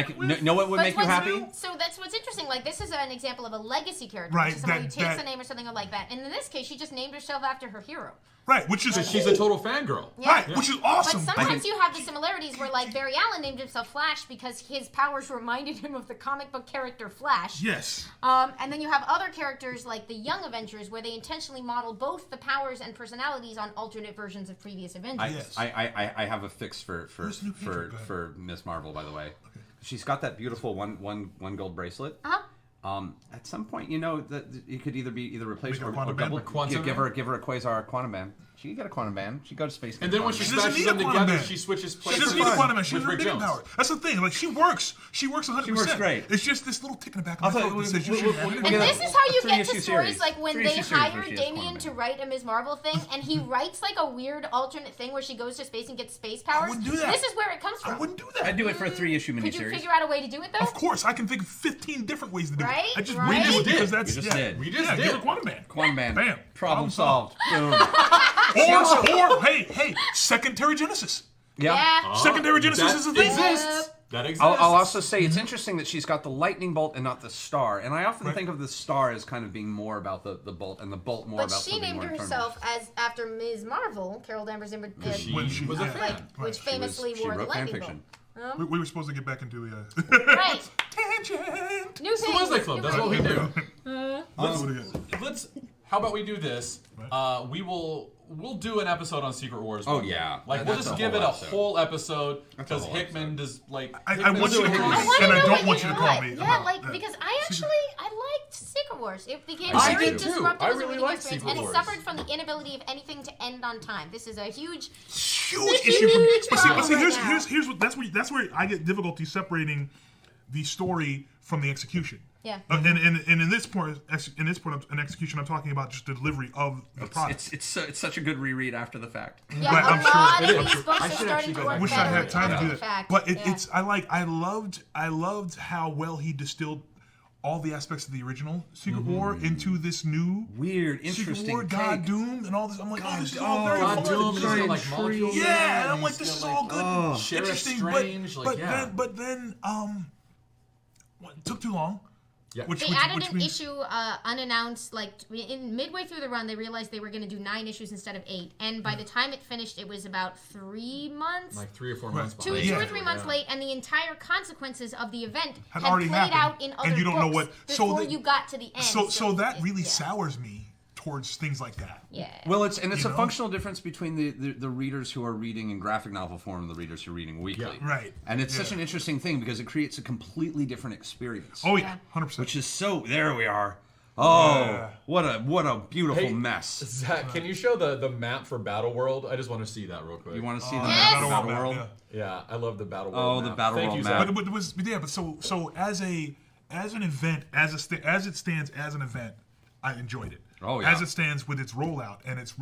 Know what would But make you what's- happy? So that's what's interesting. Like this is an example of a legacy character, Right, which is somebody who that- takes a name or something like that. And in this case, she just named herself after her hero. Right, which is She's a total fangirl. Yeah. right, which is awesome. But sometimes you have the similarities where, like, Barry Allen named himself Flash because his powers reminded him of the comic book character Flash. Yes. And then you have other characters like the Young Avengers where they intentionally model both the powers and personalities on alternate versions of previous Avengers. Yes. I have a fix for Who's the new Patriot guy? Miss Marvel, by the way. She's got that beautiful one gold bracelet. Uh-huh. At some point, that it could either be replaced Make or a quantum double. band. Quantum Give her a quasar quantum band. She can get a quantum band. She can go to space. And then when she She doesn't smashes need a them quantum together, band. she switches She places doesn't need a quantum man. with She has Rick rating Jones. power. That's the thing. Like she works 100%. She works great. It's just this little tick in the back I'll of my tell throat you, that says you we'll- should we'll- have we'll it. And get this is how you get to three-issue stories series. like when they Three-issue series where hired she has Damion quantum to band. write a Ms. Marvel thing, and he writes like a weird alternate thing where she goes to space and gets space powers. wouldn't do that. This is where it comes from. I wouldn't do that. I'd do it for a 3-issue Could you miniseries. figure out a way to do it though? Of course, I can think of 15 different ways to do Right? it. I just Right? winged We it just because did. that's We just did. We just yeah, did. Give her quantum man. Quantum band. Bam. Problem solved. Boom. Or hey, secondary genesis. Yeah. Secondary genesis is a thing. Exists. That exists. I'll also say it's interesting that she's got the lightning bolt and not the star. And I often think of the star as kind of being more about the bolt and the bolt more But about she something named more herself as after Ms. Marvel, Carol Danvers, She When she- was a yeah. fan. like, which She famously she wore the wrote fan lightning fiction. bolt. We were supposed to get back into the Right. tangent. New So things. Wednesday Club. That's what we do. Let's do it again. Let's. How about we do this? We'll do an episode on Secret Wars. Oh, one day. yeah. Like That's we'll just a give whole it a episode. whole episode That's a because whole Hickman episode. does like. I Hickman's want you to doing call his- me. I want And to I know don't what want you to call thought. me Yeah, about like that. because I liked Secret Wars. It became I very did too. disruptive I as a really reading liked experience, Secret and it Wars. suffered from the inability of anything to end on time. This is a huge. Huge issue for me. Huge But see, problem right now. here's what that's where I get difficulty separating the story from the execution. Yeah. And in this point, an execution, I'm talking about just the delivery of the product. It's such a good reread after the fact. Yeah, Right, a I'm sure lot it of is. these books I are should starting actually to go work back. Wish I better had time to after do the that. fact. But Yeah. I loved how well he distilled all the aspects of the original Secret War into this new Weird, Secret interesting War, God take. Doom, and all this. I'm like, oh, this is all very God fun. Doom, and he's got like Giant molecules. tree. in there, Yeah, and I'm he's like, this got, is all good, Sheriff interesting, Strange, but yeah. then, it took too long. Yeah. They added an issue unannounced, like in midway through the run. They realized they were going to do 9 issues instead of 8, and by the time it finished, it was about 3 months, Like 3 or 4 months. two behind. or 3 months late, and the entire consequences of the event Had had already played happened, out in other and you don't know books what- so before the- you got to the end. So that really yeah. sours me towards things like that. Yeah. Well, it's a know? functional difference between the readers who are reading in graphic novel form and the readers who are reading weekly. Yeah. Right. And it's such Yeah. an interesting thing because it creates a completely different experience. Oh yeah, 100%. Which is so. There we are. Oh, Yeah. what a beautiful Hey, mess. Zach, can you show the map for Battle World? I just want to see that real quick. You want to see the Yes! Battle Battle World? World, Yeah, I love the Battle Oh, World. the map. Battle Thank World you, map. Zach. But it was so as an event, as it stands as an event, I enjoyed it. Oh, yeah. As it stands with its rollout and its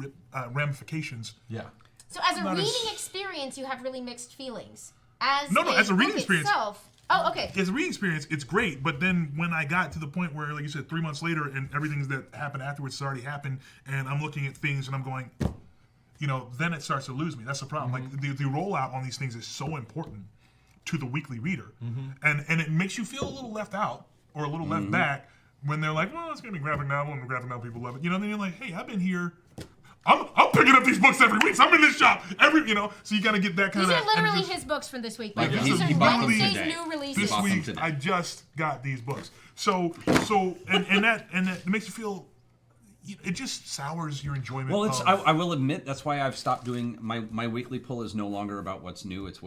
ramifications. Yeah. So as a Not reading as- experience, you have really mixed feelings. As No, as a reading book experience- itself. Oh, okay. As a reading experience, it's great. But then when I got to the point where, like you said, 3 months later, and everything that happened afterwards has already happened, and I'm looking at things and I'm going, then it starts to lose me. That's the problem. Like the rollout on these things is so important to the weekly reader, and it makes you feel a little left out or a little left back when they're like, well, it's gonna be graphic novel, and graphic novel people love it. Then you're like, hey, I've been here. I'm picking up these books every week. So I'm in this shop so you gotta get that kind These of. are literally his books from this week. By the way. he These are bought them Wednesday's today. new releases. This Bought them week today. I just got these books. So that makes you feel. It just sours your enjoyment. Well, of, I will admit that's why I've stopped doing my weekly pull is no longer about what's new. It's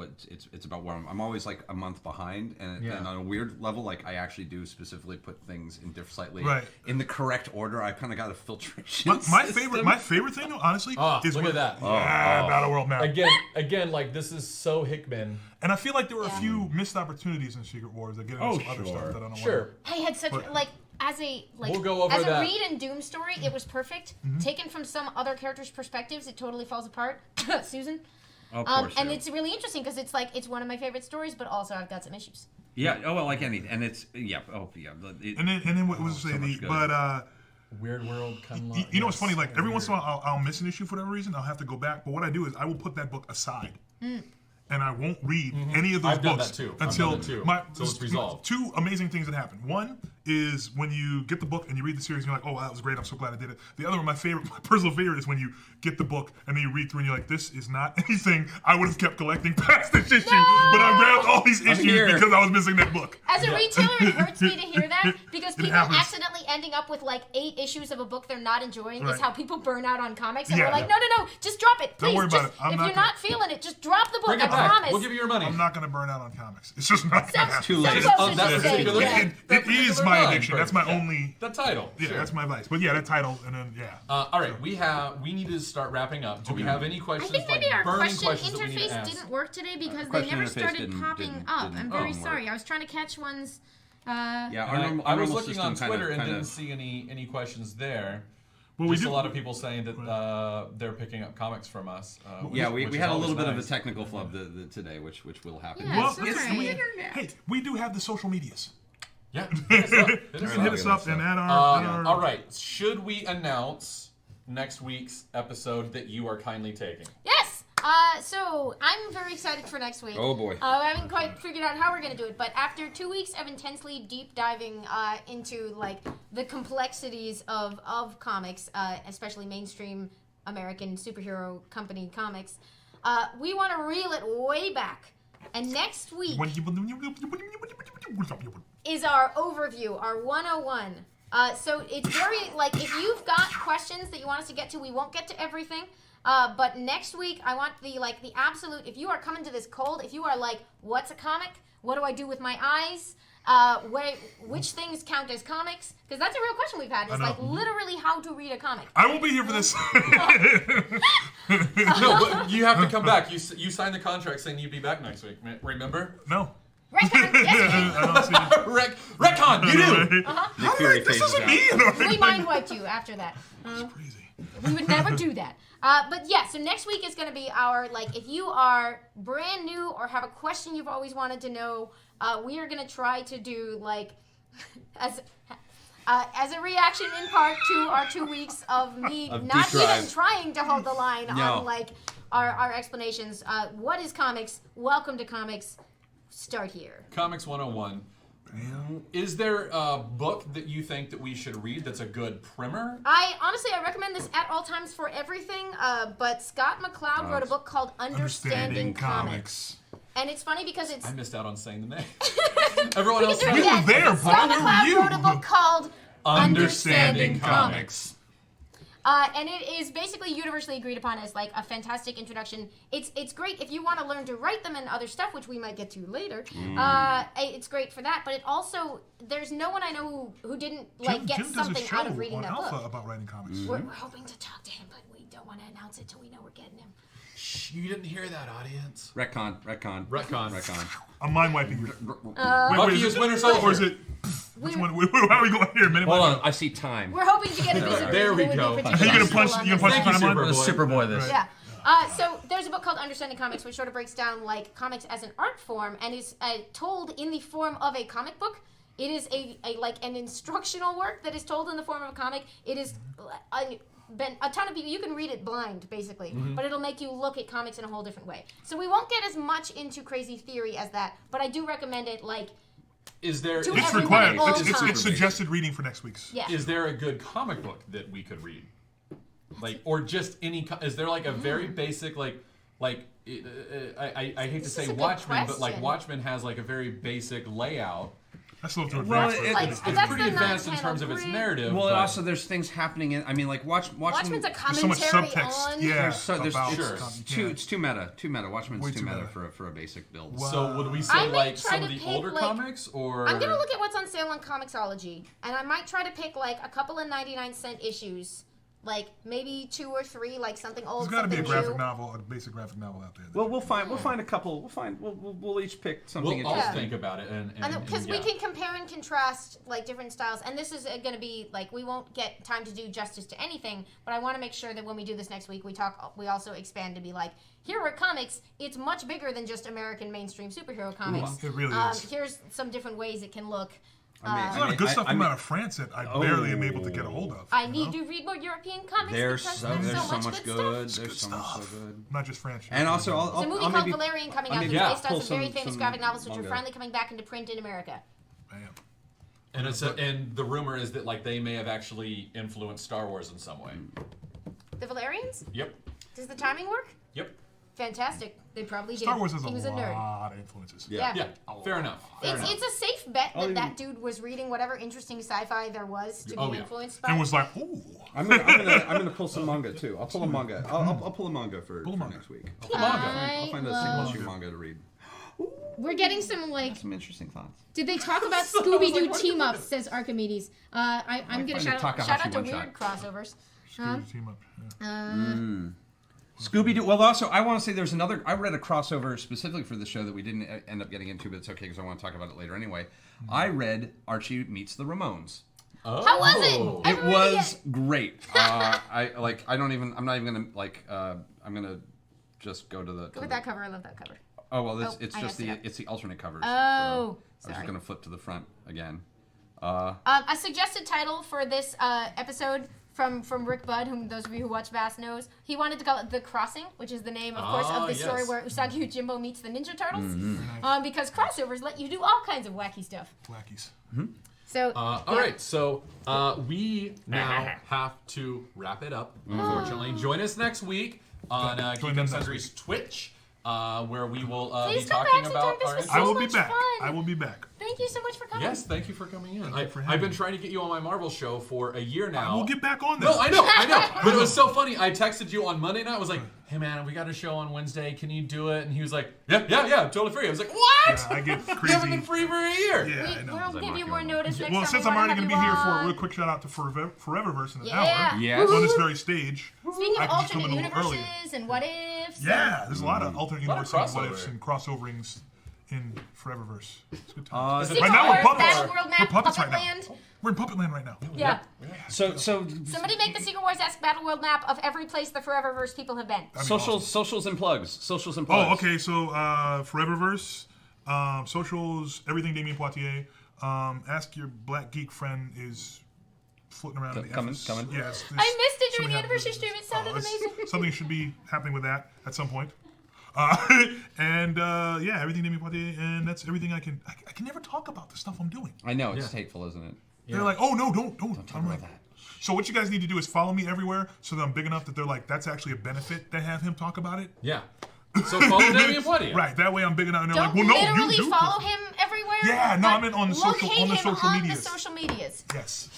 about where I'm always like a month behind, and on a weird level, like I actually do specifically put things in slightly in the correct order. I kind of got a filtration. my system. favorite thing though, honestly, is look when, at that. Battle World map. Again, like this is so Hickman. And I feel like there were a few missed opportunities in Secret Wars that get into some other stuff that I don't Sure. I had such as a We'll go over as a that. read and Doom story, it was perfect. Taken from some other characters' perspectives, it totally falls apart. Susan. Of course, And yeah. it's really interesting because it's one of my favorite stories, but also I've got some issues. Yeah. Oh well, like anything, and it's yeah. Oh yeah. And then what was so say much good. Weird World. you know what's funny? Like every once in a while, I'll miss an issue for whatever reason. I'll have to go back. But what I do is I will put that book aside. And I won't read any of those I've done books that too. until I've done that too. my Until it's resolved. 2 amazing things that happen. One is when you get the book and you read the series, and you're like, "Oh, wow, that was great! I'm so glad I did it." The other one, my personal favorite, is when you get the book and then you read through and you're like, "This is not anything I would have kept collecting past this issue, but I grabbed all these issues here. because I was missing that book." As a retailer, it hurts me to hear that because It people happens. accidentally ending up with like 8 issues of a book they're not enjoying is Right. how people burn out on comics. And Yeah. we're like, no, just drop it. Please, Don't worry about just, it. I'm if not you're gonna- not feeling it, just drop the book. Bring I it back. promise. We'll give you your money. I'm not going to burn out on comics. It's just not going to Sounds- happen. too late. sounds On that closer to saying, particular- yeah. It is my my fine, addiction. That's my perfect, yeah. only. The title. Yeah, sure. that's my vice. But yeah, that title, and then All right, we need to start wrapping up. Do we have any I questions? think maybe like our burning question questions that we need to interface ask? didn't work today because they question never interface started didn't- popping didn't- up. didn't I'm very work. sorry. I was trying to catch ones. Yeah, And I was normal looking on system Twitter and kinda- didn't see any questions there. Well, Just a lot of people saying that they're picking up comics from us. Yeah, we which is had a always little bit of a nice. technical flub today, which will happen. Yeah, Well, it's yes, alright. hey, we do have the social medias. Yeah, hit us up. You can hit us up and add our. All right, should we announce next week's episode that you are kindly taking? Yes. So I'm very excited for next week. Oh, boy. I haven't quite figured out how we're gonna do it, but after 2 weeks of intensely deep diving into like the complexities of comics, especially mainstream American superhero company comics, we want to reel it way back. And next week is our overview, our 101. So it's very, like, if you've got questions that you want us to get to, we won't get to everything. But next week, I want the absolute, if you are coming to this cold, if you are like, what's a comic? What do I do with my eyes? Which things count as comics? Because that's a real question we've had. It's like literally how to read a comic. I will be here for this. No, but you have to come back. You signed the contract saying you'd be back next week. Remember? No. Retcon, yes, I don't see. Retcon, you do. Nick Fury This phases isn't out. me. we mind wiped you after that. Crazy. We would never do that. But yeah, so next week is going to be our, like, if you are brand new or have a question you've always wanted to know, we are going to try to do, like, as a reaction in part to our 2 weeks of me Of not deep even dive. trying to hold the line No. on, like, our explanations. What is comics? Welcome to comics. Start here. Comics 101. Is there a book that you think that we should read that's a good primer? I recommend this at all times for everything. But Scott McCloud wrote a book called Understanding Comics. And it's funny because it's... I missed out on saying the name. Everyone else You knows. were there, Scott Paul. McCloud Where were wrote a you? book called Understanding Comics. And it is basically universally agreed upon as like a fantastic introduction. It's great if you want to learn to write them and other stuff, which we might get to later. It's great for that, but it also, there's no one I know who didn't like get Jim does a something show out of reading on that Alpha book. about writing comics. We're hoping to talk to him, but we don't want to announce it till we know we're getting him. Shh, you didn't hear that, audience. Retcon. I'm mind wiping you. Bucky is Winter Soldier. Or is it? Which one? How are we going here? Minute Hold by on, I see time. We're hoping to get a visitor. There we who would be go. particularly Are you gonna useful punch? on You this. gonna punch Thank you, timeline? Superboy. this. Yeah. So there's a book called Understanding Comics, which sort of breaks down like comics as an art form and is told in the form of a comic book. It is a like an instructional work that is told in the form of a comic. It is been a ton of people. You can read it blind, basically, but it'll make you look at comics in a whole different way. So we won't get as much into crazy theory as that, but I do recommend it. Like, Is there To It's everyone required. at all It's times. suggested reading for next week's. yeah. is there a good comic book that we could read? Like, or just any? Is there like a very basic I hate to This say is a good Watchmen, but like question. Watchmen has like a very basic layout. That's a little too Well, advanced. Like, It's that's pretty the advanced in non-panel terms of its grid. narrative. Well, but also there's things happening in. I mean, like Watchmen. Watchmen's a There's so much commentary subtext. on. Yeah. There's about Sure. it's yeah. too it's too meta. Watchmen's Way too too meta meta. for a basic build. so would we I say may like try some of to the pick, older like- comics, or I'm gonna look at what's on sale on Comixology, and I might try to pick like a couple of 99-cent issues, like maybe 2 or 3, like something old, There's got to be something a graphic new. novel, a basic graphic novel out there. Well, we'll find a couple. We'll each pick something. we'll all Yeah. think about it and Because we yeah. can compare and contrast like different styles, and this is going to be like we won't get time to do justice to anything, but I want to make sure that when we do this next week, we also expand to be like, here are comics. It's much bigger than just American mainstream superhero comics. It really is. Here's some different ways it can look. There's a lot of good stuff coming out of France that I barely am able to get a hold of. I need to read more European comics There's because so much good stuff. There's so much so good. Not just French. And also, There's a I'll movie called maybe Valerian coming I'll out that's maybe based on pull some very famous some graphic novels which are manga. finally coming back into print in America. Bam. And the rumor is that like they may have actually influenced Star Wars in some way. The Valerians? Yep. Does the timing work? Yep. Fantastic. They probably did. Star Wars has he was a a nerd. lot of influences. Yeah. Yeah. Fair enough. It's a safe bet that even- that dude was reading whatever interesting sci-fi there was to Oh, be yeah. influenced by. And was like, ooh. I'm gonna pull some manga too. I'll pull a manga. I'll pull a manga for manga. next week. Pull a manga. I'll find a single issue manga to read. We're getting some Some interesting thoughts. Did they talk about So I was Scooby-Doo like, what team ups? Says Archimedes. I'm gonna find a shout Takahashi out to one-shot. weird crossovers. Scooby team up. Yeah. Scooby-Doo. Well, also, I want to say there's another. I read a crossover specifically for the show that we didn't end up getting into, but it's okay because I want to talk about it later anyway. I read Archie Meets the Ramones. Oh. How was it? It was great. I'm not even gonna I'm gonna just go to the. Go with that cover. I love that cover. Oh well, Oh, it's I just messed it up. it's the alternate covers. Oh, so I was sorry. just gonna flip to the front again. A suggested title for this episode from Rick Budd, whom those of you who watch Vast knows, he wanted to call it The Crossing, which is the name, of course, of the story yes. where Usagi Yojimbo meets the Ninja Turtles. Because crossovers let you do all kinds of wacky stuff. Wackies. So, All right, so we now have to wrap it up, unfortunately. Join us next week on Join Geek them Up next Sundry's Twitch, where we will be Please come talking back, about Sundry. our This was I so will be much back. fun. I will be back. Thank you so much for coming. Yes, thank you for coming in. you for having I've been me. trying to get you on my Marvel show for a year now. We'll get back on there. No, I know. But it was so funny. I texted you on Monday night. I was like, hey, man, we got a show on Wednesday. Can you do it? And he was like, yeah, totally free. I was like, what? Yeah, I get You crazy. haven't been free for a year. Yeah, I know. We'll give you more notice next time. Well, since we I'm wanna already going to have be you here for a on. real quick shout out to Foreververse in an Yeah. hour. Yes. On this very stage. Speaking I of can just come alternate in a little earlier. universes and what ifs. Yeah, there's a lot of alternate lot of universes and what crossover. ifs and crossoverings in Foreververse. It's good Uh, times. Secret Right now we're Wars, puppets. Battle World We're Map, puppets Puppet right now. Land. We're in Puppet Land right now. Yeah. so Somebody make the Secret Wars-esque Battle World map of every place the Foreververse people have been. That'd be socials, awesome. socials and plugs. Oh, okay. So Foreververse, socials, everything Damion Poitier. Ask your black geek friend is floating around in the Coming. Yes, I missed it during the something anniversary happens. stream. It sounded amazing. Something should be happening with that at some point. Yeah, everything Damion Poitier, and that's everything I can never talk about the stuff I'm doing. I know it's hateful, isn't it? They're like, oh no, don't. Talk I'm about like, that. so what you guys need to do is follow me everywhere so that I'm big enough that they're like, that's actually a benefit to have him talk about it. Yeah. So follow Damion Poitier. Right, that way I'm big enough and they're Don't like, well, no, literally you do. follow him everywhere. Yeah, no, but I meant on the social- locate on the him social on medias. the social medias. Yes.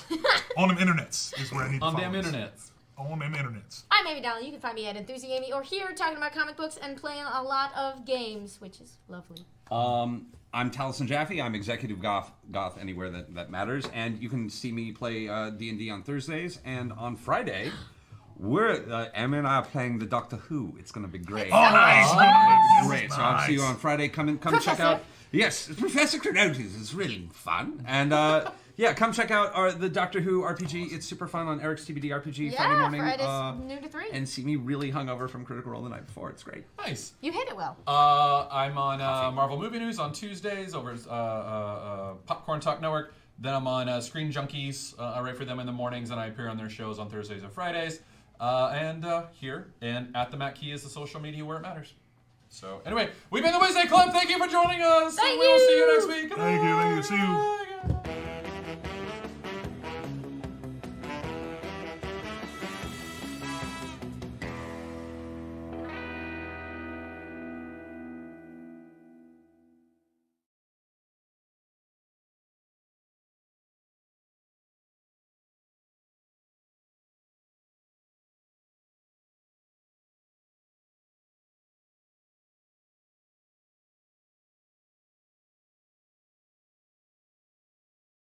On them internets is where I need to On follow damn us. internet. On them internets. I'm Amy Dallen. You can find me at Enthusiamy or here talking about comic books and playing a lot of games, which is lovely. I'm Taliesin Jaffe. I'm executive goth anywhere that matters, and you can see me play D&D on Thursdays, and on Friday, we're Emma and I are playing the Doctor Who. It's going to be great. Oh, nice. Great. So I'll see you on Friday. Come check out. Yes, Professor Cronotes is really fun, and yeah, come check out the Doctor Who RPG. It's super fun on Eric's TBD RPG Friday morning. Fridays noon to 3. And see me really hungover from Critical Role the night before. It's great. Nice. You hit it well. I'm on Marvel Movie News on Tuesdays over Popcorn Talk Network. Then I'm on Screen Junkies. I write for them in the mornings, and I appear on their shows on Thursdays and Fridays. And here, and at the Matt Key is the social media where it matters. So anyway, we've been the Wednesday Club. Thank you for joining us. Thank We'll see you you. next week. Thank you. See you. Bye.